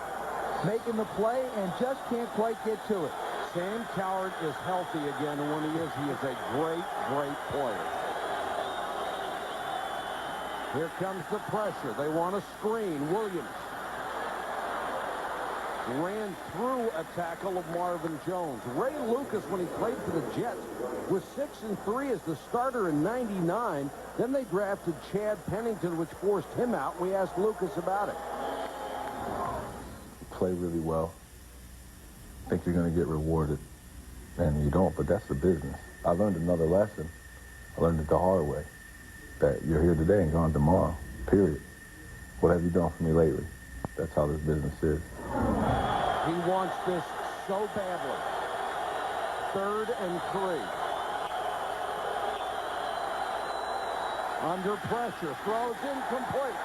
making the play, and just can't quite get to it. Sam Coward is healthy again, and when he is a great, great player. Here comes the pressure. They want a screen. Williams ran through a tackle of Marvin Jones. Ray Lucas, when he played for the Jets, was 6-3 as the starter in '99. Then they drafted Chad Pennington, which forced him out. We asked Lucas about it. You play really well. Think you're going to get rewarded, and you don't, but that's the business. I learned another lesson. I learned it the hard way, that you're here today and gone tomorrow, period. What have you done for me lately? That's how this business is. He wants this so badly. 3rd and 3. Under pressure, throws incomplete.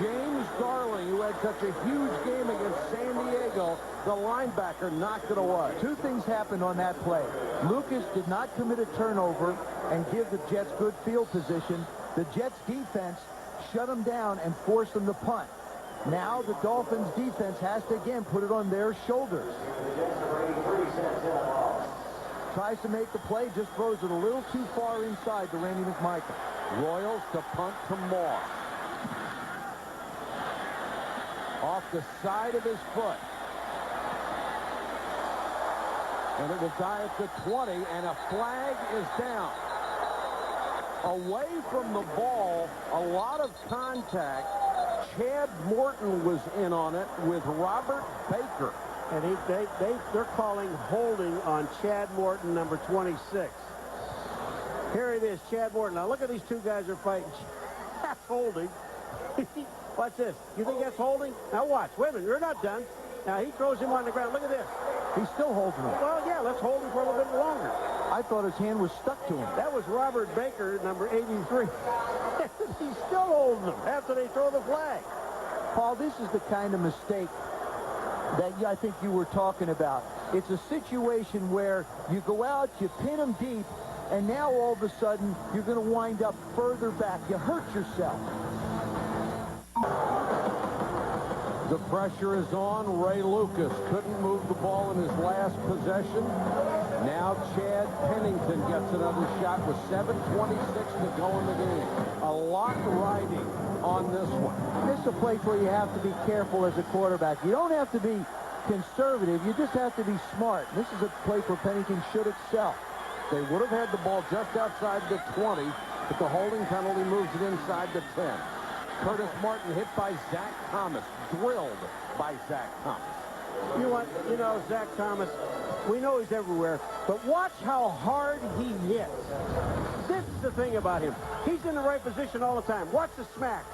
James Darling, who had such a huge game against San Diego, the linebacker knocked it away. Two things happened on that play. Lucas did not commit a turnover and give the Jets good field position. The Jets defense shut them down and forced them to punt. Now the Dolphins defense has to again put it on their shoulders. Tries to make the play, just throws it a little too far inside to Randy McMichael. Royals to punt to Moss. Off the side of his foot. And it will die at the 20, and a flag is down. Away from the ball, a lot of contact. Chad Morton was in on it with Robert Baker. And they're calling holding on Chad Morton, number 26. Here it is, Chad Morton. Now look at these two guys are fighting. That's holding. Watch this. You think that's holding? Now watch. Wait a minute. You're not done. Now he throws him on the ground. Look at this. He's still holding him. Well, yeah, let's hold him for a little bit longer. I thought his hand was stuck to him. That was Robert Baker, number 83. He's still holding him after they throw the flag. Paul, this is the kind of mistake that I think you were talking about. It's a situation where you go out, you pin him deep, and now all of a sudden you're going to wind up further back. You hurt yourself. The pressure is on. Ray Lucas couldn't move the ball in his last possession. Now Chad Pennington gets another shot with 7:26 to go in the game. A lot riding on on this one. This is a place where you have to be careful as a quarterback. You don't have to be conservative. You just have to be smart. This is a place where Pennington should excel. They would have had the ball just outside the 20, but the holding penalty moves it inside the 10. Curtis Martin hit by Zach Thomas, drilled by Zach Thomas. You know what? You know, Zach Thomas, we know he's everywhere, but watch how hard he hits. This is the thing about him. He's in the right position all the time. Watch the smack.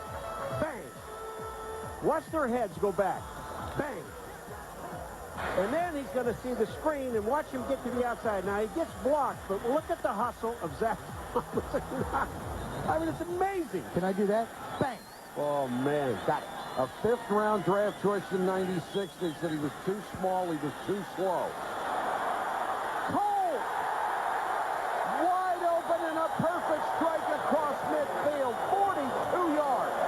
Bang. Watch their heads go back. Bang. And then he's going to see the screen and watch him get to the outside. Now, he gets blocked, but look at the hustle of Zach Thomas. I mean, it's amazing. Can I do that? Bang. Oh, man. Got it. A fifth-round draft choice in '96. They said he was too small, he was too slow. Cole! Wide open and a perfect strike across midfield. 42 yards.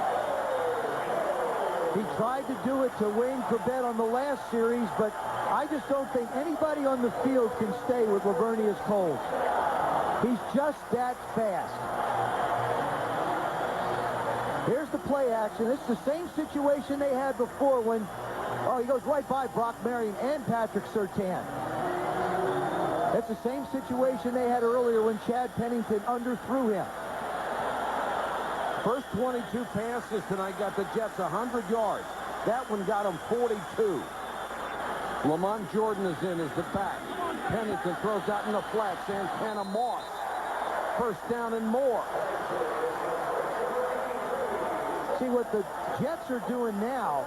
He tried to do it to Wayne Corbett on the last series, but I just don't think anybody on the field can stay with Lavernius Cole. He's just that fast. Here's the play action. It's the same situation they had before when, he goes right by Brock Marion and Patrick Surtain. That's the same situation they had earlier when Chad Pennington underthrew him. First 22 passes tonight got the Jets 100 yards. That one got them 42. Lamont Jordan is in as the back. Pennington throws out in the flat. Santana Moss. First down and more. See, what the Jets are doing now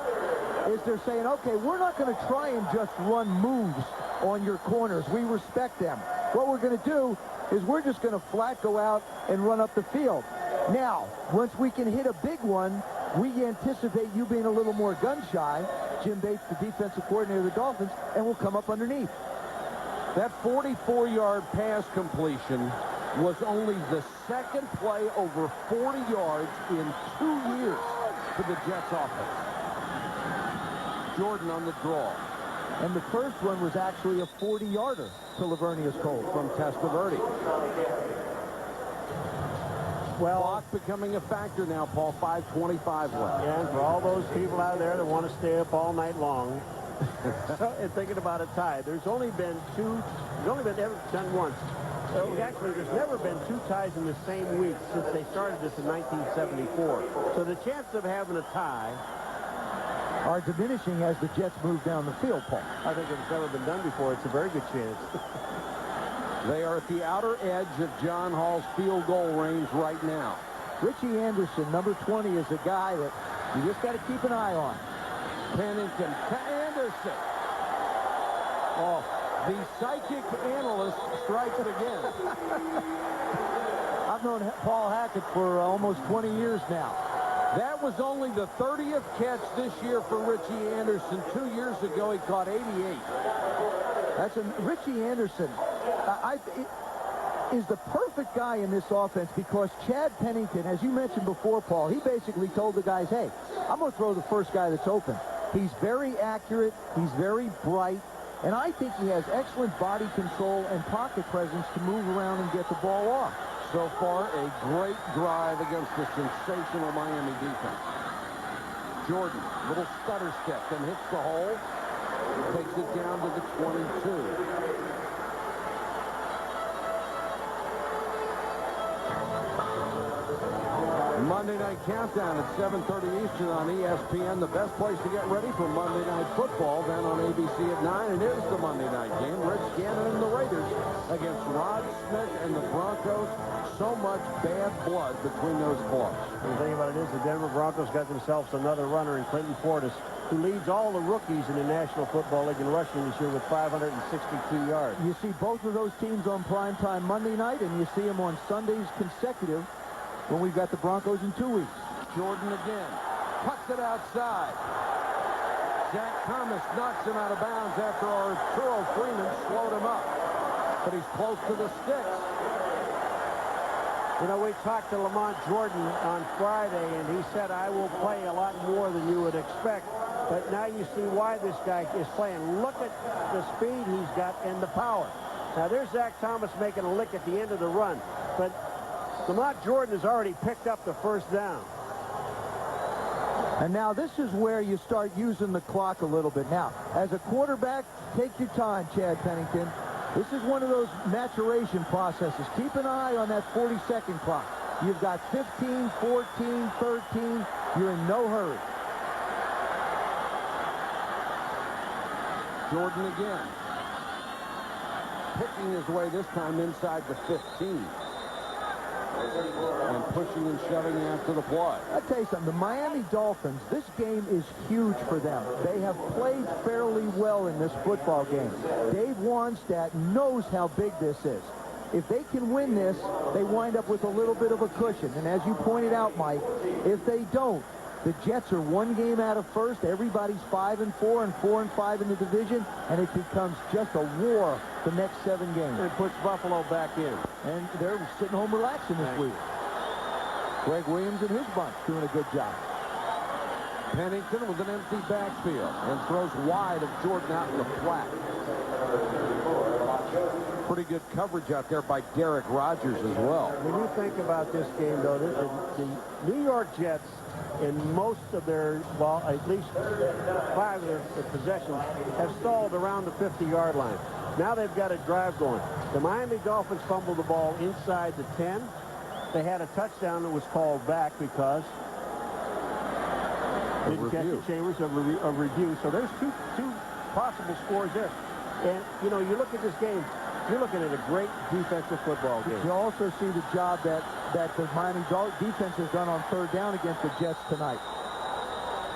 is they're saying, okay, we're not going to try and just run moves on your corners. We respect them. What we're going to do is we're just going to flat go out and run up the field. Now, once we can hit a big one, we anticipate you being a little more gun-shy, Jim Bates, the defensive coordinator of the Dolphins, and we'll come up underneath. That 44-yard pass completion was only the second play over 40 yards in 2 years for the Jets offense. Jordan on the draw. And the first one was actually a 40-yarder to Lavernius Cole from Testaverde. Well, clock becoming a factor now, Paul. 5:25 left. Yeah, and for all those people out there that want to stay up all night long and thinking about a tie, there's only been ever done once. Actually, there's never been two ties in the same week since they started this in 1974. So the chances of having a tie are diminishing as the Jets move down the field, Paul. I think if it's never been done before, it's a very good chance. They are at the outer edge of John Hall's field goal range right now. Richie Anderson, number 20, is a guy that you just got to keep an eye on. Pennington to Anderson. Oh, the psychic analyst strikes again. I've known Paul Hackett for almost 20 years now. That was only the 30th catch this year for Richie Anderson. 2 years ago, he caught 88. That's Richie Anderson is the perfect guy in this offense because Chad Pennington, as you mentioned before, Paul, he basically told the guys, hey, I'm going to throw the first guy that's open. He's very accurate. He's very bright. And I think he has excellent body control and pocket presence to move around and get the ball off. So far, a great drive against the sensational Miami defense. Jordan, little stutter step, then hits the hole. Takes it down to the 22. Monday Night Countdown at 7:30 Eastern on ESPN. The best place to get ready for Monday Night Football. Then on ABC at 9. It is the Monday night game. Rich Gannon and the Raiders against Rod Smith and the Broncos. So much bad blood between those clubs. And the thing about it is the Denver Broncos got themselves another runner in Clinton Portis, who leads all the rookies in the National Football League in rushing this year with 562 yards. You see both of those teams on primetime Monday night, and you see them on Sundays consecutive when we've got the Broncos in 2 weeks. Jordan again. Cuts it outside. Zach Thomas knocks him out of bounds after Arturo Freeman slowed him up. But he's close to the sticks. You know, we talked to Lamont Jordan on Friday, and he said, I will play a lot more than you would expect. But now you see why this guy is playing. Look at the speed he's got and the power. Now, there's Zach Thomas making a lick at the end of the run. But Lamont Jordan has already picked up the first down. And now this is where you start using the clock a little bit. Now, as a quarterback, take your time, Chad Pennington. This is one of those maturation processes. Keep an eye on that 40-second clock. You've got 15, 14, 13. You're in no hurry. Jordan again. Picking his way this time inside the 15. And pushing and shoving after the play. I'll tell you something. The Miami Dolphins, this game is huge for them. They have played fairly well in this football game. Dave Wannstedt knows how big this is. If they can win this, they wind up with a little bit of a cushion. And as you pointed out, Mike, if they don't, the Jets are one game out of first. Everybody's 5-4 and 4-5 in the division, and it becomes just a war the next 7 games. And it puts Buffalo back in. And they're sitting home relaxing this week. Greg Williams and his bunch doing a good job. Pennington with an empty backfield and throws wide of Jordan out in the flat. Pretty good coverage out there by Derek Rogers as well. When you think about this game, though, the New York Jets, in most of their, well, at least 5 of their possessions, have stalled around the 50-yard line. Now they've got a drive going. The Miami Dolphins fumbled the ball inside the 10. They had a touchdown that was called back because didn't catch the Chambers of review. So there's two possible scores there. And, you know, you look at this game, you're looking at a great defensive football game. You also see the job that the Miami defense has done on 3rd down against the Jets tonight.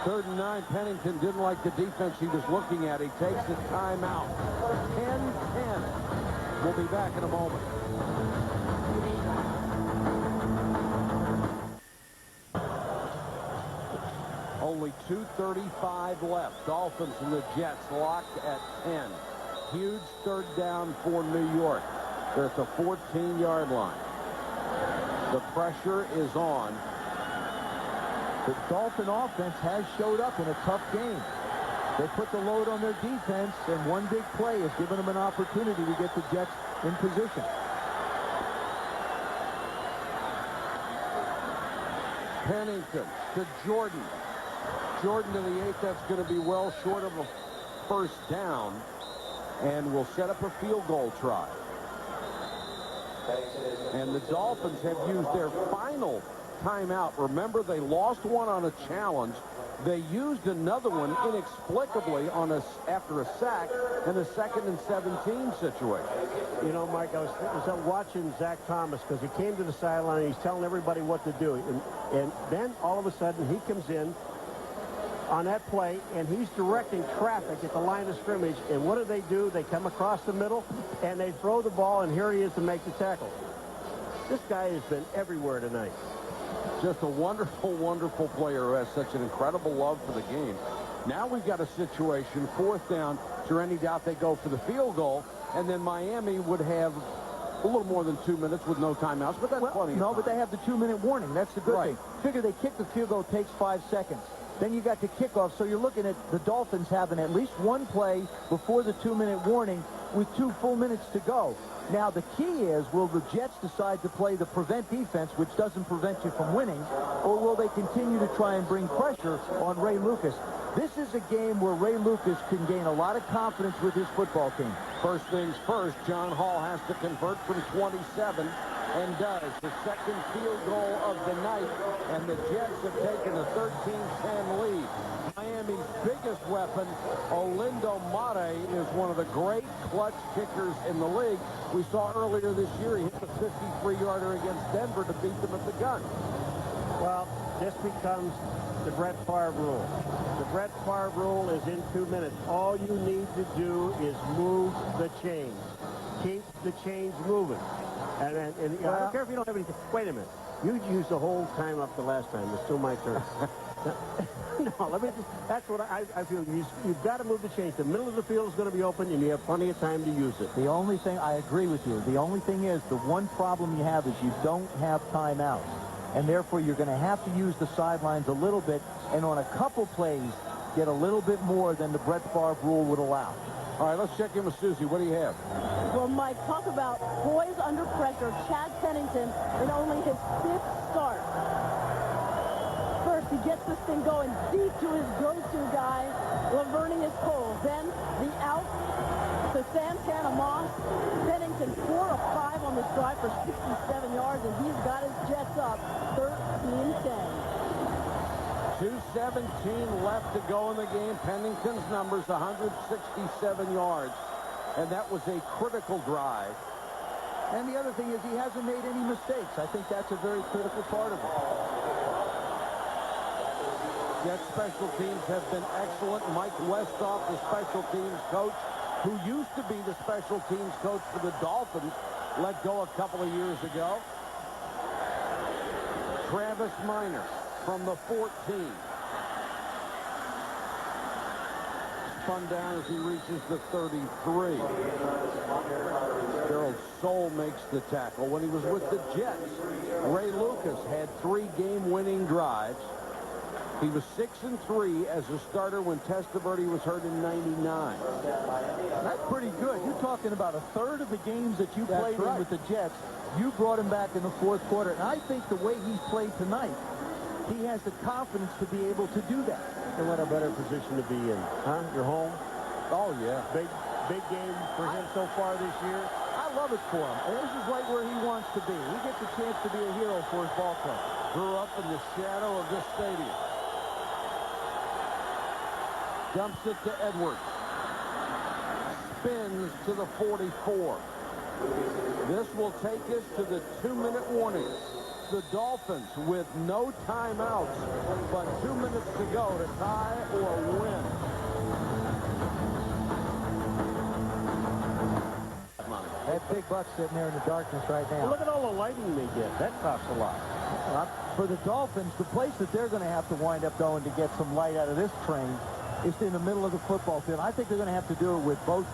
3rd and 9. Pennington didn't like the defense he was looking at. He takes the timeout. 10-10. We'll be back in a moment. Only 2:35 left. Dolphins and the Jets locked at 10. Huge 3rd down for New York. They're at the 14-yard line. The pressure is on. The Dolphin offense has showed up in a tough game. They put the load on their defense, and one big play has given them an opportunity to get the Jets in position. Pennington to Jordan. Jordan to the 8. That's going to be well short of a 1st down, and will set up a field goal try. And the Dolphins have used their final timeout. Remember, they lost one on a challenge. They used another one inexplicably on after a sack in a 2nd and 17 situation. You know, Mike, I was watching Zach Thomas because he came to the sideline and he's telling everybody what to do. And then all of a sudden he comes in on that play and he's directing traffic at the line of scrimmage. And what do? They come across the middle and they throw the ball, and here he is to make the tackle. This guy has been everywhere tonight. Just a wonderful, wonderful player who has such an incredible love for the game. Now we've got a situation, 4th down. Is there any doubt they go for the field goal? And then Miami would have a little more than 2 minutes with no timeouts, but that's plenty of time. But they have the 2-minute warning. That's the good thing. Figure they kick the field goal, takes 5 seconds. Then you got the kickoff, so you're looking at the Dolphins having at least one play before the 2-minute warning with 2 full minutes to go. Now, the key is, will the Jets decide to play the prevent defense, which doesn't prevent you from winning, or will they continue to try and bring pressure on Ray Lucas? This is a game where Ray Lucas can gain a lot of confidence with his football team. First things first, John Hall has to convert from 27 and does. The 2nd field goal of the night, and the Jets have taken a 13-10 lead. Miami's biggest weapon, Olindo Mate, is one of the great clutch kickers in the league. We saw earlier this year he hit a 53-yarder against Denver to beat them at the gun. Well, this becomes the Brett Favre rule. The Brett Favre rule is in 2 minutes. All you need to do is move the chains. Keep the chains moving. And I don't care if you don't have anything. Wait a minute. You used the whole time up the last time. It's still my turn. No, let me just, that's what I feel. You've got to move the chains. The middle of the field is going to be open, and you have plenty of time to use it. The only thing, I agree with you. The only thing is, the one problem you have is you don't have timeouts. And therefore, you're going to have to use the sidelines a little bit, and on a couple plays, get a little bit more than the Brett Favre rule would allow. All right, let's check in with Susie. What do you have? Well, Mike, talk about poise under pressure. Chad Pennington in only his 5th start. First, he He gets this thing going deep to his go-to guy, Lavernius Cole. Then the out to Santana Moss. Pennington 4 of 5 on this drive for 67 yards, and he's got his Jets up 13-10. 2:17 left to go in the game. Pennington's numbers 167 yards, and that was a critical drive. And the other thing is he hasn't made any mistakes. I think that's a very critical part of it. Jets special teams have been excellent. Mike Westhoff, the special teams coach, who used to be the special teams coach for the Dolphins, let go a couple of years ago. Travis Minor from the 14. Spun down as he reaches the 33. Gerald Soule makes the tackle. When he was with the Jets, Ray Lucas had 3 game-winning drives. He was 6-3 as a starter when Testaverde was hurt in '99. That's pretty good. You're talking about a third of the games that you played in with the Jets. You brought him back in the fourth quarter. And I think the way he's played tonight, he has the confidence to be able to do that. And what a better position to be in, huh? You're home. Oh, yeah. Big game for him so far this year. I love it for him. And this is right where he wants to be. He gets a chance to be a hero for his ball club. Grew up in the shadow of this stadium. Dumps it to Edwards. Spins to the 44. This will take us to the 2-minute warning. The Dolphins with no timeouts, but 2 minutes to go to tie or win. That big buck sitting there in the darkness right now. Well, look at all the lighting they get. That costs a lot. For the Dolphins, the place that they're going to have to wind up going to get some light out of this train is in the middle of the football field. I think they're going to have to do it with both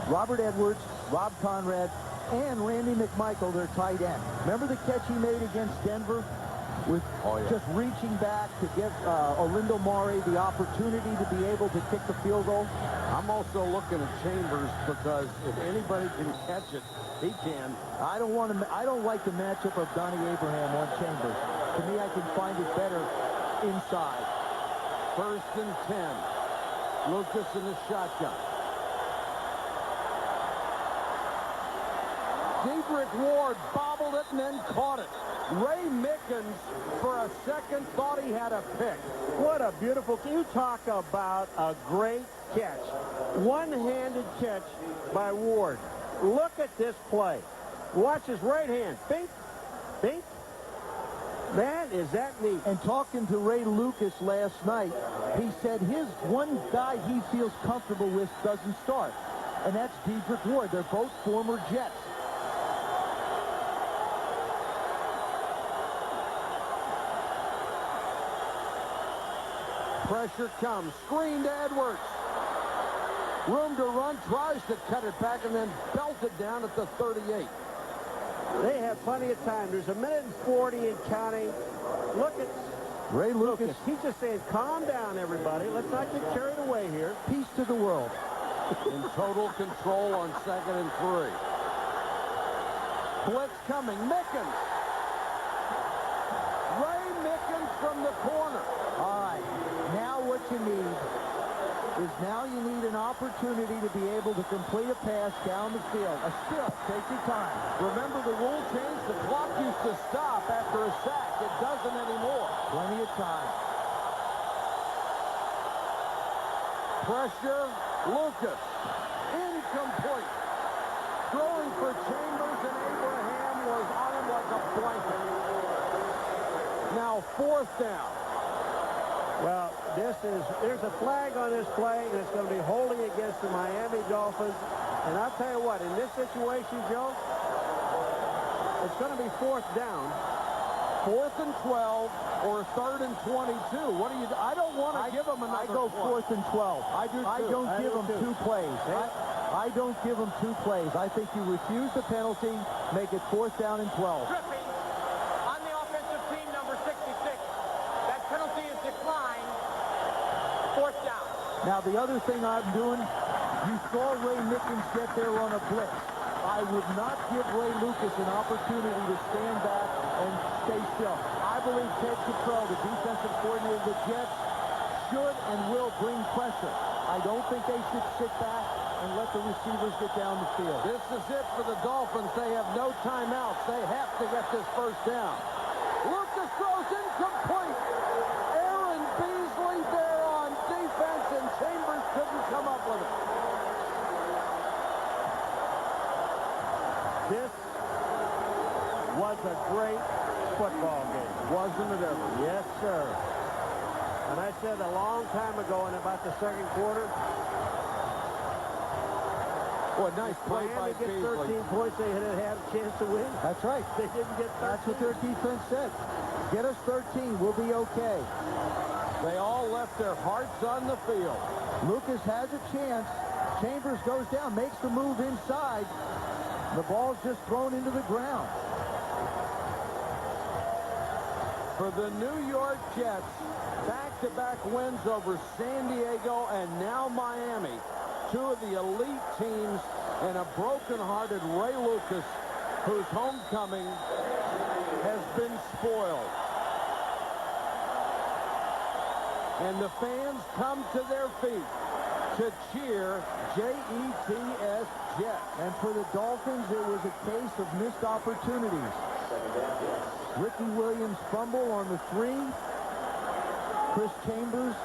Robert Edwards, Rob Conrad, and Randy McMichael, their tight end. Remember the catch he made against Denver? With just reaching back to give Olindo Mare the opportunity to be able to kick the field goal. I'm also looking at Chambers because if anybody can catch it, he can. I don't like the matchup of Donnie Abraham on Chambers. To me, I can find it better inside. 1st and 10. Lucas in the shotgun. Dedrick Ward bobbled it and then caught it. Ray Mickens, for a second, thought he had a pick. What a beautiful, you talk about a great catch. One-handed catch by Ward. Look at this play. Watch his right hand. Bink, bink. Man, is that neat. And talking to Ray Lucas last night, he said his one guy he feels comfortable with doesn't start, and that's Dedrick Ward. They're both former Jets. Pressure comes. Screen to Edwards. Room to run. Tries to cut it back and then belt it down at the 38. They have plenty of time. There's 1:40 and counting. Look at Ray Lucas. He's just saying, calm down, everybody. Let's not get carried away here. Peace to the world. In total control on 2nd and 3. Blitz coming. Mickens. Ray Mickens from the corner. All right. Now what you need is an opportunity to be able to complete a pass down the field. A still. Take your time. Remember the rule change? The clock used to stop after a sack. It doesn't anymore. Plenty of time. Pressure. Lucas. Incomplete. Throwing for Chambers, and Abraham was on him like a blanket. Now 4th down. Well, there's a flag on this play, and it's going to be holding against the Miami Dolphins. And I'll tell you what, in this situation, Joe, it's going to be 4th down. 4th and 12 or 3rd and 22. What do you? I don't want to give them another. I go 4th and 12. I do too. I don't give them 2 plays. I don't give them 2 plays. I think you refuse the penalty, make it 4th down and 12. Griffey on the offensive team, number 66. That penalty is declined. 4th down. Now, the other thing I'm doing, you saw Ray Mickens get there on a blitz. I would not give Ray Lucas an opportunity to stand back and stay still. I believe Ted Cottrell, the defensive coordinator of the Jets, should and will bring pressure. I don't think they should sit back and let the receivers get down the field. This is it for the Dolphins. They have no timeouts. They have to get this first down. Lucas throws incomplete. Aaron Beasley there on defense, and Chambers couldn't come up with it. This was a great football game. Wasn't it ever? Yes, sir. And I said a long time ago in about the second quarter, Boy, nice play by Miami get Beasley. 13 points, they had a chance to win. That's right. They didn't get 13. That's what their defense said. Get us 13. We'll be okay. They all left their hearts on the field. Lucas has a chance. Chambers goes down, makes the move inside. The ball's just thrown into the ground. For the New York Jets, back-to-back wins over San Diego and now Miami. Two of the elite teams and a broken-hearted Ray Lucas, whose homecoming has been spoiled. And the fans come to their feet to cheer J-E-T-S Jets. And for the Dolphins, it was a case of missed opportunities. Ricky Williams' fumble on the 3. Chris Chambers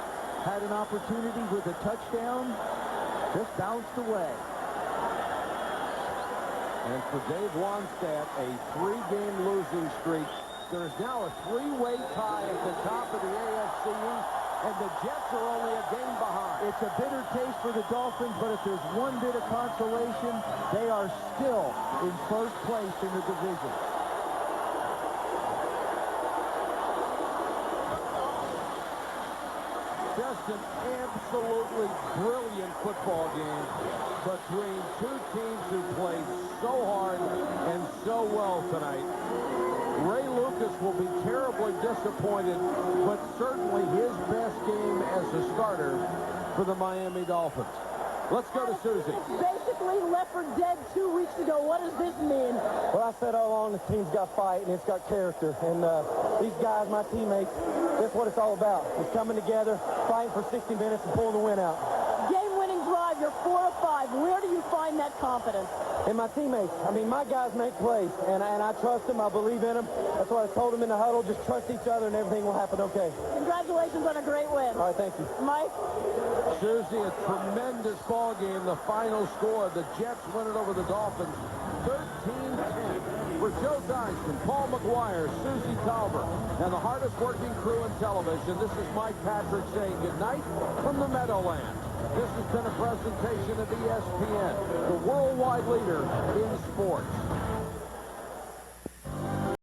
had an opportunity with a touchdown. Just bounced away. And for Dave Wannstedt, a 3-game losing streak. There's now a 3-way tie at the top of the AFC East, and the Jets are only a game behind. It's a bitter taste for the Dolphins, but if there's one bit of consolation, they are still in first place in the division. Just an absolutely brilliant football game between two teams who played so hard and so well tonight. Ray Lucas will be terribly disappointed, but certainly his best game as a starter for the Miami Dolphins. Let's go to Susie. Basically left for dead 2 weeks ago. What does this mean? Well, I said all along, this team's got fight and it's got character. And these guys, my teammates, that's what it's all about. It's coming together, fighting for 60 minutes and pulling the win out. Game-winning drive, you're 4 of 5. Where do you find that confidence? And my teammates, I mean, my guys make plays, and I trust them. I believe in them. That's what I told them in the huddle. Just trust each other, and everything will happen okay. Congratulations on a great win. All right, thank you. Mike? Susie, a tremendous ball game. The final score, the Jets win it over the Dolphins, 13-10. For Joe Dyson, Paul McGuire, Susie Tauber, and the hardest working crew in television, this is Mike Patrick saying goodnight from the Meadowlands. This has been a presentation of ESPN, the worldwide leader in sports.